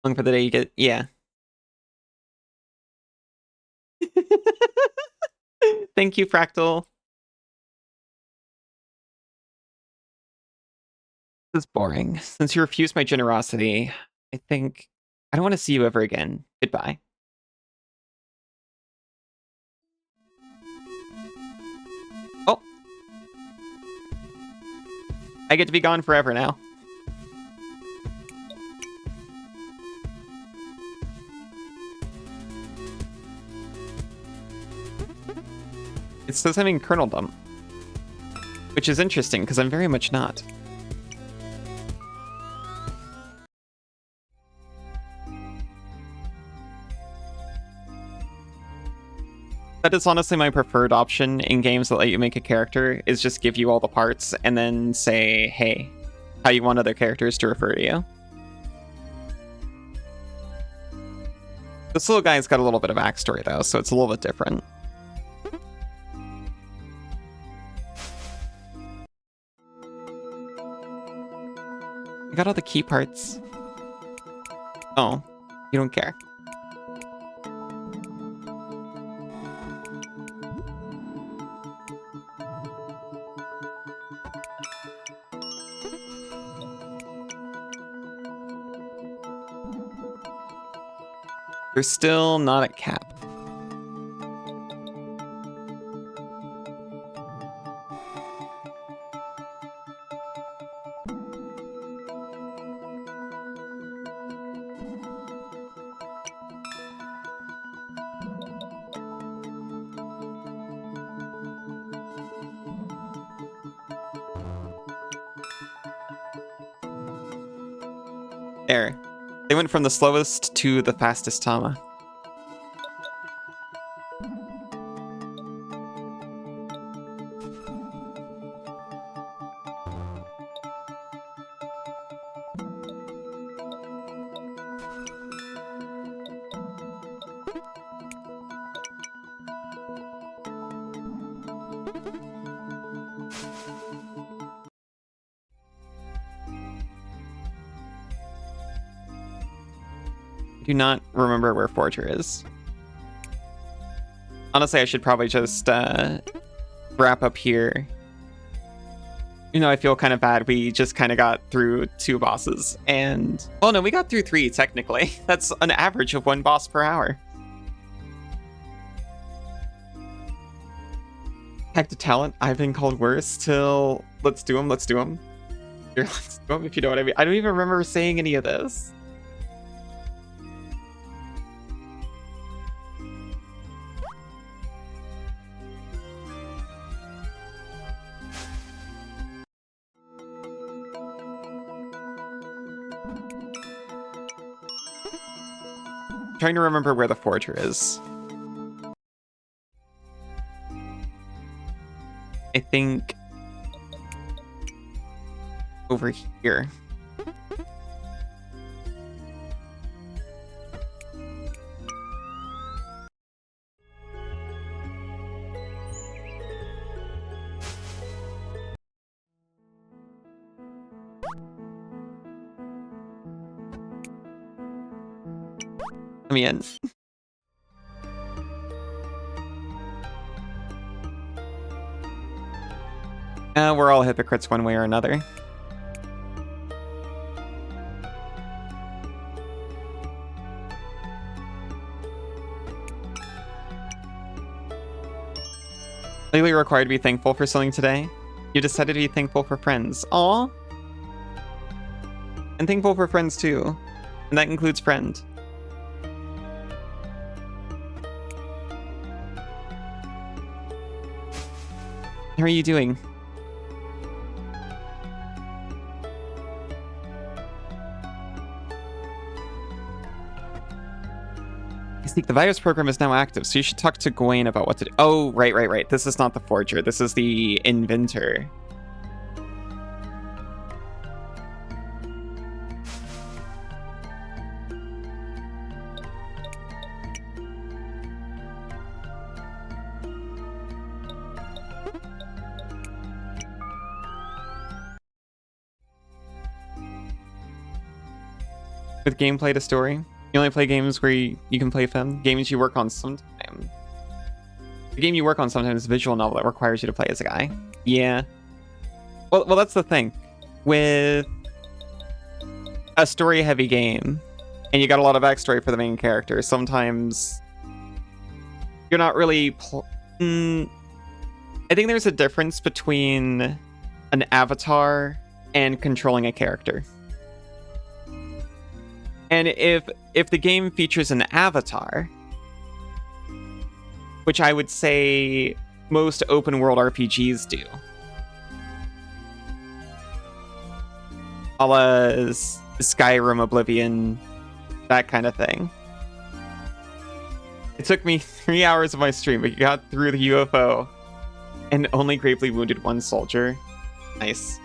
Long for the day you get... Yeah. Thank you, Fractal. This is boring. Since you refused my generosity, I think I don't want to see you ever again. Goodbye. Oh. I get to be gone forever now. It says I'm in kernel dump, which is interesting because I'm very much not. That is honestly my preferred option in games that let you make a character, is just give you all the parts and then say, hey, how you want other characters to refer to you. This little guy's got a little bit of backstory though, so it's a little bit different. I got all the key parts. Oh, you don't care. They're still not at cap. There. They went from the slowest to the fastest Tama. Do not remember where Forger is. Honestly, I should probably just wrap up here. You know, I feel kind of bad. We just kind of got through 2 bosses and... Well, no, we got through 3, technically. That's an average of 1 boss per hour. Heck to talent, I've been called worse till... Let's do them, let's do them. Here, let's do them, if you know what I mean. I don't even remember saying any of this. Trying to remember where the Forger is. I think over here. Let me in. We're all hypocrites one way or another. Legally required to be thankful for something today. You decided to be thankful for friends. Aw. And thankful for friends too. And that includes friend. How are you doing? Seek, the virus program is now active, so you should talk to Gwen about what to do. Oh, right. This is not the forger. This is the inventor. With gameplay to story, you only play games where you can play them. Games you work on sometimes. The game you work on sometimes is a visual novel that requires you to play as a guy. Yeah. Well, that's the thing. With a story-heavy game, and you got a lot of backstory for the main character, sometimes you're not really... I think there's a difference between an avatar and controlling a character. And if the game features an avatar, which I would say most open world RPGs do, a la Skyrim, Oblivion, that kind of thing. It took me 3 hours of my stream, but you got through the UFO and only gravely wounded one soldier. Nice.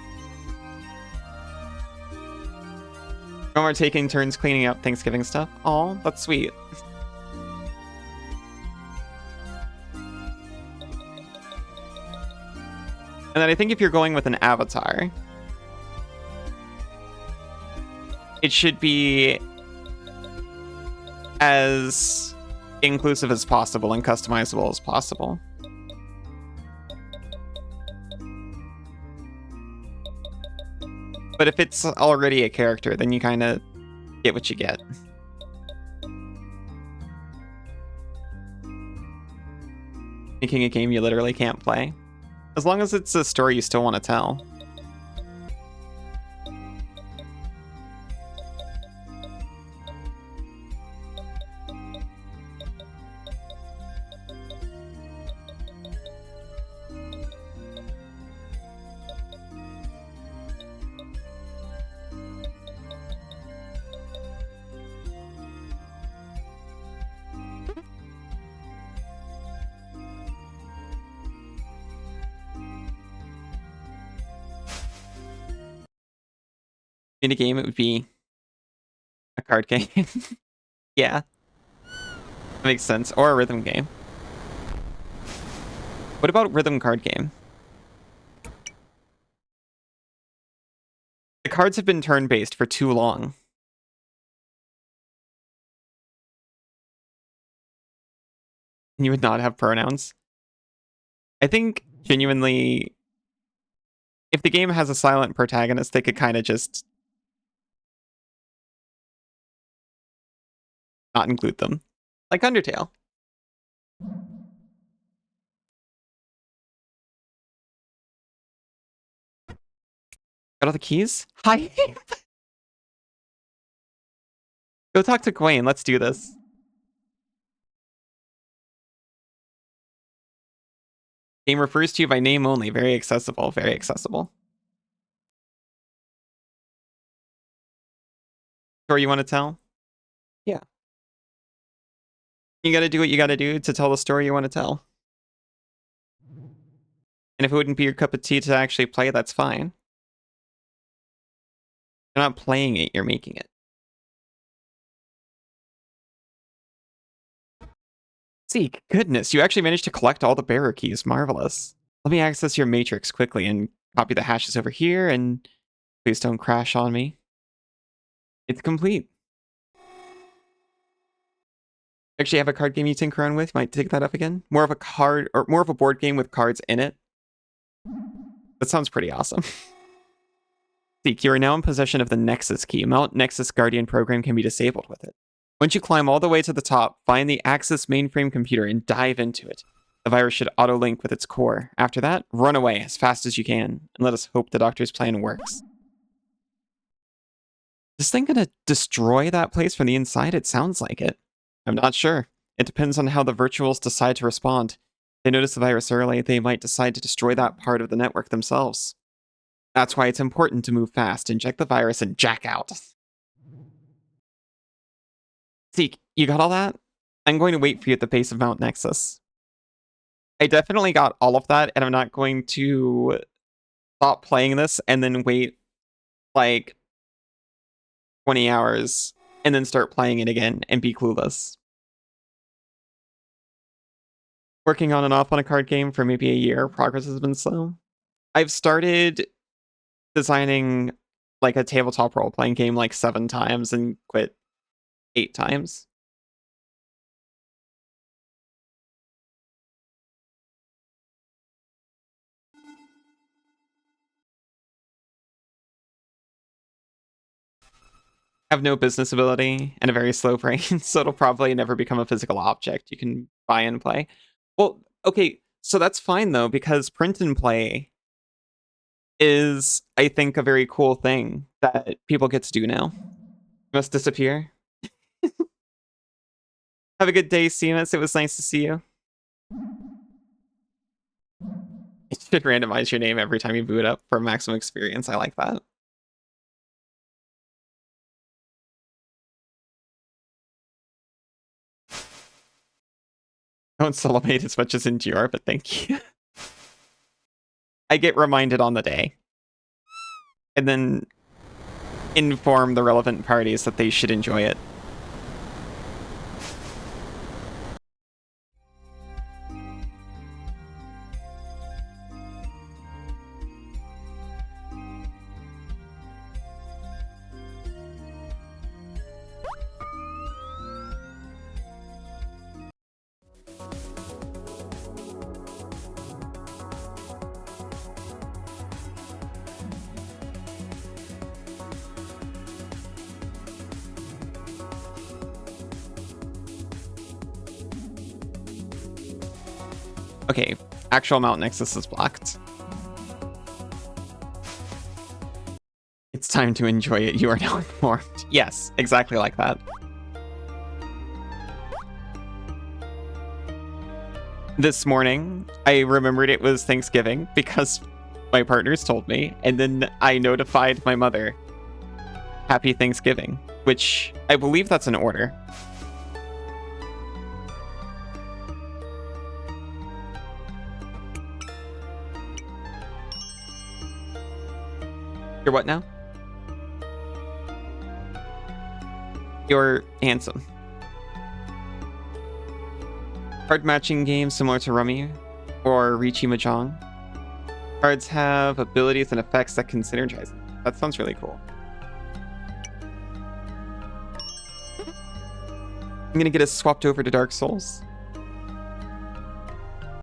We're taking turns cleaning up Thanksgiving stuff. Aw, that's sweet. And then I think if you're going with an avatar, it should be as inclusive as possible and customizable as possible. But if it's already a character, then you kind of get what you get. Making a game you literally can't play. As long as it's a story you still want to tell. In a game, it would be a card game. Yeah. That makes sense. Or a rhythm game. What about rhythm card game? The cards have been turn-based for too long. You would not have pronouns. I think, genuinely, if the game has a silent protagonist, they could kind of just not include them. Like Undertale. Got all the keys? Hi! Go talk to Gwen, let's do this. Game refers to you by name only. Very accessible, very accessible. Story you want to tell? Yeah. You gotta do what you gotta do to tell the story you want to tell. And if it wouldn't be your cup of tea to actually play, that's fine. You're not playing it, you're making it. Seek, goodness, you actually managed to collect all the bearer keys. Marvelous. Let me access your matrix quickly and copy the hashes over here, and please don't crash on me. It's complete. Actually have a card game you tinker around with. Might take that up again. More of a card, or more of a board game with cards in it. That sounds pretty awesome. Seek, you are now in possession of the Nexus key. Mount Nexus Guardian program can be disabled with it. Once you climb all the way to the top, find the Axis mainframe computer and dive into it. The virus should auto-link with its core. After that, run away as fast as you can, and let us hope the doctor's plan works. Is this thing gonna destroy that place from the inside? It sounds like it. I'm not sure. It depends on how the virtuals decide to respond. They notice the virus early, they might decide to destroy that part of the network themselves. That's why it's important to move fast, inject the virus, and jack out. Zeke, you got all that? I'm going to wait for you at the base of Mount Nexus. I definitely got all of that, and I'm not going to stop playing this and then wait like 20 hours and then start playing it again and be clueless. Working on and off on a card game for maybe a year, progress has been slow. I've started designing like a tabletop role-playing game like 7 times and quit 8 times. I have no business ability and a very slow brain, so it'll probably never become a physical object you can buy and play. Well, okay, so that's fine though, because print and play is, I think, a very cool thing that people get to do now. Must disappear. Have a good day, Seamus. It was nice to see you. It should randomize your name every time you boot up for maximum experience. I like that. I don't celebrate as much as Endure, but thank you. I get reminded on the day. And then inform the relevant parties that they should enjoy it. Okay, actual Mount Nexus is blocked. It's time to enjoy it. You are now informed. Yes, exactly like that. This morning, I remembered it was Thanksgiving because my partners told me, and then I notified my mother, Happy Thanksgiving, which I believe that's an order. You're what now? You're handsome. Card matching game similar to Rummy or Riichi Mahjong. Cards have abilities and effects that can synergize. That sounds really cool. I'm gonna get us swapped over to Dark Souls.